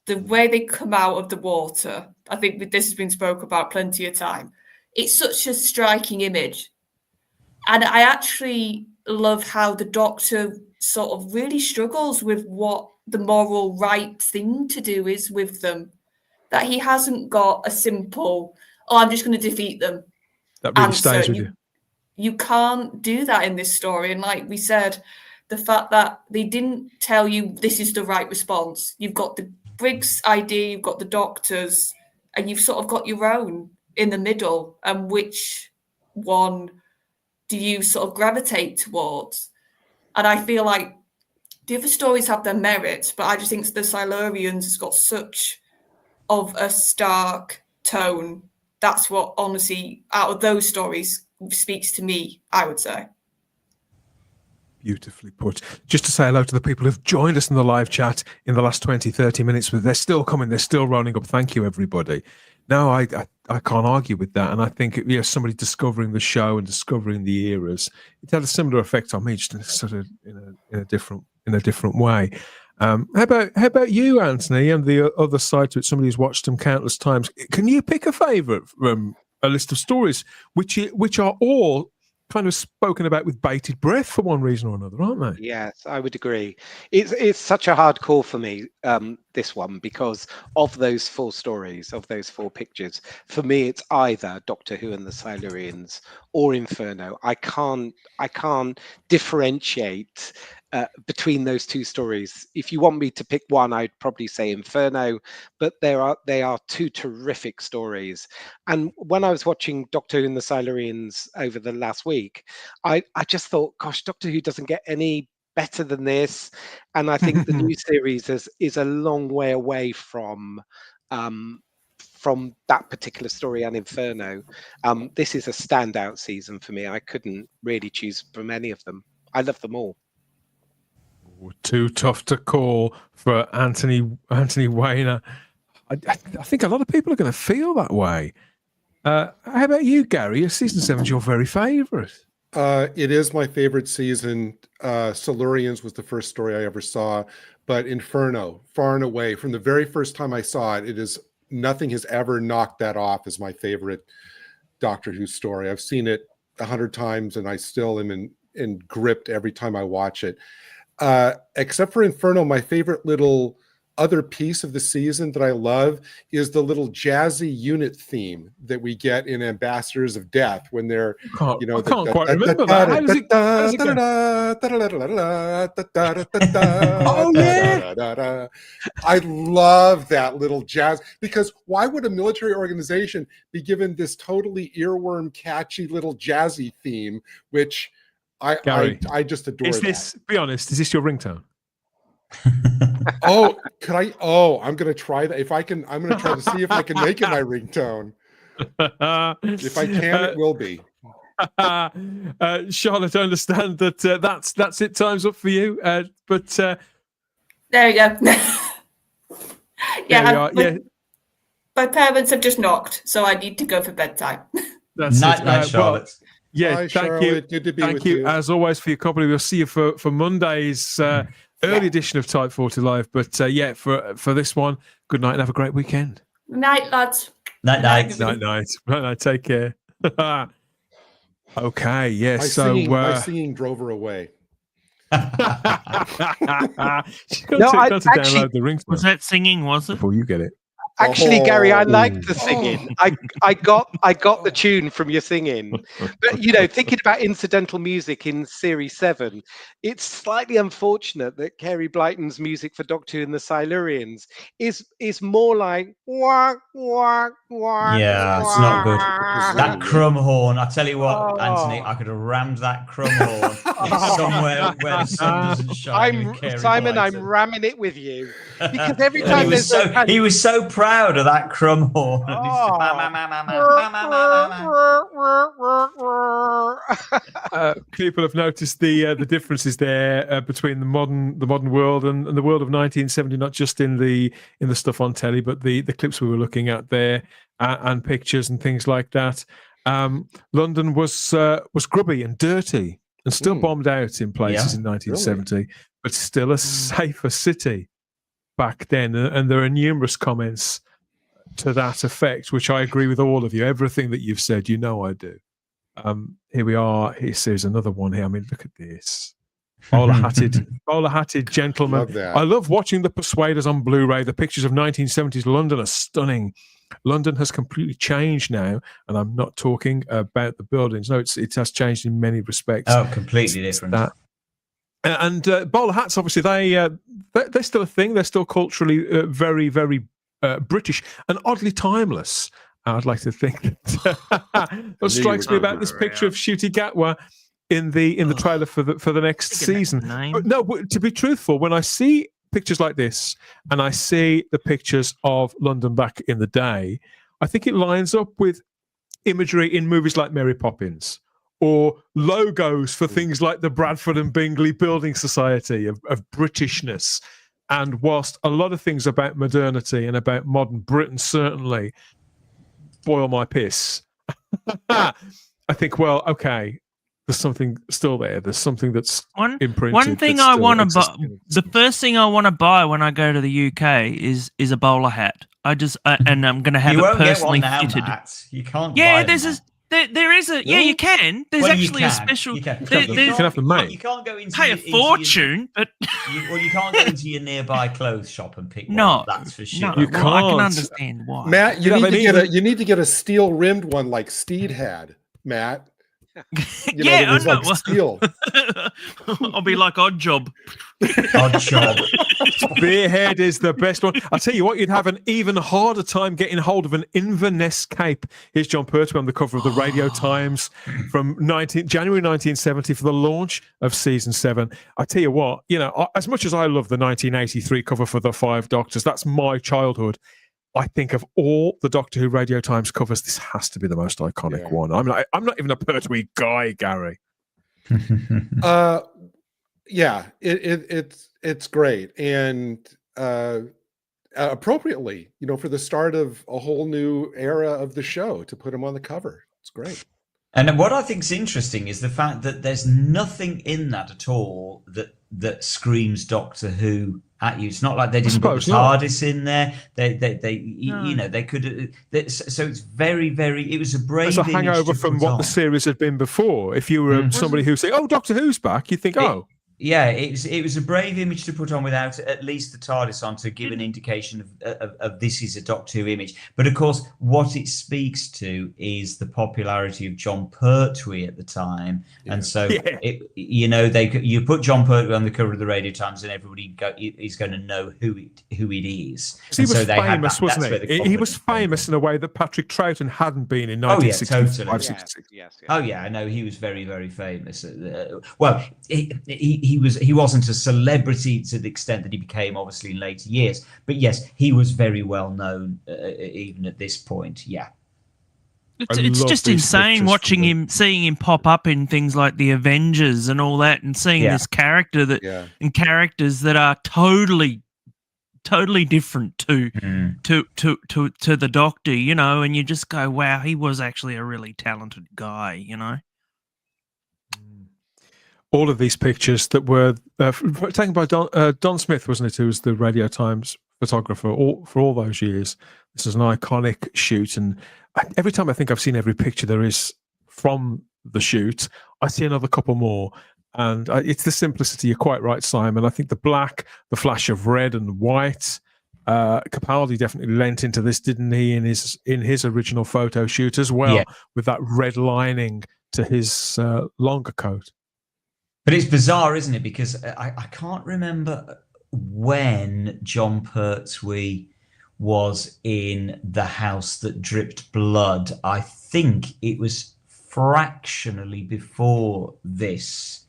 the way they come out of the water. I think this has been spoke about plenty of time. It's such a striking image. And I actually love how the Doctor sort of really struggles with what the moral right thing to do is with them. That he hasn't got a simple, I'm just going to defeat them. That really stays with you. You can't do that in this story. And like we said, the fact that they didn't tell you this is the right response. You've got the Briggs idea, you've got the Doctor's, and you've sort of got your own in the middle. And which one do you sort of gravitate towards? And I feel like the other stories have their merits, but I just think the Silurians has got such of a stark tone. That's what, honestly, out of those stories speaks to me, I would say. Beautifully put. Just to say hello to the people who've joined us in the live chat in the last 20, 30 minutes. They're still coming. They're still rolling up. Thank you, everybody. No, I can't argue with that. And I think, somebody discovering the show and discovering the eras, it had a similar effect on me, just in sort of in a different way. How about you, Anthony, and the other side to it, somebody who's watched them countless times? Can you pick a favourite from a list of stories which are all kind of spoken about with bated breath for one reason or another, aren't they? Yes, I would agree. It's such a hard call for me, this one, because of those 4 stories, of those 4 pictures. For me, it's either Doctor Who and the Silurians or Inferno. I can't differentiate between those 2 stories. If you want me to pick one, I'd probably say Inferno, but they are 2 terrific stories. And when I was watching Doctor Who and the Silurians over the last week, I just thought, gosh, Doctor Who doesn't get any better than this. And I think the new series is a long way away from from that particular story and Inferno, this is a standout season for me. I couldn't really choose from any of them. I love them all. Too tough to call for Anthony Weiner. I think a lot of people are going to feel that way. How about you, Gary? Season 7's your very favourite. It is my favorite season. Silurians was the first story I ever saw, but Inferno, far and away, from the very first time I saw it, nothing has ever knocked that off as my favorite Doctor Who story. I've seen it 100 times, and I still am gripped every time I watch it. Except for Inferno, my favorite little other piece of the season that I love is the little jazzy unit theme that we get in Ambassadors of Death when they're, I can't quite remember that. How does it go? Oh, yeah. I love that little jazz, because why would a military organization be given this totally earworm catchy little jazzy theme, which Gary, I just adore. Be honest, is this your ringtone? Oh, could I? Oh, I'm gonna try that. If I can, I'm gonna try to see if I can make it my ringtone. If I can, it will be. Charlotte, I understand that that's it. Time's up for you. But there you go. Yeah, my parents have just knocked, so I need to go for bedtime. That's night, Charlotte. Yeah, Bye, thank Charlotte. you. Good to be thank with you you. as always for your company. We'll see you for Monday's early edition of Type 40 Live. But for this one, good night and have a great weekend. Night, lads. Night. Night. Take care. Okay, yes. My singing drove her away. She's got to download the rings. Was that singing? Was it? Before you get it. Actually, Gary, I like the singing. I got the tune from your singing. But thinking about incidental music in Series 7, it's slightly unfortunate that Kerry Blyton's music for Doctor Who and the Silurians is more like wah, wah, wah. Yeah, it's not good. That crumb horn. I tell you what, Anthony, I could have rammed that crumb horn somewhere where the sun doesn't shine. Simon, I'm ramming it with you, because every time he was so proud of that crumb horn. People have noticed the differences there between the modern world and the world of 1970, not just in the stuff on telly, but the clips we were looking at there and pictures and things like that. London was grubby and dirty and still bombed out in places in 1970, really? But still a safer city back then. And there are numerous comments to that effect, which I agree with all of you. Everything that you've said, I do. Here we are. Here's another one here. I mean, look at this. Bowler hatted gentleman. I love watching The Persuaders on Blu-ray. The pictures of 1970s London are stunning. London has completely changed now, and I'm not talking about the buildings. No, it has changed in many respects. Oh, completely different. And bowler hats, obviously, they're still a thing. They're still culturally very, very British and oddly timeless. I'd like to think that what strikes me about this picture of Ncuti Gatwa in the trailer for the next season. But no, to be truthful, when I see pictures like this and I see the pictures of London back in the day, I think it lines up with imagery in movies like Mary Poppins, or logos for things like the Bradford and Bingley Building Society of Britishness. And whilst a lot of things about modernity and about modern Britain certainly boil my piss, I think, well, okay, there's something still there. There's something that's imprinted. One thing I want to buy, the first thing I want to buy when I go to the UK is a bowler hat. And I'm going to have it personally fitted. You can't. Yeah, there is a you can. There's actually a special. You can have them made. You can't go into pay a fortune, but you can't go into your nearby clothes shop and pick one. No, That's for sure. You can't. I can understand why. Matt, you need to get a steel rimmed one like Steed had, Matt. I know. Like steel. I'll be like Odd Job. Odd Job. Spearhead is the best one. I'll tell you what, you'd have an even harder time getting hold of an Inverness cape. Here's John Pertwee on the cover of the Radio Times from January 1970 for the launch of season 7. I tell you what, as much as I love the 1983 cover for the 5 Doctors, that's my childhood. I think of all the Doctor Who Radio Times covers, this has to be the most iconic one. I'm not even a Pertwee guy, Gary. Yeah, it's great, and appropriately, for the start of a whole new era of the show, to put him on the cover. It's great. And what I think is interesting is the fact that there's nothing in that at all that screams Doctor Who at you. It's not like they didn't put the TARDIS in there. They could. So it's very, very. It was a brave. It's a hangover from what the series had been before. If you were somebody who's saying, "Oh, Doctor Who's back," you think, "Oh." Yeah, it was a brave image to put on without at least the TARDIS on to give an indication of this is a Doctor Who image. But of course, what it speaks to is the popularity of John Pertwee at the time, and so you put John Pertwee on the cover of the Radio Times, and everybody is going to know who it is. He was famous, wasn't he? He was famous in a way that Patrick Troughton hadn't been in 1965. Oh yeah, I know he was very, very famous. Well, he wasn't a celebrity to the extent that he became, obviously, in later years. But yes, he was very well known even at this point. Yeah. It's just insane watching him, seeing him pop up in things like the Avengers and all that, and seeing this character and characters that are totally different to the Doctor, and you just go, wow, he was actually a really talented guy, All of these pictures that were taken by Don Smith, wasn't it, who was the Radio Times photographer for all those years. This is an iconic shoot, and every time I think I've seen every picture there is from the shoot, I see another couple more. And it's the simplicity. You're quite right, Simon. I think the black, the flash of red and white. Capaldi definitely lent into this, didn't he, in his original photo shoot as well, with that red lining to his longer coat. But it's bizarre, isn't it? Because I can't remember when John Pertwee was in The House That Dripped Blood. I think it was fractionally before this.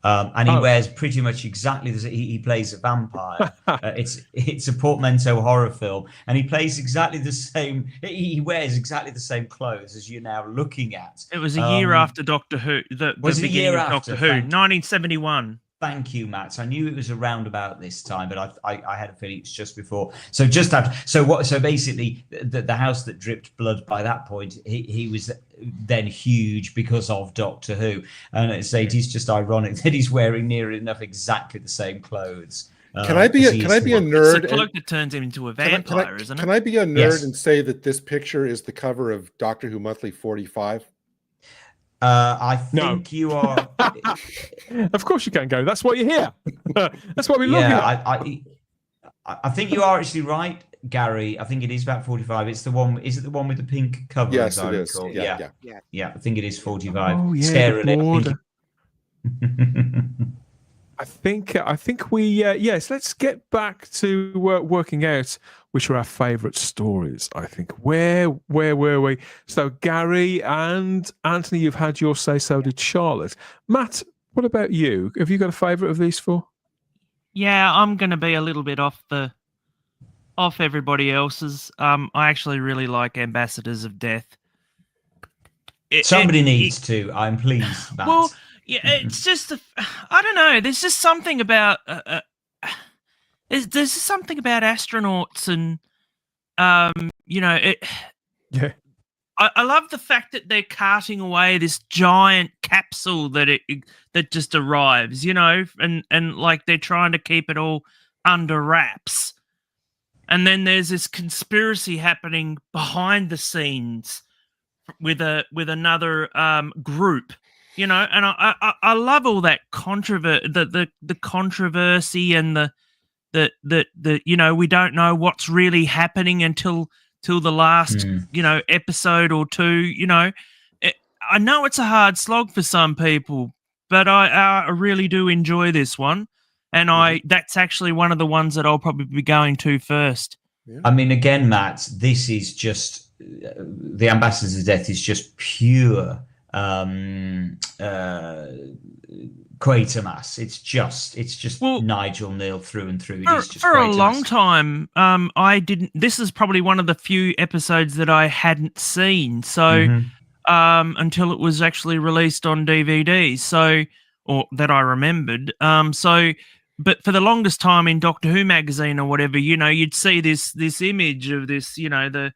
And he wears pretty much exactly the same. He plays a vampire. It's a portmanteau horror film, and he plays exactly the same. He wears exactly the same clothes as you're now looking at. It was a year after Doctor Who. The beginning of Doctor Who, 1971. Thank you, Matt. I knew it was around about this time, but I had a feeling it's just before. So just after. So basically, the House That Dripped Blood. By that point, he was then huge because of Doctor Who, and it's just ironic that he's wearing near enough exactly the same clothes. Can I be a nerd? It's a cloak that turns him into a vampire, isn't it? Can I be a nerd and say that this picture is the cover of Doctor Who Monthly 45? I think you are. Of course you can go. That's why you're here. That's why we love you. I think you are actually right, Gary. I think it is about 45. It's the one. Is it the one with the pink cover? Yes, it is. Yeah. I think it is 45. Oh, yeah, Staring at I think we yes. Let's get back to working out which are our favourite stories. I think where were we? So Gary and Anthony, you've had your say. So did Charlotte. Matt, what about you? Have you got a favourite of these four? Yeah, I'm going to be a little bit off everybody else's. I actually really like Ambassadors of Death. Somebody needs to. I'm pleased. Matt. Well. Yeah, it's just I don't know. There's just something about there's something about astronauts, and Yeah. I love the fact that they're carting away this giant capsule that just arrives, and like they're trying to keep it all under wraps, and then there's this conspiracy happening behind the scenes with another group. And I love all that the controversy and the we don't know what's really happening until the last episode or two. I know it's a hard slog for some people, but I really do enjoy this one, and that's actually one of the ones that I'll probably be going to first. Yeah. I mean, again, Matt, this is just the Ambassadors of Death is just pure Quatermass. It's just Nigel Neal through and through. It is just for a Quatermass. long time. I didn't. This is probably one of the few episodes that I hadn't seen. So until it was actually released on DVD. So or that I remembered. But for the longest time in Doctor Who magazine or whatever, you'd see this image of this, the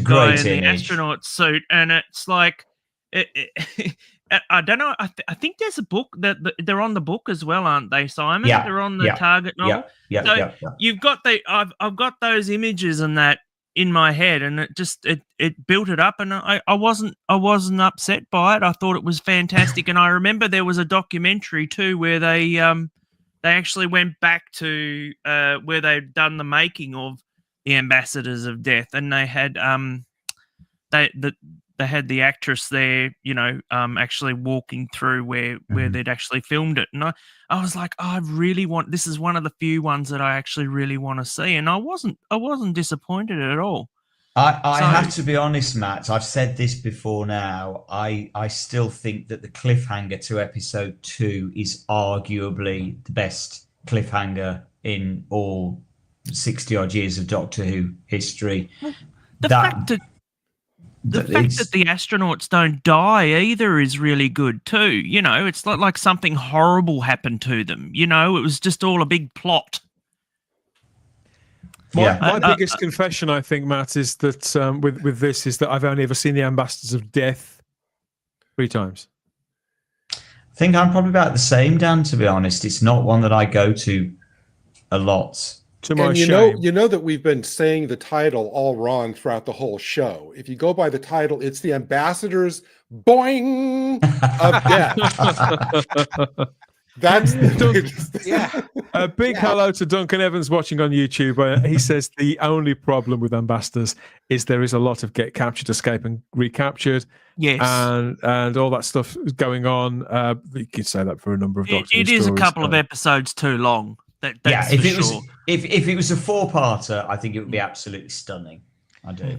guy in the astronaut suit, and it's like, I don't know. I think there's a book that they're on the book as well, aren't they, Simon? Yeah, they're on the Target novel. Yeah. You've got I've got those images and that in my head, and it built it up, and I wasn't upset by it. I thought it was fantastic, and I remember there was a documentary too where they actually went back to where they'd done the making of the Ambassadors of Death, and they had they had the actress there, actually walking through where they'd actually filmed it, and I was like, I really want. This is one of the few ones that I actually really want to see, and I wasn't disappointed at all. I have to be honest, Matt. I've said this before now. I still think that the cliffhanger to episode 2 is arguably the best cliffhanger in all 60-odd years of Doctor Who history. The fact that the astronauts don't die either is really good too. It's not like something horrible happened to them. It was just all a big plot. My biggest confession, I think, Matt, is that with this is that I've only ever seen the Ambassadors of Death 3 times. I think I'm probably about the same, Dan, to be honest. It's not one that I go to a lot. To my shame. You know that we've been saying the title all wrong throughout the whole show. If you go by the title, it's the Ambassadors Boing of Death. That's a big hello to Duncan Evans watching on YouTube. He says the only problem with Ambassadors is there is a lot of get captured, escape, and recaptured. Yes, and all that stuff going on. You can say that for a number of Doctor Who It is stories, a couple of episodes too long. That's if for it was sure. if it was a 4-parter, I think it would be absolutely stunning. I do.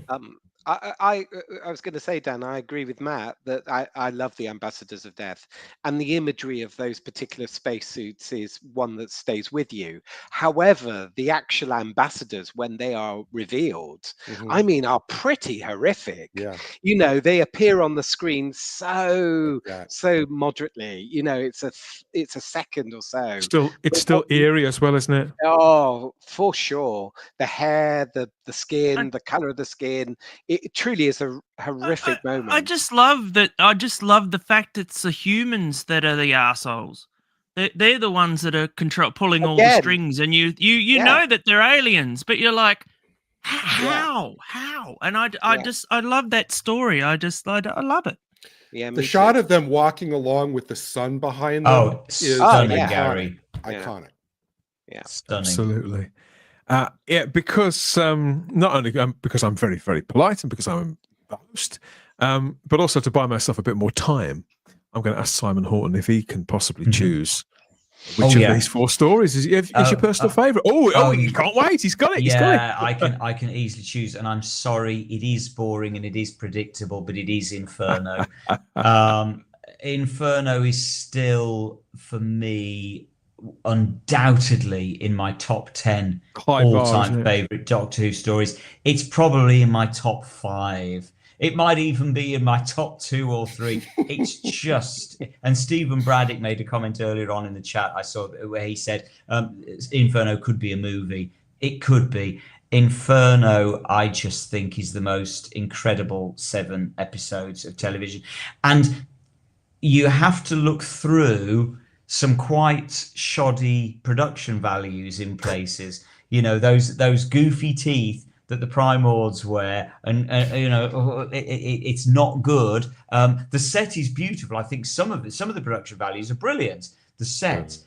I was going to say, Dan, I agree with Matt that I love the Ambassadors of Death, and the imagery of those particular spacesuits is one that stays with you. However, the actual ambassadors, when they are revealed, I mean, are pretty horrific. Yeah. They appear on the screen so moderately. It's a second or so. It's still eerie as well, isn't it? Oh, for sure. The hair, the skin, the color of the skin. It truly is a horrific moment. I just love that. I just love the fact it's the humans that are the assholes. They're the ones that are pulling all the strings, and you know that they're aliens, but you're like, how? And I love that story. I love it. Yeah, the shot of them walking along with the sun behind them is stunning, Gary. Iconic. Yeah, stunning. Absolutely. Because not only because I'm very, very polite and because I'm a host, but also to buy myself a bit more time, I'm going to ask Simon Horton if he can possibly choose which of these 4 stories is your personal favourite. You can't wait. He's got it. He's got it. I can easily choose, and I'm sorry, it is boring and it is predictable, but it is Inferno. Inferno is still, for me, undoubtedly in my top 10 all-time favorite Doctor Who stories. It's probably in my top 5. It might even be in my top 2 or 3. It's just, and Stephen Braddock made a comment earlier on in the chat I saw where he said Inferno could be a movie. It could be. Inferno, I just think, is the most incredible 7 episodes of television, and you have to look through some quite shoddy production values in places. Those goofy teeth that the Primords wear, and it's not good. The set is beautiful. I think some of the production values are brilliant. The set,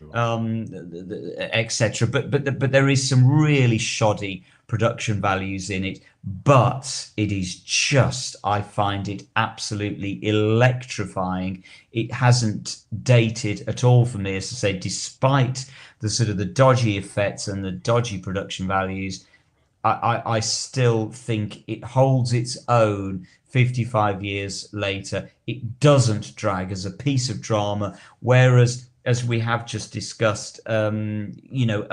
etc. But there is some really shoddy production values in it. But it is just, I find it absolutely electrifying. It hasn't dated at all for me, as I say, despite the sort of the dodgy effects and the dodgy production values. I still think it holds its own 55 years later. It doesn't drag as a piece of drama, whereas, as we have just discussed, Ambassadors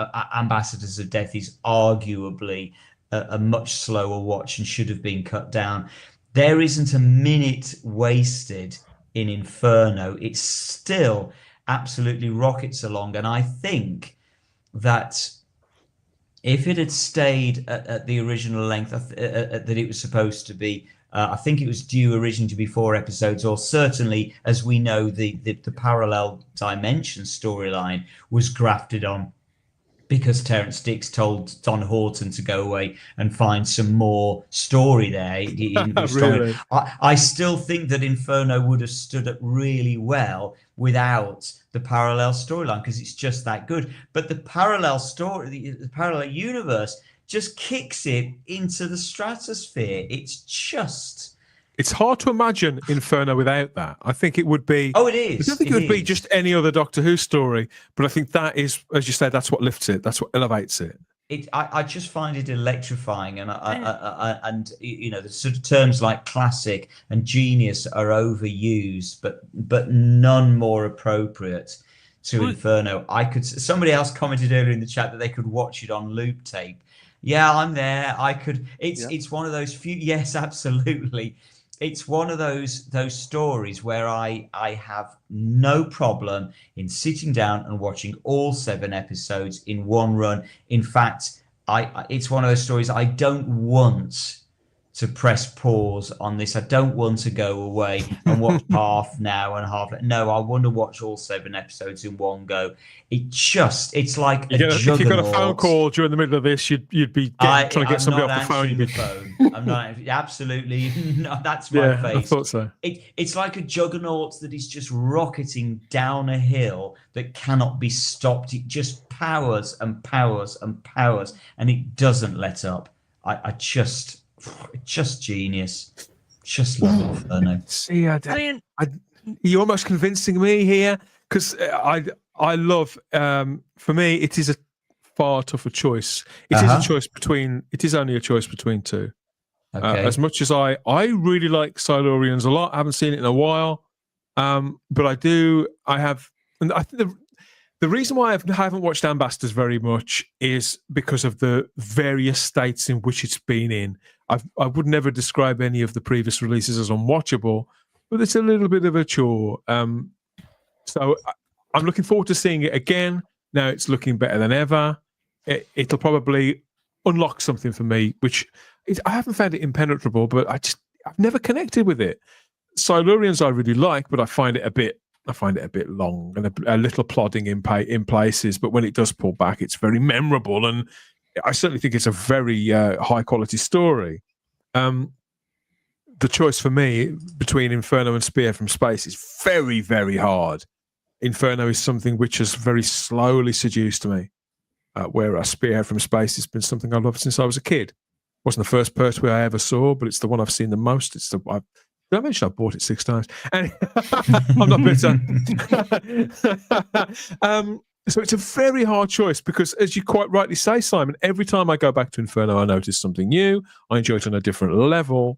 of Death is arguably a much slower watch and should have been cut down. There isn't a minute wasted in Inferno. It still absolutely rockets along, and I think that if it had stayed at the original length that it was supposed to be, I think it was due originally to be 4 episodes, or certainly, as we know, the parallel dimension storyline was grafted on because Terrence Dicks told Don Horton to go away and find some more story there. Really? I still think that Inferno would have stood up really well without the parallel storyline, because it's just that good. But the parallel story, the parallel universe, just kicks it into the stratosphere. It's hard to imagine Inferno without that. I think it would be. Oh, it is. I don't think it would be just any other Doctor Who story, but I think that is, as you said, that's what lifts it. That's what elevates it. I just find it electrifying, and the sort of terms like classic and genius are overused, but none more appropriate to Inferno. Somebody else commented earlier in the chat that they could watch it on loop tape. Yeah, I'm there. I could. It's one of those few. Yes, absolutely. It's one of those stories where I have no problem in sitting down and watching all 7 episodes in one run. In fact, it's one of those stories I don't want to press pause on this. I don't want to go away and watch half now and half. No, I want to watch all 7 episodes in one go. It's like a juggernaut. If you got a phone call during the middle of this, you'd be trying to get somebody off the phone. I'm not absolutely. No, that's my face. I thought so. It's like a juggernaut that is just rocketing down a hill that cannot be stopped. It just powers and powers and powers, and it doesn't let up. Just genius. Just love Inferno. See, you're almost convincing me here, because I love. For me, it is a far tougher choice. It is only a choice between 2. Okay. As much as I really like Silurians a lot. I haven't seen it in a while, but I do. I have, and I think the reason why I haven't watched Ambassadors very much is because of the various states in which it's been in. I would never describe any of the previous releases as unwatchable, but it's a little bit of a chore. So I'm looking forward to seeing it again. Now it's looking better than ever. It'll probably unlock something for me, which I haven't found it impenetrable, but I've never connected with it. Silurians I really like, but I find it a bit long and a little plodding in places. But when it does pull back, it's very memorable, and I certainly think it's a very high quality story. The choice for me between Inferno and Spear from Space is very, very hard. Inferno is something which has very slowly seduced me, whereas Spearhead from Space has been something I've loved since I was a kid. It wasn't the first Pertwee I ever saw, but it's the one I've seen the most. Did I mention I've bought it 6 times? And I'm not bitter. So it's a very hard choice because, as you quite rightly say, Simon, every time I go back to Inferno, I notice something new. I enjoy it on a different level.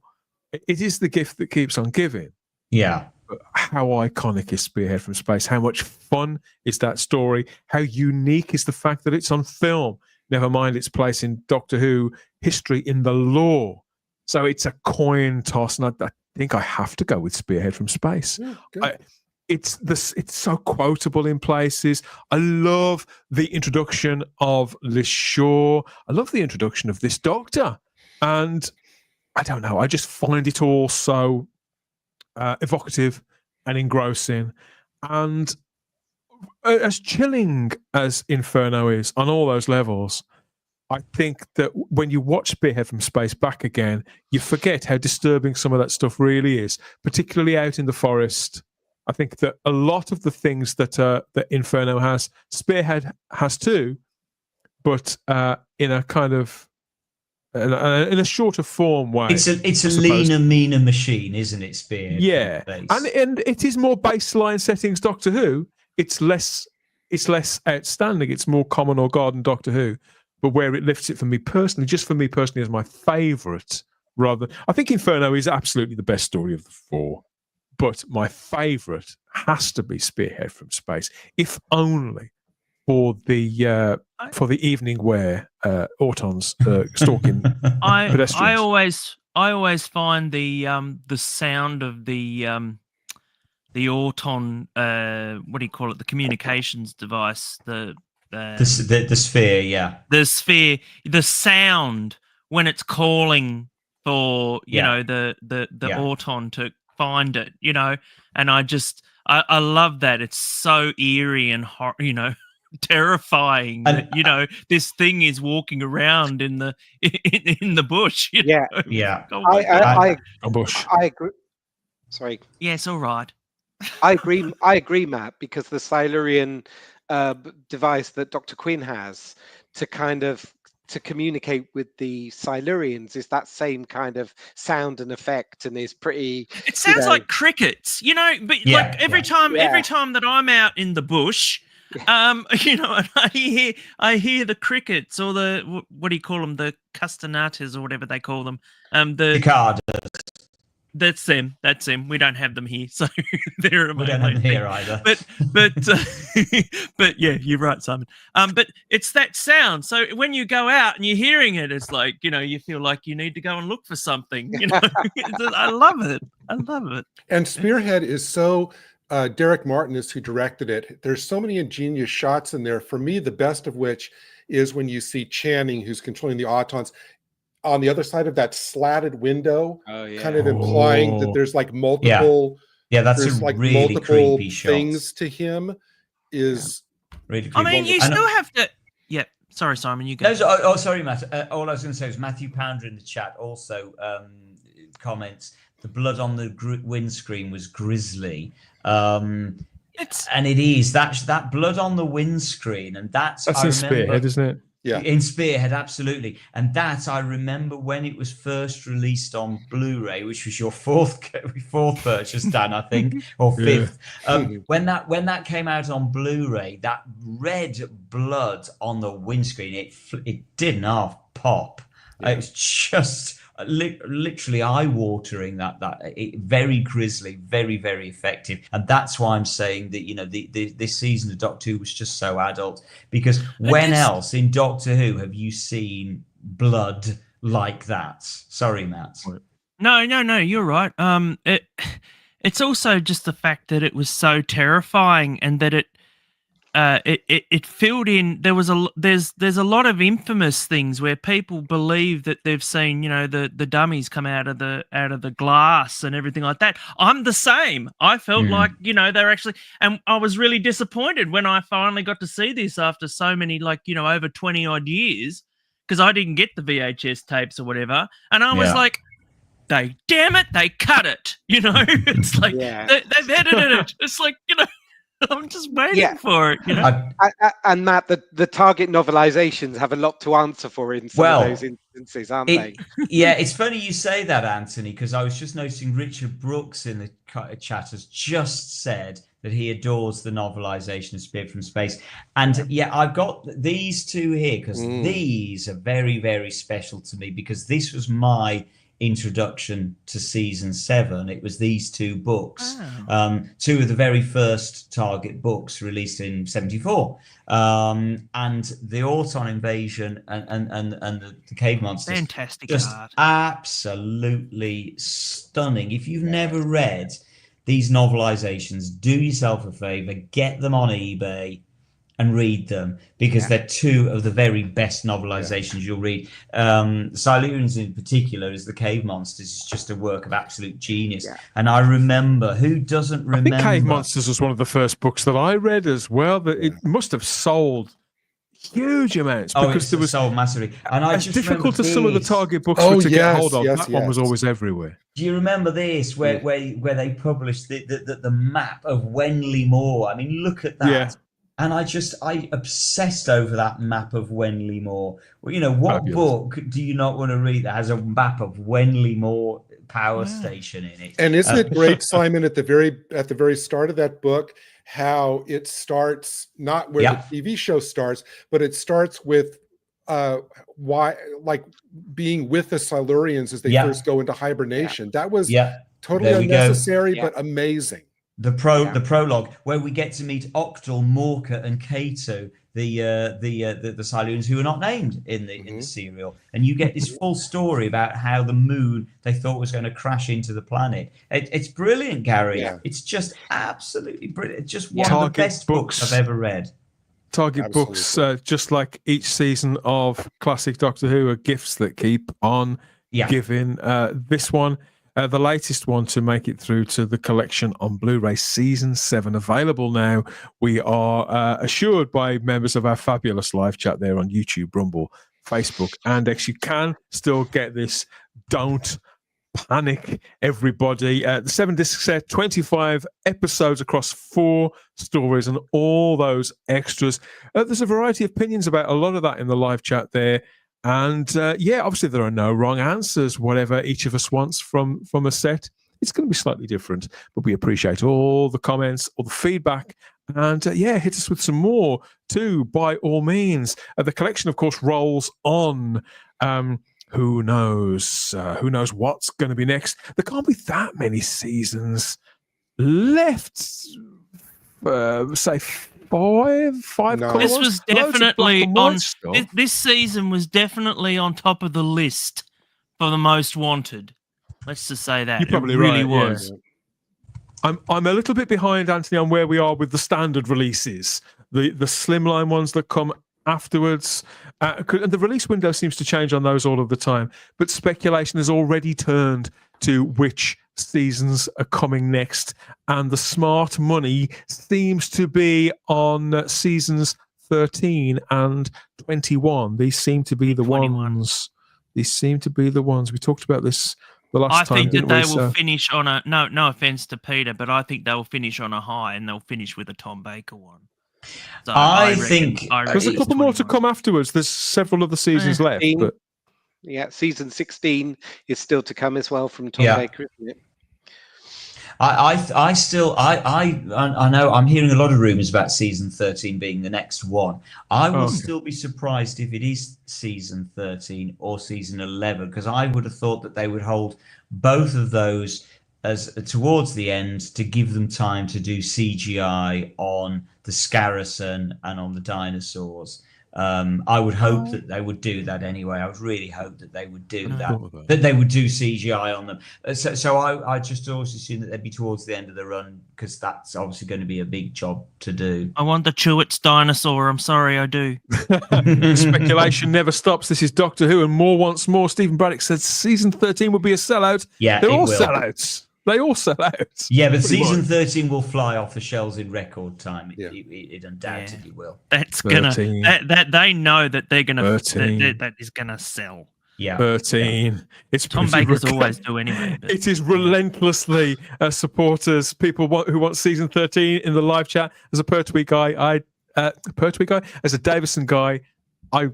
It is the gift that keeps on giving. Yeah. How iconic is Spearhead from Space? How much fun is that story? How unique is the fact that it's on film? Never mind its place in Doctor Who history in the lore. So it's a coin toss, and I think I have to go with Spearhead from Space. Yeah, it's so quotable in places. I love the introduction of Liz Shaw. I love the introduction of this Doctor, and I don't know. I just find it all so evocative and engrossing, and as chilling as Inferno is on all those levels. I think that when you watch Spearhead from Space back again, you forget how disturbing some of that stuff really is, particularly out in the forest. I think that a lot of the things that that Inferno has, Spearhead has too, but in a kind of in a shorter form way. It's a leaner, meaner machine, isn't it, Spearhead? Yeah, and it is more baseline settings Doctor Who. It's less outstanding. It's more common or garden Doctor Who. but where it lifts it for me personally, just for me personally, as my favourite. Rather, I think Inferno is absolutely the best story of the 4, but my favourite has to be Spearhead from Space, if only for the evening where Autons stalking pedestrians. I always find the sound of the Auton, what do you call it, the communications device, the sphere, yeah, the sphere, the sound when it's calling for the Auton to find it, and I love that. It's so eerie and terrifying that this thing is walking around in the bush. I agree. Sorry. Yes, all right. I agree, Matt, because the Silurian device that Dr. Quinn has to communicate with the Silurians is that same kind of sound and effect, and is pretty. It sounds like crickets, but like every time that I'm out in the bush, and I hear the crickets or the what do you call them, the castanetas or whatever they call them, the cicadas. That's them. We don't have them here, so they're we don't have them here either. But yeah, you're right, Simon. But it's that sound. So when you go out and you're hearing it, it's like you feel like you need to go and look for something. I love it. And Spearhead is so. Derek Martin is who directed it. There's so many ingenious shots in there. For me, the best of which is when you see Channing, who's controlling the Autons, on the other side of that slatted window, kind of implying that there's like multiple, that's a really multiple creepy shot. things to him. Is really creepy. I mean, you still have to. Yeah, sorry, Simon, you go. No, sorry, Matt. All I was going to say was Matthew Pounder in the chat also comments the blood on the windscreen was grisly. And it is that blood on the windscreen, and that's in Spearhead, isn't it? Yeah, in Spearhead, absolutely. And that I remember when it was first released on Blu-ray, which was your fourth purchase, Dan, I think, or fifth. When that came out on Blu-ray, that red blood on the windscreen, it didn't half pop. It was just literally eye-watering. Very grisly, very, very effective, and that's why I'm saying that this season of Doctor Who was just so adult. Because when else in Doctor Who have you seen blood like that? Sorry, Matt. No, you're right. It's also just the fact that it was so terrifying, and that it filled in. There's a lot of infamous things where people believe that they've seen the dummies come out of the glass and everything like that. I'm the same. I felt like they're actually, and I was really disappointed when I finally got to see this after so many over 20 odd years, because I didn't get the VHS tapes or whatever, and I was like, they cut it. It's like they've edited it. It's like I'm just waiting for it. And Matt, the Target novelizations have a lot to answer for in some of those instances, aren't they? Yeah, it's funny you say that, Anthony, because I was just noticing Richard Brooks in the chat has just said that he adores the novelization of Spearhead from Space. And I've got these two here because these are very, very special to me, because this was my introduction to season 7. It was these two books, two of the very first Target books released in 1974, and the Auton invasion and the cave monsters. Fantastic just art. Absolutely stunning. If you've never read these novelizations, do yourself a favor, get them on eBay and read them, because they're two of the very best novelizations you'll read. Silurians in particular, is the Cave Monsters, is just a work of absolute genius. And I remember, who doesn't remember? I think Cave Monsters was one of the first books that I read as well. That it must have sold huge amounts, because there was sold massively. And I as just difficult as some of the Target books were to get hold of. That one was always everywhere. Do you remember this, where they published the map of Wenley Moor? I mean, look at that. Yeah. And I obsessed over that map of Wenley Moor. Well, what book do you not want to read that has a map of Wenley Moor power station in it? And isn't it great, Simon, at the very start of that book, how it starts not where the TV show starts, but it starts with why, like being with the Silurians as they first go into hibernation. That was totally unnecessary, but amazing. The prologue, where we get to meet Octal, Morka, and Kato, the Silurians who are not named in the serial, and you get this full story about how the moon they thought was going to crash into the planet. It's brilliant, Gary. Yeah. It's just absolutely brilliant. It's just one of the best books I've ever read. Target books, just like each season of classic Doctor Who, are gifts that keep on giving. This one, the latest one to make it through to the collection on Blu-ray, season 7, available now. We are assured by members of our fabulous live chat there on YouTube, Rumble, Facebook, and X. You can still get this. Don't panic, everybody. The 7-disc set, 25 episodes across 4 stories, and all those extras. There's a variety of opinions about a lot of that in the live chat there. And obviously there are no wrong answers. Whatever each of us wants from a set, it's going to be slightly different. But we appreciate all the comments, all the feedback, and hit us with some more too, by all means. The collection, of course, rolls on. Who knows? Who knows what's going to be next? There can't be that many seasons left. Say 5. No. This was definitely on. This season was definitely on top of the list for the most wanted. Let's just say that. You're probably it really right, was. Yeah. I'm a little bit behind, Anthony, on where we are with the standard releases, the slimline ones that come afterwards. And the release window seems to change on those all of the time. But speculation has already turned to which seasons are coming next, and the smart money seems to be on seasons 13 and 21. These seem to be the 21. ones. These seem to be the ones. We talked about this the last time. I think that they will finish on a no offense to Peter, but I think they will finish on a high, and they'll finish with a Tom Baker one. So I think there's a couple more to come afterwards. There's several other seasons left. But... Yeah, season 16 is still to come as well from Tom Baker, isn't it? I know I'm hearing a lot of rumors about season 13 being the next one. I will still be surprised if it is season 13 or season 11, because I would have thought that they would hold both of those as towards the end to give them time to do CGI on the Scarison and on the dinosaurs. I would hope that they would do that anyway. I would really hope that they would do that they would do CGI on them. So I just always assume that they'd be towards the end of the run, because that's obviously going to be a big job to do. I want the Chewits dinosaur. I'm sorry, I do. Speculation never stops. This is Doctor Who, and more wants more. Stephen Braddock said season 13 would be a sellout. Yeah, they're all sellouts. They all sell out. Yeah, but season 13 will fly off the shelves in record time. It undoubtedly will. That's gonna. That they know that they're gonna. That is gonna sell. Yeah, 13. Yeah. It's Tom Baker's always do anyway. But... It is relentlessly supporters, people who want season 13 in the live chat. As a Pertwee guy, as a Davison guy, I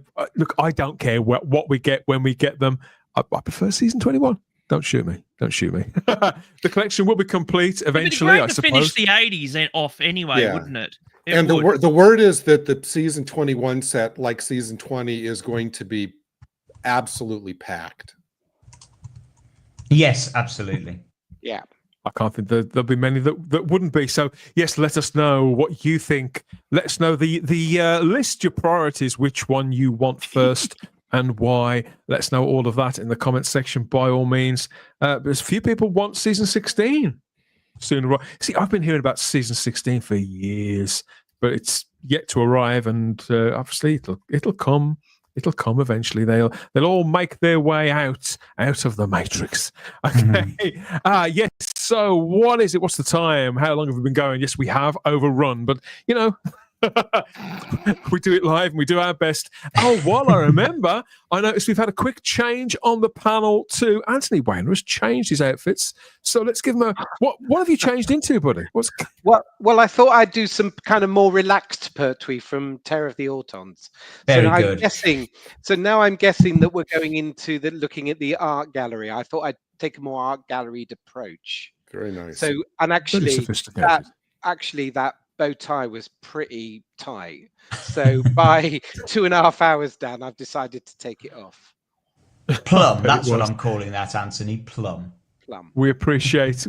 don't care what we get when we get them. I prefer season 21. Don't shoot me. Don't shoot me. The collection will be complete eventually, I suppose. Finish the 80s off anyway, wouldn't it? And the word is that the season 21 set, like season 20, is going to be absolutely packed. Yes, absolutely. Yeah. I can't think there'll be many that wouldn't be. So yes, let us know what you think. Let us know the list your priorities, which one you want first. And why? Let us know all of that in the comments section by all means. There's a few people want season 16 sooner. See, I've been hearing about season 16 for years, but it's yet to arrive, and obviously it'll come. It'll come eventually. They'll all make their way out of the Matrix. Okay. Yes. So what is it? What's the time? How long have we been going? Yes, we have overrun, but you know. We do it live and we do our best. Oh, while I remember, I noticed we've had a quick change on the panel too. Anthony Weiner has changed his outfits, so let's give him a what have you changed into, buddy? Well, I thought I'd do some kind of more relaxed Pertwee from Terror of the Autons. Very so good. Now I'm guessing that we're going into looking at the art gallery. I thought I'd take a more art galleried approach. Very nice. So, and actually that bow tie was pretty tight. So by 2.5 hours, Dan, I've decided to take it off. Plum. That's what I'm calling that, Anthony. Plum. We appreciate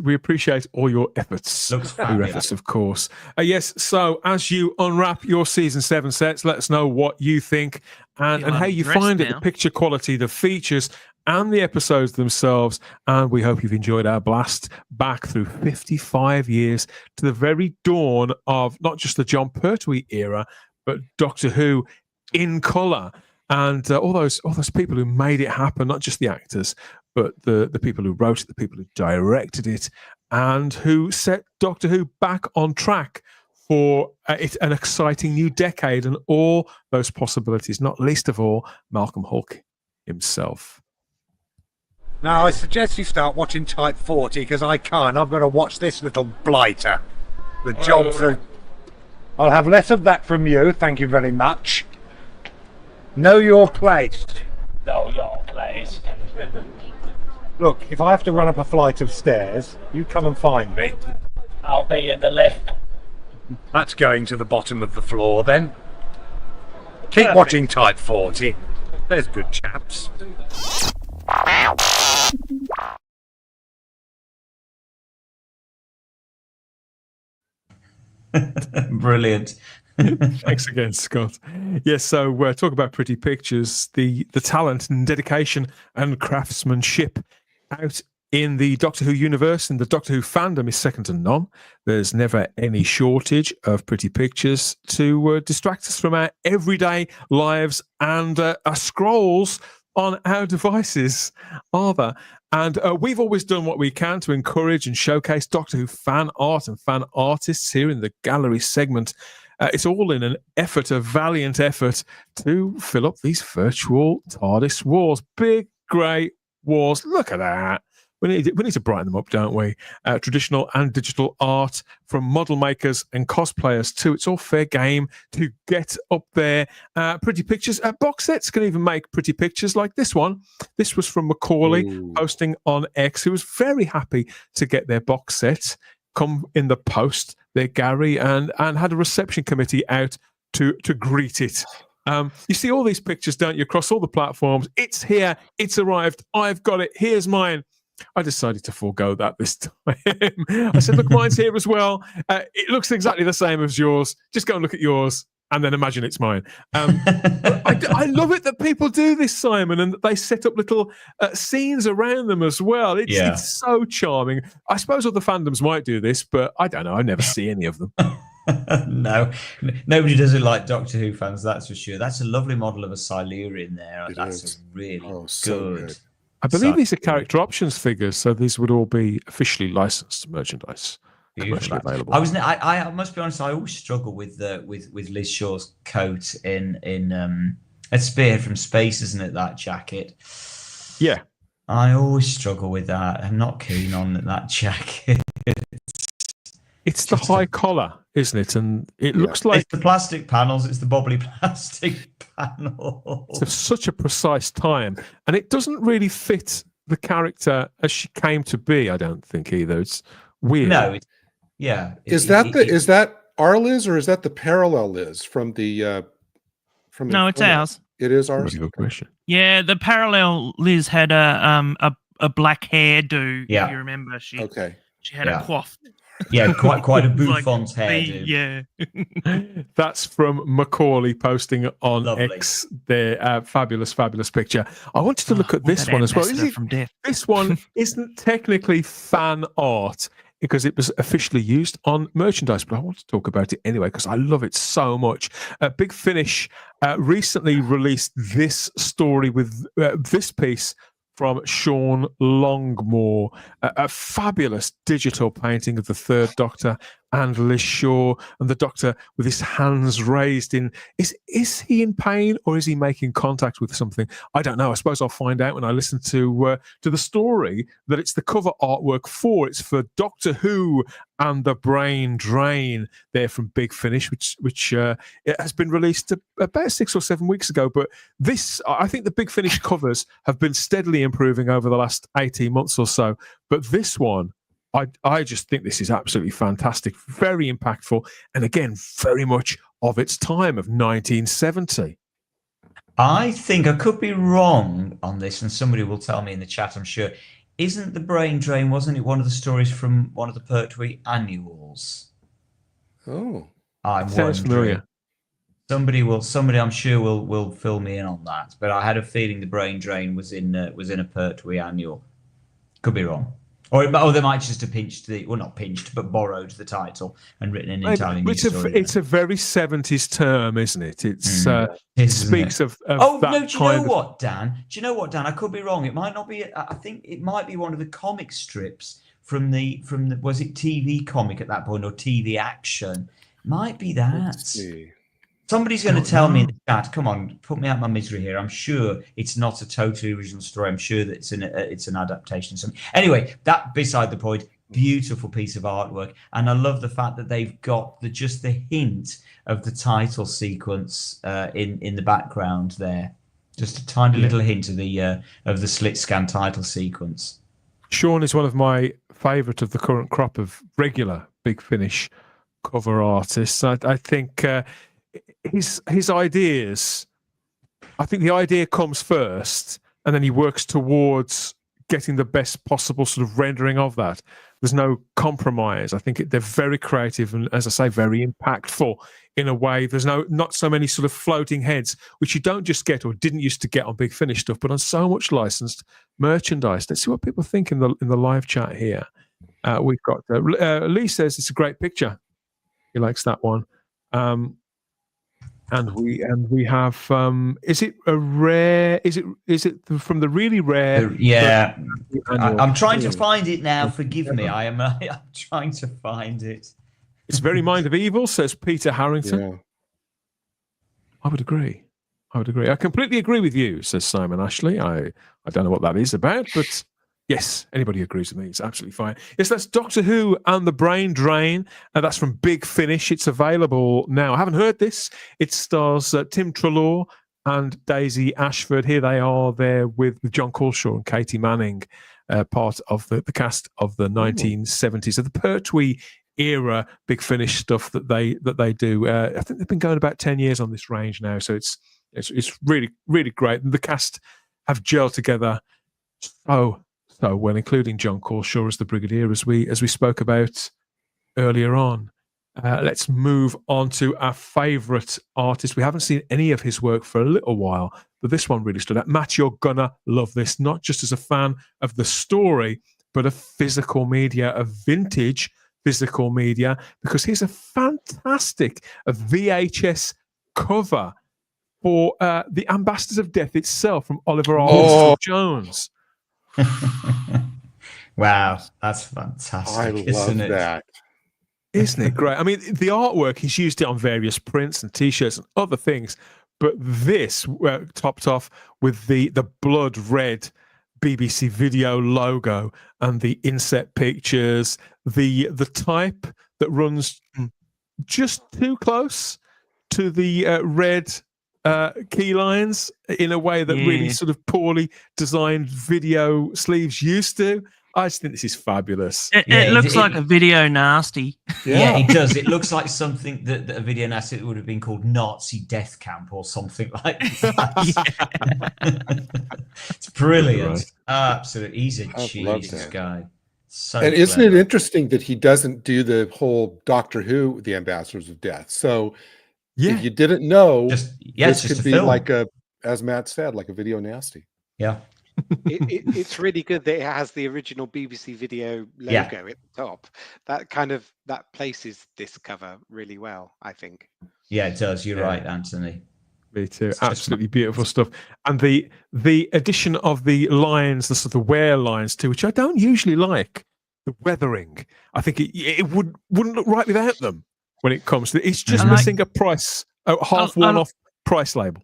all your efforts. Your efforts, of course. Yes. So as you unwrap your season 7 sets, let us know what you think and how you find it, the picture quality, the features, and the episodes themselves. And we hope you've enjoyed our blast back through 55 years to the very dawn of not just the Jon Pertwee era, but Doctor Who in colour. And all those people who made it happen, not just the actors, but the people who wrote it, the people who directed it, and who set Doctor Who back on track for an exciting new decade and all those possibilities, not least of all, Malcolm Hulke himself. Now, I suggest you start watching Type 40, because I can't. I've got to watch this little blighter. The jobs are... I'll have less of that from you, thank you very much. Know your place. Know your place. Look, if I have to run up a flight of stairs, you come and find me. I'll be in the lift. That's going to the bottom of the floor, then. Keep Perfect. watching Type 40. There's good chaps. Brilliant. Thanks again, Scott. Yes, so talk about pretty pictures, the talent and dedication and craftsmanship out in the Doctor Who universe and the Doctor Who fandom is second to none. There's never any shortage of pretty pictures to distract us from our everyday lives and our scrolls on our devices, are there? And we've always done what we can to encourage and showcase Doctor Who fan art and fan artists here in the gallery segment. It's all in an effort, a valiant effort, to fill up these virtual TARDIS walls. Big, grey walls. Look at that. We need to brighten them up, don't we? Traditional and digital art from model makers and cosplayers too. It's all fair game to get up there. Pretty pictures. Box sets can even make pretty pictures like this one. This was from Macaulay posting on X, who was very happy to get their box set come in the post there, Gary, and had a reception committee out to greet it. You see all these pictures, don't you, across all the platforms? It's here. It's arrived. I've got it. Here's mine. I decided to forego that this time. I said, look, mine's here as well. It looks exactly the same as yours. Just go and look at yours and then imagine it's mine. I love it that people do this, Simon, and that they set up little scenes around them as well. It's so charming. I suppose other fandoms might do this, but I don't know. I never see any of them. No, nobody does it like Doctor Who fans, that's for sure. That's a lovely model of a Silurian there. That's a really good. I believe these are character options figures, so these would all be officially licensed merchandise. Available. I must be honest. I always struggle with Liz Shaw's coat in a Spear from Space, isn't it? That jacket. Yeah, I always struggle with that. I'm not keen on that jacket. It's the high collar, isn't it? And it looks like it's the plastic panels. It's the bobbly plastic panels. It's such a precise time, and it doesn't really fit the character as she came to be. I don't think either. It's weird. No. Is that our Liz or is that the parallel Liz from the No, it's ours. It is ours. Good question. Yeah, the parallel Liz had a black hairdo. Yeah. If you remember, she had a coif. Yeah, quite a bouffant hairdo. Yeah. That's from Macaulay posting on X their fabulous picture. I wanted to look at this one as well. This one isn't technically fan art because it was officially used on merchandise, but I want to talk about it anyway because I love it so much. Big Finish recently released this story with this piece from Sean Longmore, a fabulous digital painting of the Third Doctor and Liz Shaw, and the Doctor with his hands raised in. Is he in pain or is he making contact with something? I don't know. I suppose I'll find out when I listen to the story that it's the cover artwork for. It's for Doctor Who and the Brain Drain there from Big Finish, which it has been released about 6 or 7 weeks ago. But I think the Big Finish covers have been steadily improving over the last 18 months or so. But this one I just think this is absolutely fantastic, very impactful, and again, very much of its time of 1970. I think I could be wrong on this, and somebody will tell me in the chat, I'm sure. Isn't the brain drain, wasn't it one of the stories from one of the Pertwee annuals? Oh, I'm sounds familiar. Somebody I'm sure will fill me in on that. But I had a feeling the brain drain was in a Pertwee annual. Could be wrong. Or they might just have not pinched, but borrowed the title and written an entirely new story. It's a very 70s term, isn't it? It's It speaks of do you know what, Dan? I could be wrong. It might not be. I think it might be one of the comic strips from the was it TV comic at that point or TV action? Might be that. Let's see. Somebody's going to tell me in the chat. Come on, put me out my misery here. I'm sure it's not a totally original story. I'm sure that it's an adaptation. So anyway, that beside the point. Beautiful piece of artwork, and I love the fact that they've got just the hint of the title sequence in the background there. Just a tiny little hint of the slit scan title sequence. Sean is one of my favourite of the current crop of regular Big Finish cover artists. I think his ideas. I think the idea comes first, and then he works towards getting the best possible sort of rendering of that. There's no compromise. I think they're very creative and, as I say, very impactful in a way. There's not so many sort of floating heads, which you don't just get or didn't used to get on Big Finish stuff, but on so much licensed merchandise. Let's see what people think in the live chat here. We've got Lee says it's a great picture. He likes that one. And we have is it a rare? Is it from the really rare? Yeah, I'm trying to find it now. Forgive me. I'm trying to find it. It's very Mind of Evil, says Peter Harrington. Yeah. I would agree. I completely agree with you, says Simon Ashley. I don't know what that is about, but yes, anybody agrees with me. It's absolutely fine. Yes, that's Doctor Who and the Brain Drain. That's from Big Finish. It's available now. I haven't heard this. It stars Tim Treloar and Daisy Ashford. Here they are there with John Culshaw and Katie Manning, part of the cast of the 1970s, of the Pertwee era Big Finish stuff that they do. I think they've been going about 10 years on this range now, so it's really, really great. And the cast have gelled together so well, including John Culshaw as the Brigadier, as we spoke about earlier on. Let's move on to our favourite artist. We haven't seen any of his work for a little while, but this one really stood out. Matt, you're gonna love this, not just as a fan of the story, but of physical media, of vintage physical media, because here's a fantastic VHS cover for the Ambassadors of Death itself from Oliver R. Jones. Wow, that's fantastic. I love that. Isn't it great? I mean, the artwork, he's used it on various prints and T-shirts and other things, but this topped off with the blood red BBC Video logo and the inset pictures, the type that runs just too close to the red key lines in a way that really sort of poorly designed video sleeves used to. I just think this is fabulous. It looks like a video nasty. Yeah, it does. It looks like something that a video nasty would have been called Nazi Death Camp or something like that. It's brilliant. Right. Absolutely. He's a genius guy. So and isn't it interesting that he doesn't do the whole Doctor Who, the Ambassadors of Death? So if you didn't know, this could be like as Matt said, like a video nasty. Yeah. It's really good that it has the original BBC Video logo at the top. That places this cover really well, I think. Yeah, it does. You're right, Anthony. Me too. Absolutely beautiful stuff. And the addition of the lines, the sort of wear lines too, which I don't usually like. The weathering. I think it wouldn't look right without them when it comes to it. It's just missing a price, half one-off price label.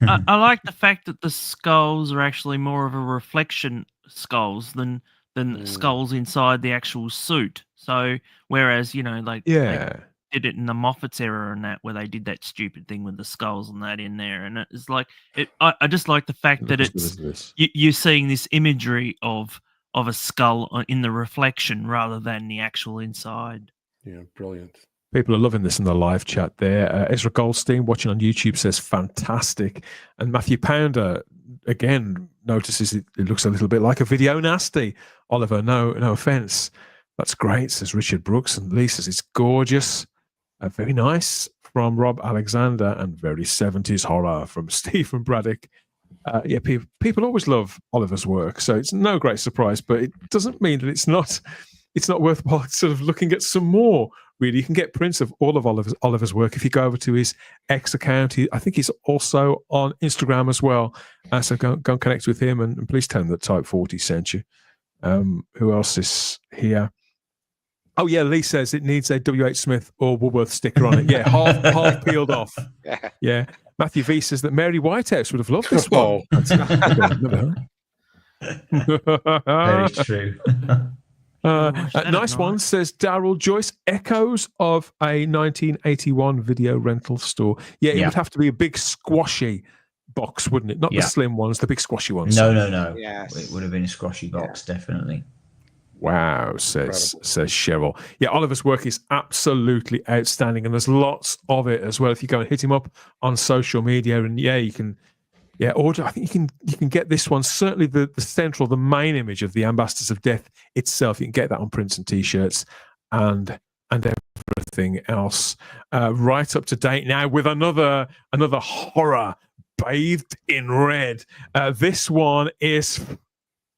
I like the fact that the skulls are actually more of a reflection skulls than skulls inside the actual suit. So whereas, they did it in the Moffat's era and that, where they did that stupid thing with the skulls and that in there, and it's like I just like the fact that it's you're seeing this imagery of of a skull in the reflection rather than the actual inside. Yeah, brilliant. People are loving this in the live chat there. Ezra Goldstein watching on YouTube says fantastic. And Matthew Pounder, again, notices it looks a little bit like a video nasty. Oliver, no offense. That's great, says Richard Brooks. And Lee says it's gorgeous. Very nice from Rob Alexander, and very 70s horror from Stephen Braddock. People always love Oliver's work, so it's no great surprise, but it doesn't mean that it's not worthwhile sort of looking at some more. Really, you can get prints of all of Oliver's work if you go over to his X account. I think he's also on Instagram as well. So go and connect with him, and please tell him that Type 40 sent you. Who else is here? Oh yeah, Lee says it needs a W.H. Smith or Woolworth sticker on it. Yeah, half peeled off. Yeah. Matthew V says that Mary Whitehouse would have loved this one. Very true. Nice one, says Daryl Joyce. Echoes of a 1981 video rental store. Yeah, it would have to be a big squashy box, wouldn't it? Not the slim ones, the big squashy ones. No. Yes. It would have been a squashy box, definitely. Wow, says Cheryl. Yeah, Oliver's work is absolutely outstanding, and there's lots of it as well. If you go and hit him up on social media, and you can order. I think you can get this one. Certainly the main image of the Ambassadors of Death itself. You can get that on prints and T-shirts and everything else. Right up to date now with another horror bathed in red. This one is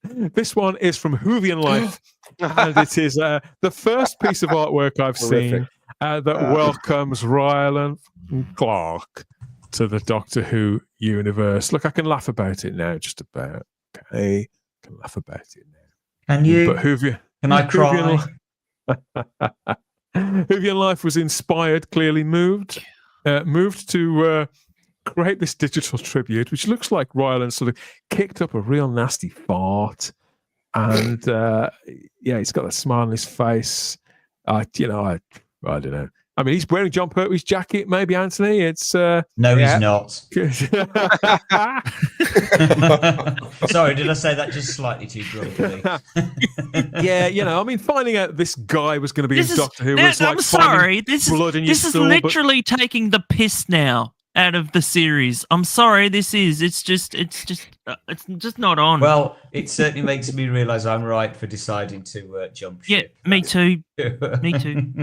from Whovian Life, and it is the first piece of artwork I've seen that welcomes Ryland Clark to the Doctor Who universe. Look, I can laugh about it now, just about. Okay, I can laugh about it now. Can you? But Whovian, can I cry? Whovian Life was inspired, clearly moved to create this digital tribute, which looks like Ryland sort of kicked up a real nasty fart, and he's got a smile on his face. I don't know. I mean, he's wearing John Pertwee's jacket, maybe, Anthony. It's no, he's not. Sorry, did I say that just slightly too grumpily? I mean, finding out this guy was going to be in Doctor Who was like I'm sorry. This is literally taking the piss now out of the series. I'm sorry. It's just not on. Well, it certainly makes me realise I'm right for deciding to jump ship. Yeah, me too. Me too.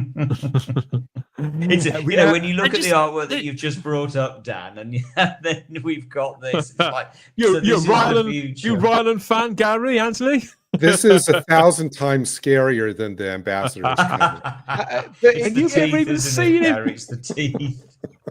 It's, when you look at the artwork that you've just brought up, Dan, and then we've got this. It's like you're Ryland fan, Gary, Anthony. This is 1,000 times scarier than the Ambassadors. And you've never even seen it. It's the teeth.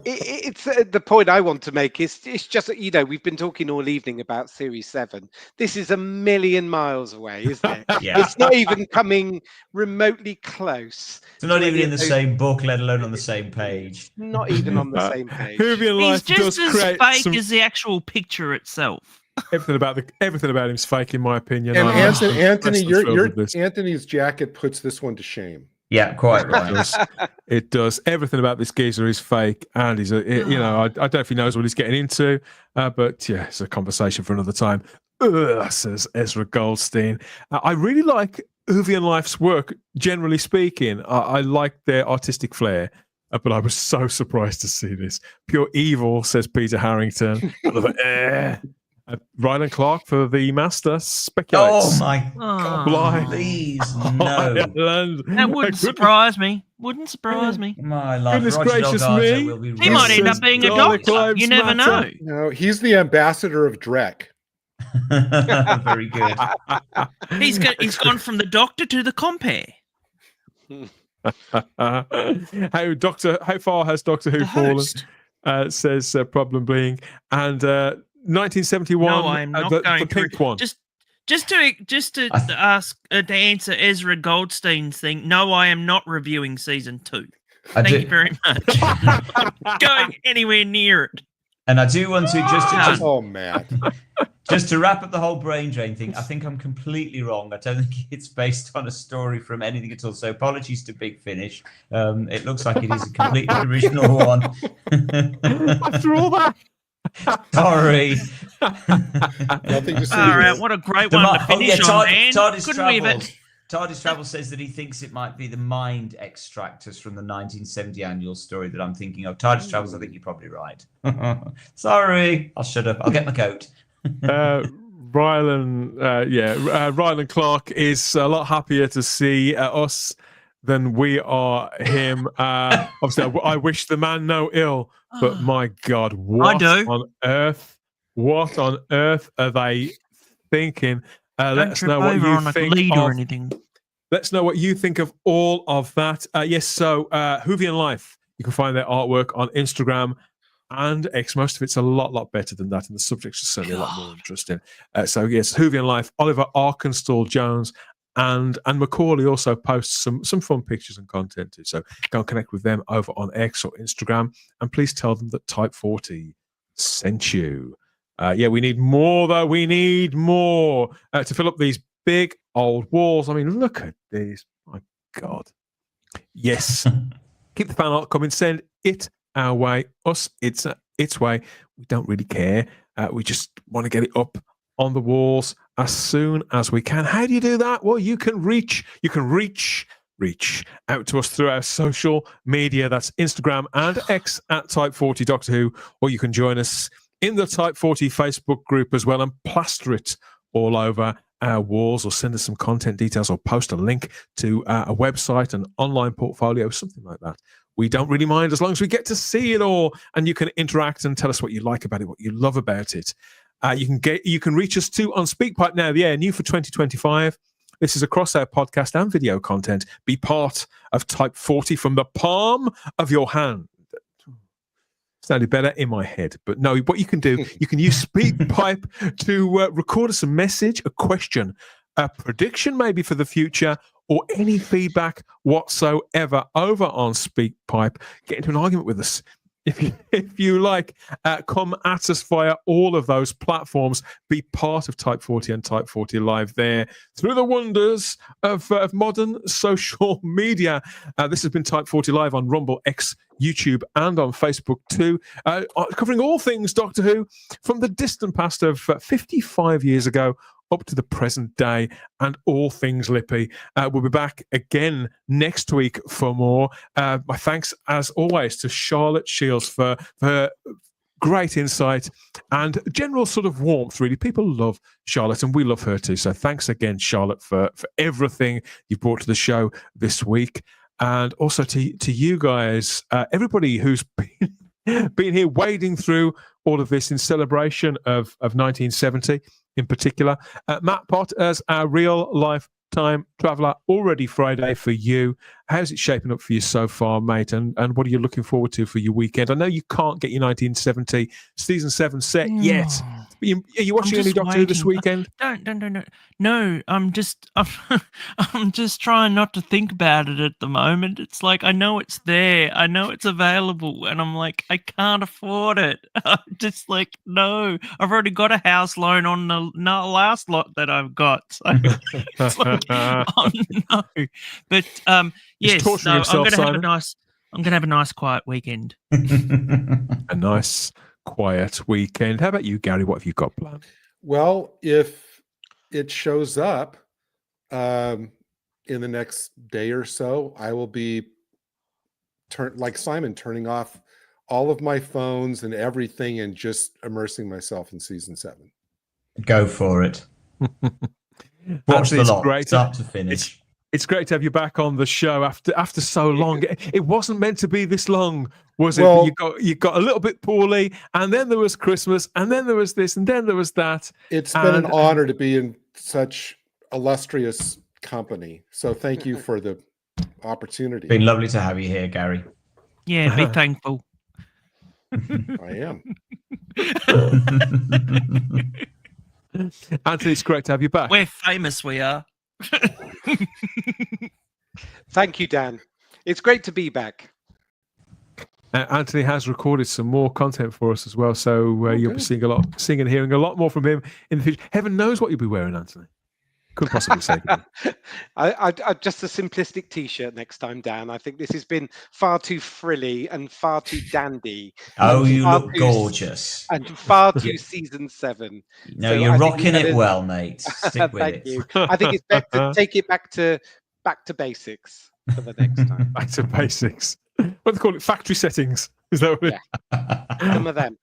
It's the point I want to make is it's just that, we've been talking all evening about Series 7. This is a million miles away, isn't it? Yeah. It's not even coming remotely close. It's not even in the same book, let alone on the same page. Not even on the same page. He's just as fake as the actual picture itself. Everything about him's fake, in my opinion. And Anthony, Anthony's jacket puts this one to shame. Yeah, quite right. It does. Everything about this geezer is fake, and I don't know if he knows what he's getting into, but yeah, it's a conversation for another time. Says Ezra Goldstein. I really like Whovian Life's work, generally speaking. I like their artistic flair, but I was so surprised to see this. Pure evil, says Peter Harrington. Ryland Clark for the Master speculates. Oh my God! Please no. That wouldn't surprise me. Wouldn't surprise me. My love, goodness gracious me! He might end up being a doctor. You never know. No, he's the ambassador of Drek. Very good. He's gone from the Doctor to the compare. How far has Doctor Who fallen? Says Problem Being, and 1971. No, I'm not going the pink one. Just to answer Ezra Goldstein's thing. No, I am not reviewing season 2. Thank you very much. Going anywhere near it. And I do want to just oh man. Just to wrap up the whole brain drain thing, I think I'm completely wrong. I don't think it's based on a story from anything at all. So apologies to Big Finish. It looks like it is a completely original one. After all that. Sorry. Nothing to see All right, here. what a great one to finish on, Dan. Couldn't we have TARDIS Travel says that he thinks it might be the mind extractors from the 1970 annual story that I'm thinking of. TARDIS Travels, I think you're probably right. Sorry, I'll shut up. I'll get my coat. Rylan Clark is a lot happier to see us than we are him. Obviously, I wish the man no ill, but my God, what on earth? What on earth are they thinking? Let us know what you think or anything. Let's know what you think of all of that. Yes, so Whovian Life, you can find their artwork on Instagram and X. Most of it's a lot better than that, and the subjects are certainly a lot more interesting. So yes, Whovian Life, Oliver Arkenstall-Jones, and Macaulay also posts some fun pictures and content too. So go and connect with them over on X or Instagram, and please tell them that Type 40 sent you. We need more though. We need more to fill up these big old walls. I mean, look at these. My God. Yes. Keep the fan art coming. Send it our way. Us, its way. We don't really care. We just want to get it up on the walls as soon as we can. How do you do that? Well, you can reach out to us through our social media. That's Instagram and X at Type 40 Doctor Who, or you can join us in the Type 40 Facebook group as well and plaster it all over our walls, or send us some content details, or post a link to a website, an online portfolio, something like that. We don't really mind as long as we get to see it all, and you can interact and tell us what you like about it, what you love about it. You can reach us too on SpeakPipe now. Yeah, new for 2025. This is across our podcast and video content. Be part of Type 40 from the palm of your hand. Sounded better in my head, but no, what you can do, you can use SpeakPipe to record us a message, a question, a prediction maybe for the future, or any feedback whatsoever over on SpeakPipe. Get into an argument with us if you like. Come at us via all of those platforms. Be part of Type 40 and Type 40 Live there through the wonders of modern social media. This has been Type 40 Live on Rumble, X, YouTube, and on Facebook too, covering all things Doctor Who from the distant past of 55 years ago up to the present day, and all things Lippy. We'll be back again next week for more. My thanks, as always, to Charlotte Shields for her great insight and general sort of warmth, really. People love Charlotte, and we love her too. So thanks again, Charlotte, for everything you've brought to the show this week. And also to you guys, everybody who's been here wading through all of this in celebration of 1970 in particular. Matt Pott as our real life time traveller, already Friday for you. How's it shaping up for you so far, mate? And what are you looking forward to for your weekend? I know you can't get your 1970 season 7 set yet. Are you watching any Doctor Who this weekend? Don't. No, I'm just trying not to think about it at the moment. It's like, I know it's there, I know it's available, and I'm like, I can't afford it. I'm just like, no, I've already got a house loan on the last lot that I've got. So it's like, oh no. But yes, no, I'm gonna have a nice quiet weekend. A nice quiet weekend. How about you, Gary? What have you got planned? Well, if it shows up in the next day or so, I will be like Simon, turning off all of my phones and everything and just immersing myself in season 7. Go for it. Watch the lot, great. start to finish. It's great to have you back on the show after so long. It wasn't meant to be this long, was it? Well, you got a little bit poorly, and then there was Christmas, and then there was this, and then there was that. It's been an honor to be in such illustrious company. So thank you for the opportunity. Been lovely to have you here, Gary. Yeah, be thankful. I am. Anthony, it's great to have you back. We're famous, we are. Thank you, Dan. It's great to be back. Anthony has recorded some more content for us as well, so you'll be seeing and hearing a lot more from him in the future. Heaven knows what you'll be wearing, Anthony. Couldn't possibly say. I just a simplistic T-shirt next time, Dan. I think this has been far too frilly and far too dandy. Oh, you look gorgeous. And far too season 7. No, you're rocking it well, mate. Stick with Thank it. you. I think it's better to take it back to basics for the next time. Back to basics. What they call it? Factory settings. Is that what Some of them.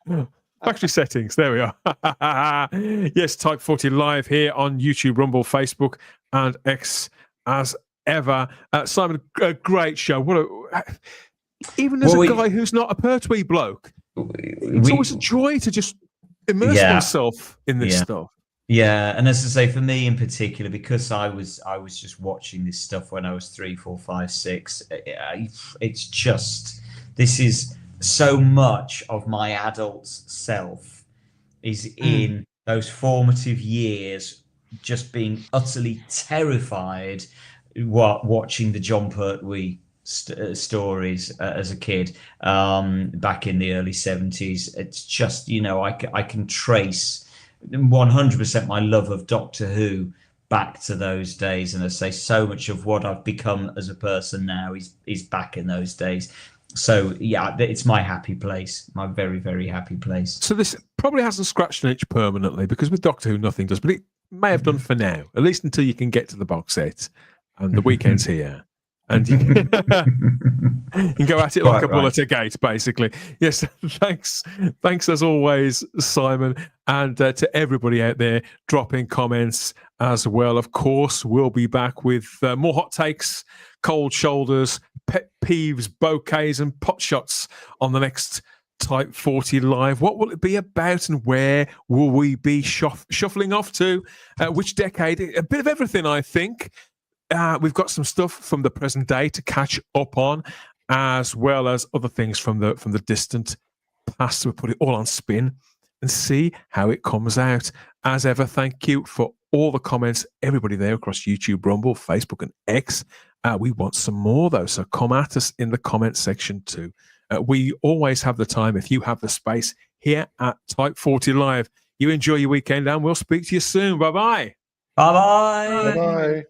Factory settings. There we are. Yes, Type 40 live here on YouTube, Rumble, Facebook, and X as ever. Simon, a great show. Even as a guy who's not a pertwee bloke, it's always a joy to just immerse oneself in this stuff. Yeah, and as I say, for me in particular, because I was just watching this stuff when I was 3, 4, 5, 6. It's just, this is so much of my adult self is in those formative years, just being utterly terrified watching the John Pertwee stories as a kid back in the early 70s. It's just, I can trace 100% my love of Doctor Who back to those days, and I say so much of what I've become as a person now is back in those days. So yeah, it's my happy place, my very, very happy place. So this probably hasn't scratched an itch permanently, because with Doctor Who nothing does, but it may have done for now, at least until you can get to the box set and the weekend's here. And you can go at it like a bull at a gate, basically. Yes, thanks as always, Simon, and to everybody out there dropping comments as well. Of course, we'll be back with more hot takes, cold shoulders, pet peeves, bouquets, and pot shots on the next Type 40 Live. What will it be about, and where will we be shuffling off to? Which decade? A bit of everything, I think. We've got some stuff from the present day to catch up on, as well as other things from the distant past. We'll put it all on spin and see how it comes out. As ever, thank you for all the comments, everybody there across YouTube, Rumble, Facebook, and X. We want some more, though, so come at us in the comment section too. We always have the time, if you have the space, here at Type 40 Live. You enjoy your weekend, and we'll speak to you soon. Bye-bye. Bye-bye. Bye-bye.